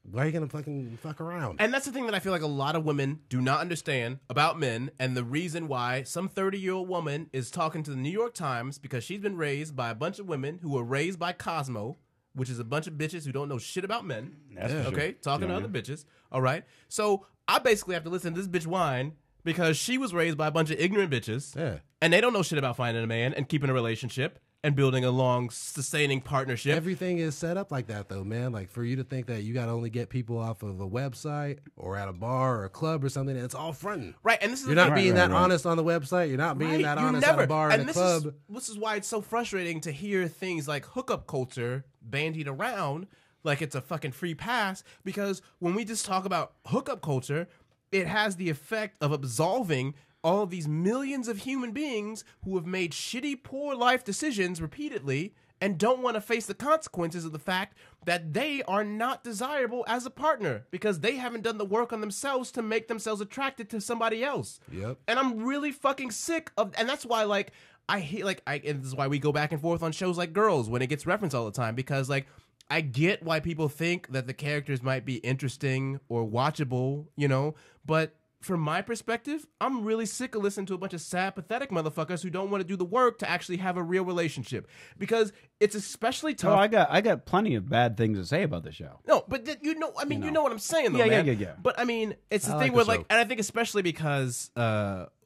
why are you gonna fucking fuck around? And that's the thing that I feel like a lot of women do not understand about men, and the reason why some 30-year-old woman is talking to the New York Times because she's been raised by a bunch of women who were raised by Cosmo, which is a bunch of bitches who don't know shit about men. That's for sure. Okay, talking to other bitches. All right, so I basically have to listen to this bitch whine because she was raised by a bunch of ignorant bitches, Yeah. and they don't know shit about finding a man and keeping a relationship and building a long, sustaining partnership. Everything is set up like that though, man. Like for you to think that you gotta only get people off of a website or at a bar or a club or something, it's all fronting. Right, and this is You're the not thing. being right, that right. honest on the website. You're not being Right, that you honest never. at a bar and and a this club. This is why it's so frustrating to hear things like hookup culture bandied around like it's a fucking free pass, because when we just talk about hookup culture, it has the effect of absolving all these millions of human beings who have made shitty, poor life decisions repeatedly and don't want to face the consequences of the fact that they are not desirable as a partner because they haven't done the work on themselves to make themselves attracted to somebody else. Yep. And I'm really fucking sick of, and that's why like I hate and this is why we go back and forth on shows like Girls when it gets referenced all the time, because like I get why people think that the characters might be interesting or watchable, you know, but from my perspective, I'm really sick of listening to a bunch of sad, pathetic motherfuckers who don't want to do the work to actually have a real relationship, because it's especially tough. Oh, I got plenty of bad things to say about the show. No, but you know what I'm saying, though, Yeah, man. yeah. But I mean, it's the I thing like where, the like, show. and I think especially because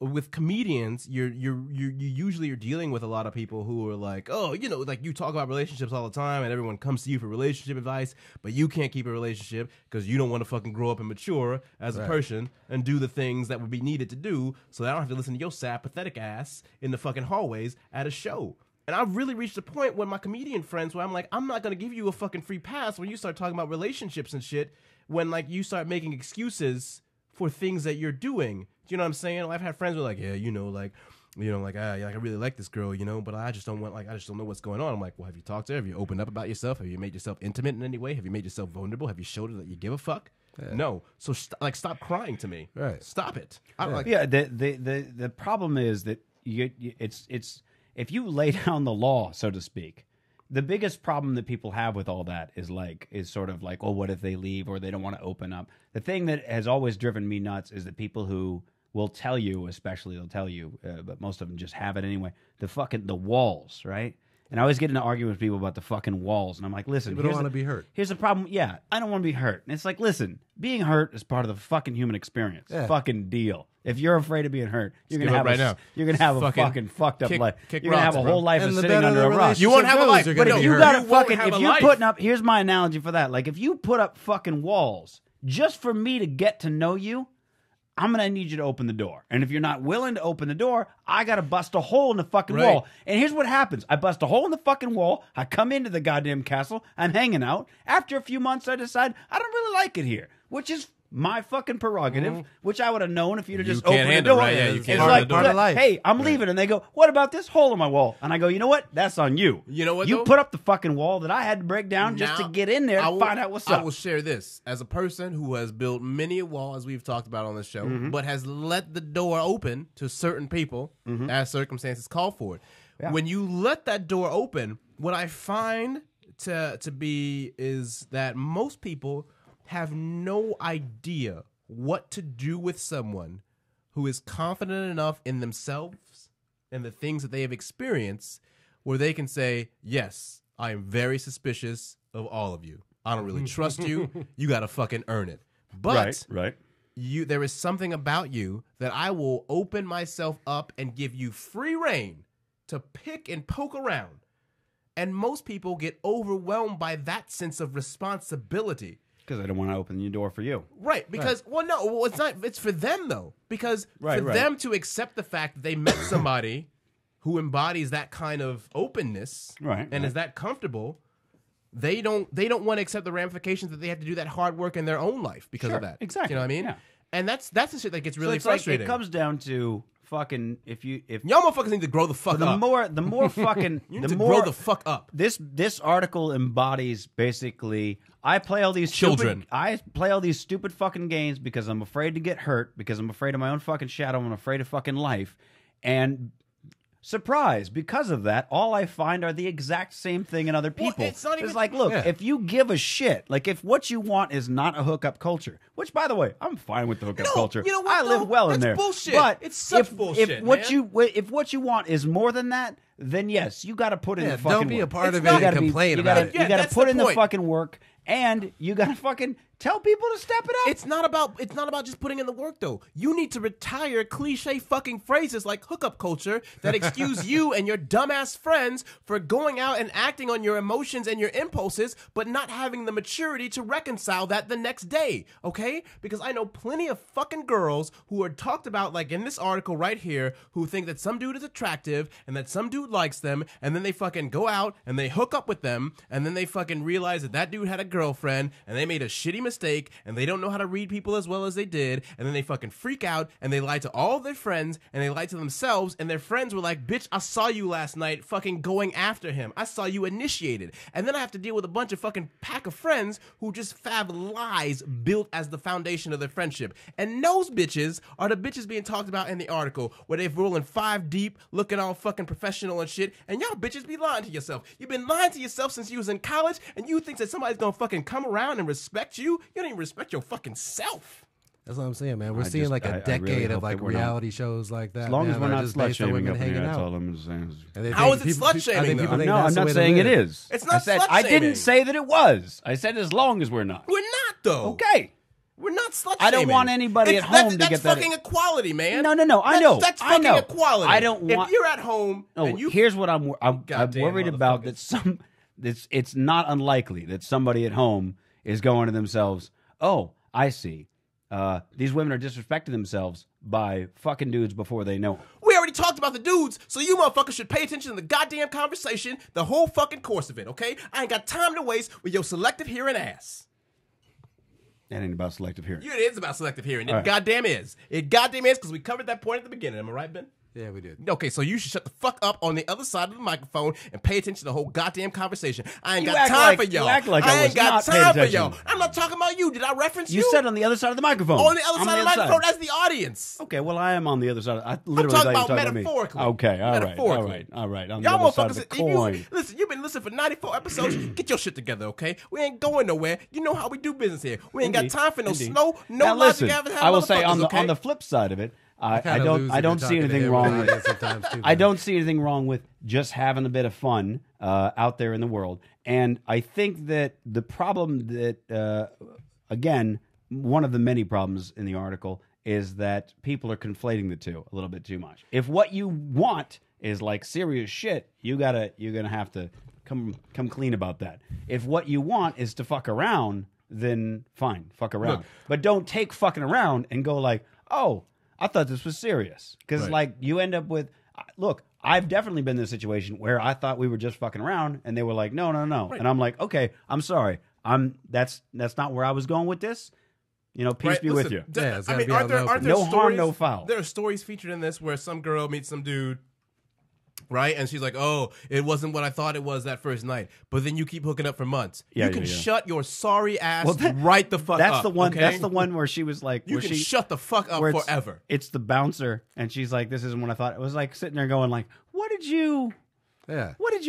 with comedians, you usually are dealing with a lot of people who are like, oh, you know, like you talk about relationships all the time, and everyone comes to you for relationship advice, but you can't keep a relationship because you don't want to fucking grow up and mature as a person and do the things that would be needed to do, so that I don't have to listen to your sad, pathetic ass in the fucking hallways at a show. And I've really reached a point with my comedian friends where I'm like, I'm not going to give you a fucking free pass when you start talking about relationships and shit, when like you start making excuses for things that you're doing. Do you know what I'm saying? I've had friends who are like, yeah, I really like this girl, you know, but I just don't know what's going on. I'm like, well, have you talked to her? Have you opened up about yourself? Have you made yourself intimate in any way? Have you made yourself vulnerable? Have you showed her that you give a fuck? No. So stop crying to me. Right. Stop it. I don't like. Yeah, the problem is that it's if you lay down the law, so to speak, the biggest problem that people have with all that is sort of like, oh, what if they leave or they don't want to open up? The thing that has always driven me nuts is that people who will tell you, especially they'll tell you, but most of them just have it anyway, the walls, right? And I always get into arguments with people about the fucking walls, and I'm like, listen, People don't want to be hurt. Here's the problem. Yeah, I don't want to be hurt. And it's like, listen, being hurt is part of the fucking human experience. Yeah. Fucking deal. If you're afraid of being hurt, you're Let's gonna give have up right now. you're gonna have a Fucking fucking fucked up kick- life. kick You're gonna have rocks, a bro. whole life And of the sitting better under the a rock. relationship You won't have a goes, life, you're but gonna no, be You hurt. gotta You won't fucking have if a you life. putting up. Here's my analogy for that. Like if you put up fucking walls just for me to get to know you, I'm going to need you to open the door. And if you're not willing to open the door, I got to bust a hole in the fucking Right. wall. And here's what happens. I bust a hole in the fucking wall. I come into the goddamn castle. I'm hanging out. After a few months, I decide I don't really like it here, which is my fucking prerogative, which I would have known if you'd have just can't opened the handle it, door. right? Yeah, you It's can't like, open the door. Part of life. hey, I'm leaving. And they go, what about this hole in my wall? And I go, you know what? That's on you. You know what, You though? put up the fucking wall that I had to break down just to Now, get in there I and will- find out what's I up. will share this as a person who has built many a wall, as we've talked about on this show, but has let the door open to certain people as circumstances call for it. Yeah. When you let that door open, what I find to be is that most people have no idea what to do with someone who is confident enough in themselves and the things that they have experienced where they can say, yes, I am very suspicious of all of you. I don't really trust you. You got to fucking earn it. But right. there is something about you that I will open myself up and give you free reign to pick and poke around. And most people get overwhelmed by that sense of responsibility. Because I don't want to open your door for you. Right, because it's not. It's for them though, because Right, for right. them to accept the fact that they met somebody who embodies that kind of openness, Right, and is that comfortable, they don't want to accept the ramifications that they have to do that hard work in their own life because Sure, of that. exactly, You know what I mean? yeah. And that's the shit that gets really So it's like, frustrating. it comes down to fucking if Y'all motherfuckers need to grow the fuck the up. more fucking you need the to more grow the fuck up. this article embodies basically I play all these Children. I play all these stupid fucking games because I'm afraid to get hurt, because I'm afraid of my own fucking shadow, I'm afraid of fucking life. And surprise, because of that, all I find are the exact same thing in other people. it's not even- like, look, Yeah. if you give a shit, like if what you want is not a hookup culture, which by the way, I'm fine with the hookup No, culture. you know what, I live though? well in That's there. bullshit. But It's such if bullshit, what man. if what you want is more than that, then yes, you got to put in Yeah, the fucking don't be a work. part It's of not- it you and gotta complain you about gotta, it. Yeah, you gotta that's put the in the point. fucking work, and you gotta fucking tell people to step it up. It's not about just putting in the work though. You need to retire cliche fucking phrases like hookup culture that excuse you and your dumbass friends for going out and acting on your emotions and your impulses, but not having the maturity to reconcile that the next day. Okay? Because I know plenty of fucking girls who are talked about like in this article right here who think that some dude is attractive and that some dude likes them, and then they fucking go out and they hook up with them, and then they fucking realize that that dude had a girlfriend and they made a shitty mistake and they don't know how to read people as well as they did, and then they fucking freak out and they lie to all their friends and they lie to themselves, and their friends were like, bitch, I saw you last night fucking going after him. I saw you initiated. And then I have to deal with a bunch of fucking pack of friends who just fab lies built as the foundation of their friendship. And those bitches are the bitches being talked about in the article where they've rolling 5 deep, looking all fucking professional and shit, and y'all bitches be lying to yourself. You've been lying to yourself since you was in college, and you think that somebody's gonna fucking come around and respect you? You don't even respect your fucking self. That's what I'm saying, man. We're I seeing just- like I a really decade hope of like that we're not. reality shows like that. As long man, as we're that are not just slut based on shaming women up in here, hanging that's out. all I'm saying. And they How think is it people- slut-shaming, I think people though? think No, that's I'm the not way to saying it live. is. It's not I said slut I didn't shaming. say that it was. I said as long as we're not. We're not though. Okay. We're not slut I don't shaming. want anybody It's- at home that's, to that's get that- fucking equality, man. No, I That's- know. That's I fucking know. equality. I don't want- If you're at home No, and you here's what I'm Goddamn worried about, motherfuckers. that it's not unlikely that somebody at home is going to themselves, oh, I see. These women are disrespecting themselves by fucking dudes before they know 'em. We already talked about the dudes, so you motherfuckers should pay attention to the goddamn conversation, the whole fucking course of it, okay? I ain't got time to waste with your selective hearing ass. That ain't about selective hearing. It is about selective hearing. It All right. goddamn is. It goddamn is, because we covered that point at the beginning. Am I right, Ben? Yeah, we did. Okay, so you should shut the fuck up on the other side of the microphone and pay attention to the whole goddamn conversation. I ain't You got act time like- for you y'all. act like I I ain't was got not paying time for attention. y'all. I'm not talking about you. Did I reference you? You said on the other side of the microphone. on the other I'm side of the microphone. That's the audience. Okay, well, I am on the other side. I literally talking thought you were about talking metaphorically. about me. Okay, all right. Metaphorically. On Y'all the other side of motherfuckers, the if you, coin. listen, you've been listening for 94 episodes. Get your shit together, okay? We ain't going nowhere. You know how we do business here. We ain't Indeed. got time for no Indeed. no Now, logic. listen, I will say on the okay? on the flip side of it, I kinda lose don't if you're see talking to anything him wrong and with audience sometimes, too, I man. don't see anything wrong with just having a bit of fun out there in the world. And I think that the problem that again, one of the many problems in the article is that people are conflating the two a little bit too much. If what you want is like serious shit, you're gonna have to come clean about that. If what you want is to fuck around, then fine, fuck around. Look. But don't take fucking around and go like, oh, I thought this was serious. Because, like, you end up with, look, I've definitely been in a situation where I thought we were just fucking around, and they were like, no. Right. And I'm like, okay, I'm sorry. That's not where I was going with this. You know, peace be with you. I mean, aren't there no stories, harm, no foul. There are stories featured in this where some girl meets some dude, right? And she's like, oh, it wasn't what I thought it was that first night. But then you keep hooking up for months. You can shut your sorry ass right the fuck up. That's the one where she was like... You can shut the fuck up forever. It's the bouncer, and she's like, this isn't what I thought. It was like sitting there going like, what did you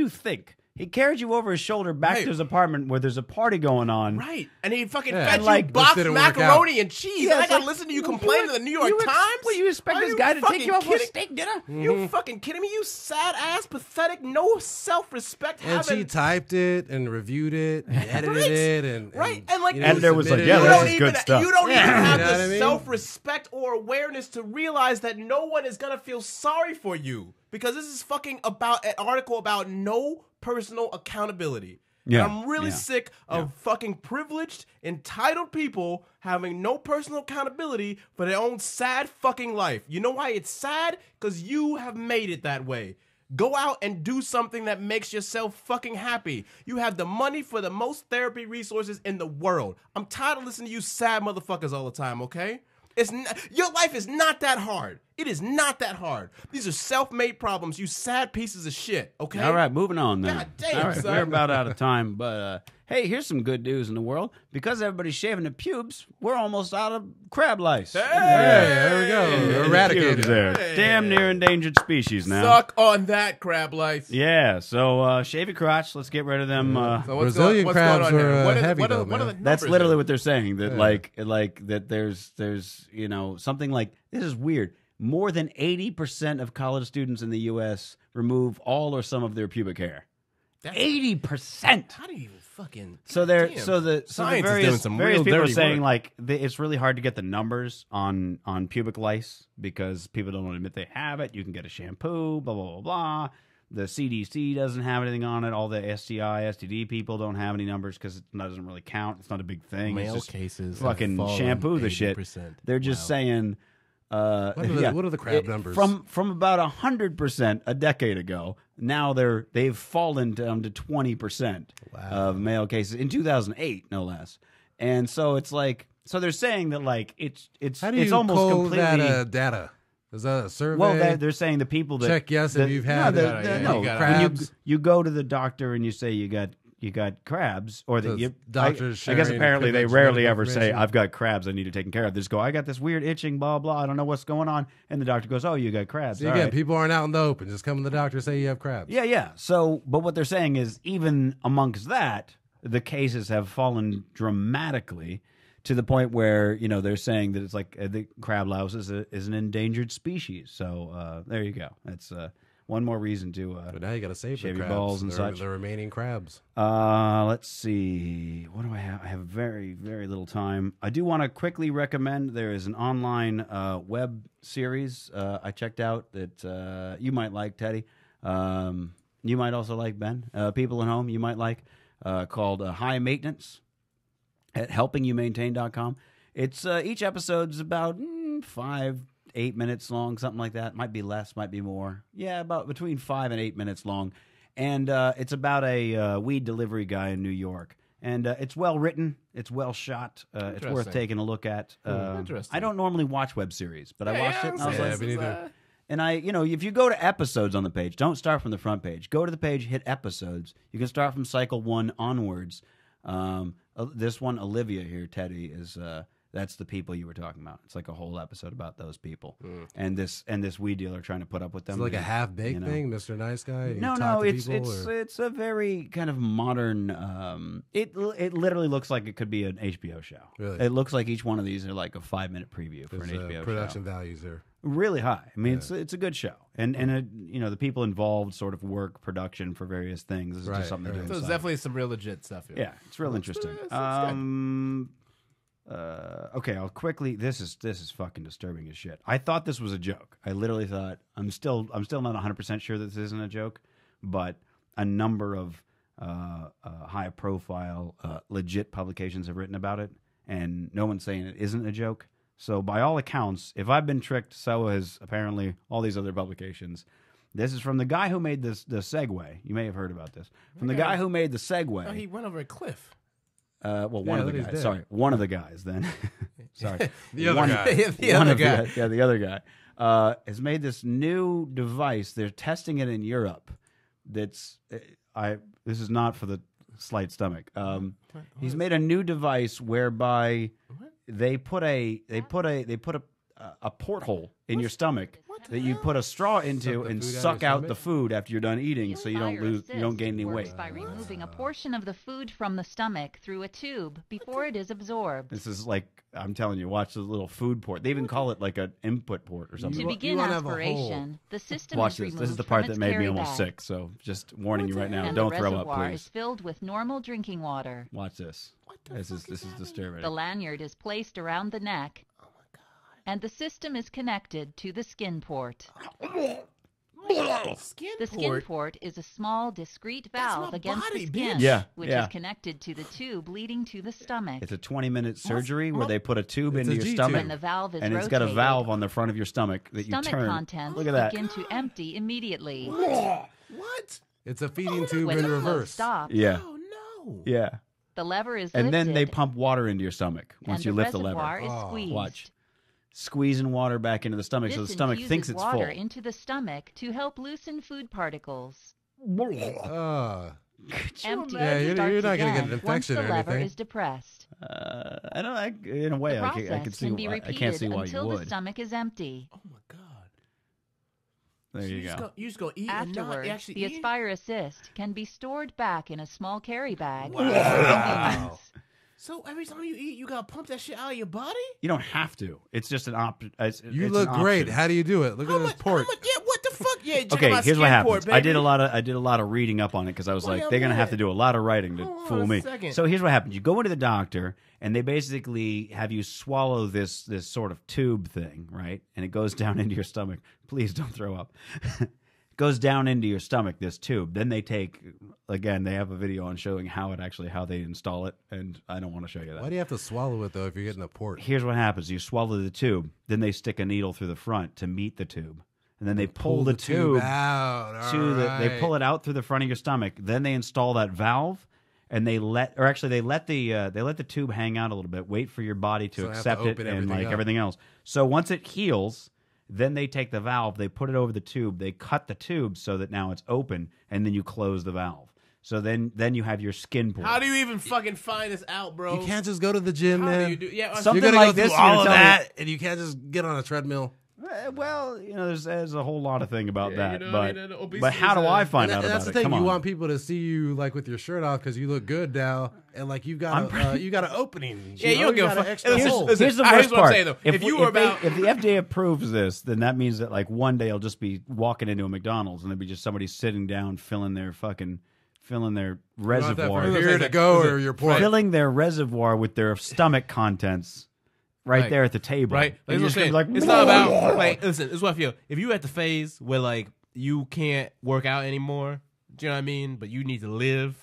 think? He carried you over his shoulder back to his apartment where there's a party going on. Right. And he fucking fed you boxed macaroni and cheese. And I got to listen to you complain to the New York Times? What, you expect this guy to take you out for a steak dinner? You fucking kidding me? You sad-ass, pathetic, no self-respect. And she typed it and reviewed it and edited it. And like, and there was like, this is good stuff. You don't even have the self-respect or awareness to realize that no one is going to feel sorry for you. Because this is fucking about an article about no personal accountability. Yeah. And I'm really sick of fucking privileged, entitled people having no personal accountability for their own sad fucking life. You know why it's sad? Because you have made it that way. Go out and do something that makes yourself fucking happy. You have the money for the most therapy resources in the world. I'm tired of listening to you sad motherfuckers all the time, okay? Your life is not that hard. It is not that hard. These are self-made problems, you sad pieces of shit, okay? All right, moving on then. God damn, all right, son. We're about out of time, but hey, here's some good news in the world. Because everybody's shaving their pubes, we're almost out of crab lice. Hey, there we go. Eradicated. Hey. Damn near endangered species now. Suck on that, crab lice. Yeah, so shave your crotch. Let's get rid of them. So Brazilian crabs are heavy, though, man. That's literally what they're saying. That like that there's something like, this is weird. More than 80% of college students in the U.S. remove all or some of their pubic hair. 80%. How do you fucking? So various people are saying like it's really hard to get the numbers on pubic lice because people don't admit they have it. You can get a shampoo, blah blah blah blah. The CDC doesn't have anything on it. All the STI, STD people don't have any numbers because it doesn't really count. It's not a big thing. Male it's just cases fucking shampoo the shit. They're just saying. What are the crab numbers? From about 100% a decade ago, now they've fallen down to 20% of male cases in 2008, no less. And so it's like, so they're saying that like it's how do you almost completely that data. Is that a survey? Well, they're saying the people that check yes if you've had crabs. You go to the doctor and you say you got crabs, or that doctors. I guess apparently they rarely ever say I've got crabs. I need to take care of. They just go, I got this weird itching, blah blah. I don't know what's going on, and the doctor goes, oh, you got crabs. So again, people aren't out in the open. Just come to the doctor and say you have crabs. Yeah. So, but what they're saying is even amongst that, the cases have fallen dramatically to the point where they're saying that it's like the crab louse is an endangered species. So there you go. That's one more reason to but now you got to save shave the your crabs, balls and such. The remaining crabs. Let's see. What do I have? I have very, very little time. I do want to quickly recommend there is an online web series I checked out that you might like, Teddy. You might also like, Ben. People at home, you might like, called High Maintenance at helpingyoumaintain.com. It's each episode's about 5-8 minutes long, something like that. Might be less, might be more. Yeah, about between 5 and 8 minutes long. And it's about a weed delivery guy in New York. And it's well written. It's well shot. It's worth taking a look at. Interesting. I don't normally watch web series, but I watched it and I was like, me neither. And if you go to episodes on the page, don't start from the front page. Go to the page, hit episodes. You can start from cycle 1 onwards. This one, Olivia here, Teddy, is that's the people you were talking about. It's like a whole episode about those people, and this weed dealer trying to put up with them. It's like a half baked thing, Mr. Nice Guy. No, it's a very kind of modern. It literally looks like it could be an HBO show. Really, it looks like each one of these are like a 5-minute preview for an HBO show. Production values are really high. I mean, it's a good show, and the people involved sort of work production for various things. This is just something they're doing. So there's definitely some real legit stuff here. Yeah, it's real interesting. Okay, I'll quickly. This is fucking disturbing as shit. I thought this was a joke. I literally thought I'm still not 100% sure that this isn't a joke, but a number of high profile legit publications have written about it, and no one's saying it isn't a joke. So by all accounts, if I've been tricked, so has apparently all these other publications. This is from the guy who made the Segway. You may have heard about this. From the guy who made the Segway. Oh, he went over a cliff. Well, one of the guys. Sorry, one of the guys. Then, sorry, the other guy. The other guy has made this new device. They're testing it in Europe. That's This is not for the slight stomach. He's made a new device whereby they put a porthole in your stomach that you put a straw into and suck out the food after you're done eating, so you don't gain any weight. By removing a portion of the food from the stomach through a tube before it is absorbed. This is like, I'm telling you, watch the little food port. They even call it like an input port or something. To begin aspiration, the system watch is this. removed This is the part from that its made me carry almost bag. sick. So just warning you right now, And don't the throw up, reservoir is please. filled with normal drinking water. Watch this. This is disturbing. The lanyard is placed around the neck. And the system is connected to the skin port. The skin port is a small, discrete valve against the skin, which is connected to the tube leading to the stomach. It's a 20-minute surgery where they put a tube into your stomach, when the valve is and it's got a valve on the front of your stomach that you turn. Stomach contents Look at that. begin to empty immediately. What? It's a feeding tube When in the flow reverse. stops, Yeah. Oh no. Yeah. the lever is And lifted, then they pump water into your stomach once and you the lift the reservoir lever. is squeezed. Watch. Squeezing water back into the stomach so the This stomach infuses thinks it's water full. into the stomach to help loosen food particles. Empty Yeah, you're not gonna get an infection once the or lever anything. is depressed. I don't. In a way, The I process can see. can be I repeated can't see why you until the would. stomach is empty. Oh my god. There you go. You just go eat and not Afterwards, actually the eat? Aspire Assist can be stored back in a small carry bag. Wow. for convenience. So every time you eat, you gotta pump that shit out of your body? You don't have to. It's just an option. You look great. How do you do it? Look at this port. Yeah, what the fuck? Yeah, check Okay, out my here's what skin happens. port, I did baby. a lot of reading up on it because I was Wait like, a they're gonna have to minute. do a lot of writing to Hold on fool a me. second. So here's what happens: you go into the doctor, and they basically have you swallow this sort of tube thing, right? And it goes down into your stomach. Please don't throw up. Goes down into your stomach, this tube. Then they they have a video on showing how they install it, and I don't want to show you that. Why do you have to swallow it though if you're getting a port? Here's what happens: you swallow the tube, then they stick a needle through the front to meet the tube, and then they pull the tube out. They pull it out through the front of your stomach. Then they install that valve, and they let the tube hang out a little bit, wait for your body to So they have to accept it, open and everything like up. everything else. So once it heals, then they take the valve, they put it over the tube, they cut the tube so that now it's open, and then you close the valve. So then you have your skin port. How do you even fucking find this out, bro? You can't just go to the gym, How man. do you do? Yeah, Something You're gonna like go this, through all you're of telling me- that, and you can't just get on a treadmill. Well, there's a whole lot of thing about that, you know, but I mean, obesity but how is do a- I find out And about that's the it? thing. Come You on. want people to see you like with your shirt off because you look good now, and like you got an opening. Yeah, you don't give a got fuck. an extra Listen, hole. listen, Here's the here's worst what I'm part. saying, though. If you were if the FDA approves this, then that means that like one day I'll just be walking into a McDonald's and there'll be just somebody sitting down filling their reservoir, Here to go or your port. filling their reservoir with their stomach contents right there at the table. Right? And Like, you're just gonna be like, it's not about like. Listen, this is what I feel. If you at the phase where like you can't work out anymore, do you know what I mean? But you need to live,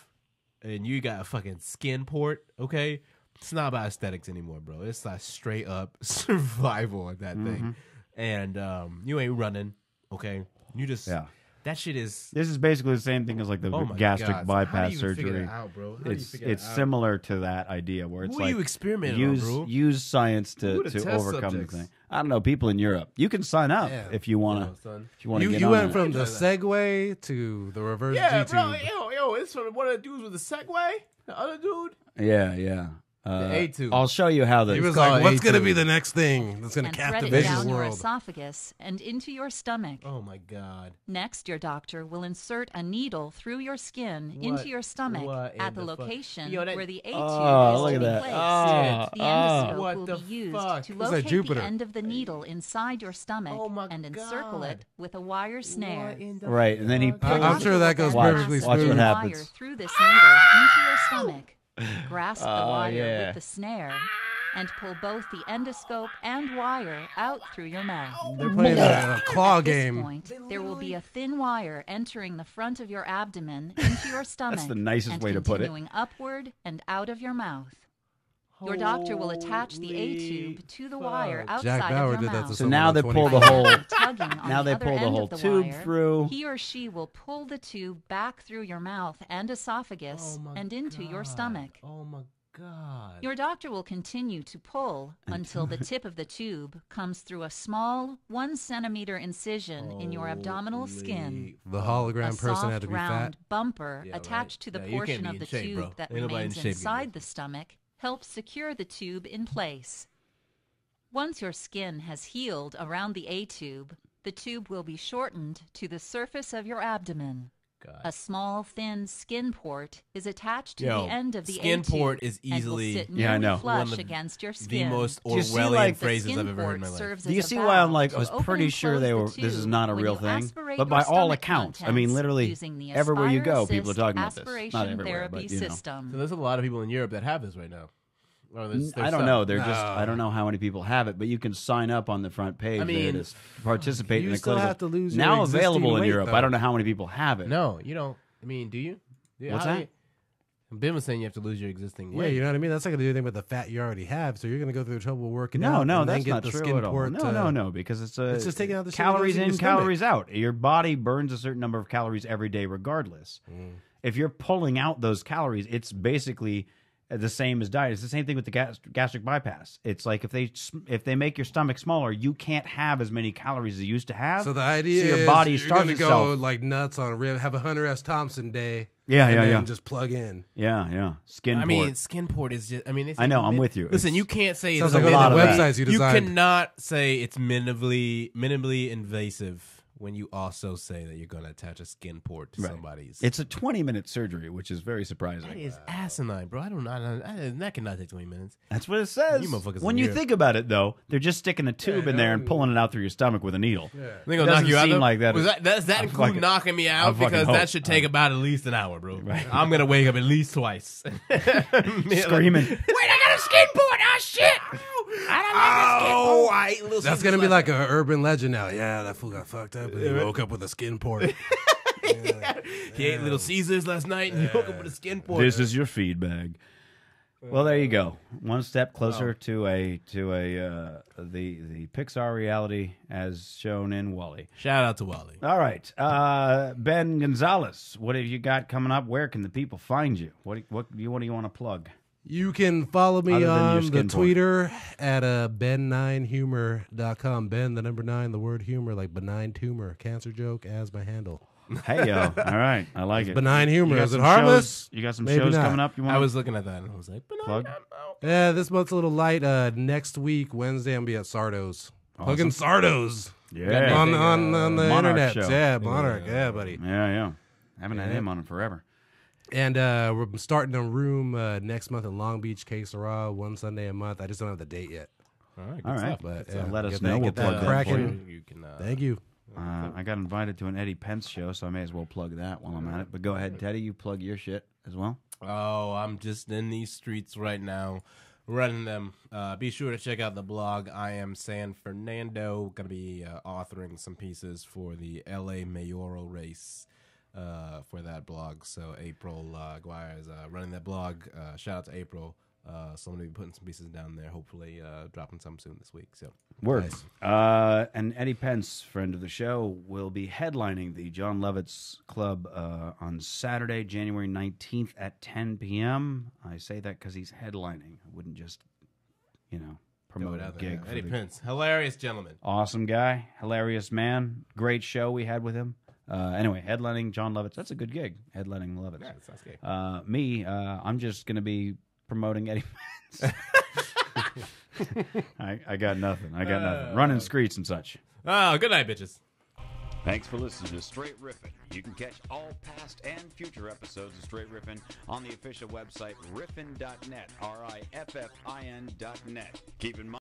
and you got a fucking skin port. Okay, it's not about aesthetics anymore, bro. It's like straight up survival of that thing, and you ain't running. Okay, you just that shit is. This is basically the same thing as like the gastric God. How bypass do you even surgery. figure that out, bro? How do you figure It's that out? similar to that idea where it's What are like you experimenting on, bro? use science Who are to the test overcome subjects? the thing. I don't know. People in Europe, you can sign up Yeah. if you want No, to. son. If you want to get You on went it. from the Segway to the reverse Yeah, G-tube. bro. Yo, it's from one of the dudes with the Segway. The other dude. Yeah. A2. I'll show you how He the was called like, "What's going to A2. be the next thing that's going to And thread it captivate down the your world?" esophagus and into your stomach. Oh my god. Next, your doctor will insert a needle through your skin What- into your stomach what in at the the fuck? location Yo, that- where the A-tube Oh, look is at to be that. placed. Oh, The endoscope What will the be used fuck? to Looks like locate Jupiter. the end of the needle inside your stomach Oh my and encircle God. it with a wire snare. What in the Right, and then he fuck? pulls I'm sure that goes Watch- perfectly watch what smooth. happens. Wire through this needle into your stomach. Grasp the wire yeah. with the snare and pull both the endoscope and wire out through your mouth. They're playing a claw At this game. point, there will be a thin wire entering the front of your abdomen into your stomach. the nicest and way to put it. continuing upward and out of your mouth. Your doctor will attach the A-tube to the wire outside Jack Bauer of your did that mouth. to So now they pull the By whole. tugging on Now the they other pull the end whole of the tube wire, through. He or she will pull the tube back through your mouth and esophagus and into your stomach. Oh my God. Your doctor will continue to pull until the tip of the tube comes through a small 1 centimeter incision in your abdominal skin. The hologram A person soft, had to be round fat. bumper Yeah, attached to the right. Yeah, you can't portion be of in the shape, tube bro. that Ain't nobody in remains shape getting inside it. the stomach helps secure the tube in place. Once your skin has healed around the A-tube, the tube will be shortened to the surface of your abdomen. God. A small, thin skin port is attached to Yo, the end of the skin A-tube port is and will easily sit Yeah, I nearly know. flush one of against your the skin. most Do you see, Orwellian like- The phrases skin I've ever heard in port my life. serves Do you as a see why I'm valve like? to I was open pretty and sure close they the were. This is tube not a when real you thing. aspirate But your by all stomach accounts, I mean, contents literally, using the everywhere you go, Aspire people are Assist talking about this. aspiration Not everywhere, therapy but you know. system. So there's a lot of people in Europe that have this right now. Or there's I don't some. know. They're just. I don't know how many people have it, but you can sign up on the front page. I mean, there to participate in you the still clinical. have to lose your now existing available in weight, Europe. though. I don't know how many people have it. No, you don't. I mean, do you? Yeah, What's how do that? you- Ben was saying you have to lose your existing Yeah, weight. you know what I mean? That's not going to do anything with the fat you already have. So you're going to go through the trouble working No, out. no, and then that's get not the true skin at all. port, No, because it's just taking out the shit that calories goes in in, your stomach. calories out. Your body burns a certain number of calories every day, regardless. If you're pulling out those calories, it's basically the same as diet. It's the same thing with the gastric bypass. It's like if they make your stomach smaller, you can't have as many calories as you used to have. So the idea so your is body you're starts gonna itself. go like nuts on a rib, have a Hunter S. Thompson day. Yeah, and yeah, then yeah. just plug in. Yeah. Skin I port. mean, skin port is just. I mean, it's I know, I'm with you. Listen, It's- you can't say Sounds it's like a lot of that. websites you You designed. cannot say it's minimally invasive when you also say that you're going to attach a skin port to Right. somebody's. It's a 20-minute surgery, which is very surprising. That is asinine, bro. I don't know. That cannot take 20 minutes. That's what it says. You motherfuckers When in you Europe. think about it, though, they're just sticking a tube in there and pulling it out through your stomach with a needle. They're It gonna knock doesn't you out. seem though? like that Was is- does that I include fucking- knocking me I out? fucking Because hope. that should take about at least an hour, bro. Right. I'm gonna wake up at least twice. Screaming. Wait, I got a skin port. Oh shit! Oh, I ate little. That's gonna be like an urban legend now. Yeah, that fool got fucked up and he woke up with a skin port. He ate Little Caesars last night and he woke up with a skin port. This is your feed bag. Well, there you go. One step closer to the Pixar reality as shown in Wall-E. Shout out to Wally. All right, Ben Gonzalez, what have you got coming up? Where can the people find you? What do you want to plug? You can follow me Other than your on the skin port. Twitter at ben9humor.com. Ben, the number 9, the word humor, like benign tumor, cancer joke as my handle. Hey, yo. All right, I like it. Benign humor. You got Is it some harmless? shows- you got some Maybe shows not. coming up you want I was looking at that and I was like, plug? Yeah, this month's a little light. Next week, Wednesday, I'm going to be at Sardo's. Plugging Sardo's. Yeah. On the Monarch internet. show. Yeah, Monarch. Yeah, buddy. Yeah. Haven't had him on it forever. And we're starting a room next month in Long Beach, K Sarah, one Sunday a month. I just don't have the date yet. All right, All right. But So let us get know. that- We'll get that plug that for cracking. You can, Thank you. I got invited to an Eddie Pence show, so I may as well plug that while I'm at it. But go ahead, Teddy. You plug your shit as well. Oh, I'm just in these streets right now, running them. Be sure to check out the blog. I am San Fernando. Going to be authoring some pieces for the LA mayoral race for that blog. So April Aguirre is running that blog. Shout out to April. So I'm going to be putting some pieces down there, hopefully dropping some soon this week. So Word. And Eddie Pence, friend of the show, will be headlining the John Lovitz Club on Saturday, January 19th at 10 p.m. I say that because he's headlining. I wouldn't just, promote a gig. for Eddie the- Pence, hilarious gentleman. Awesome guy, hilarious man. Great show we had with him. Anyway, headlining John Lovitz. That's a good gig, headlining Lovitz. Yeah, sounds good. I'm just going to be promoting Eddie Pence. I got nothing. Running streets and such. Oh, good night, bitches. Thanks for listening to Straight Riffin'. You can catch all past and future episodes of Straight Riffin' on the official website riffin.net, riffin.net. Keep in mind,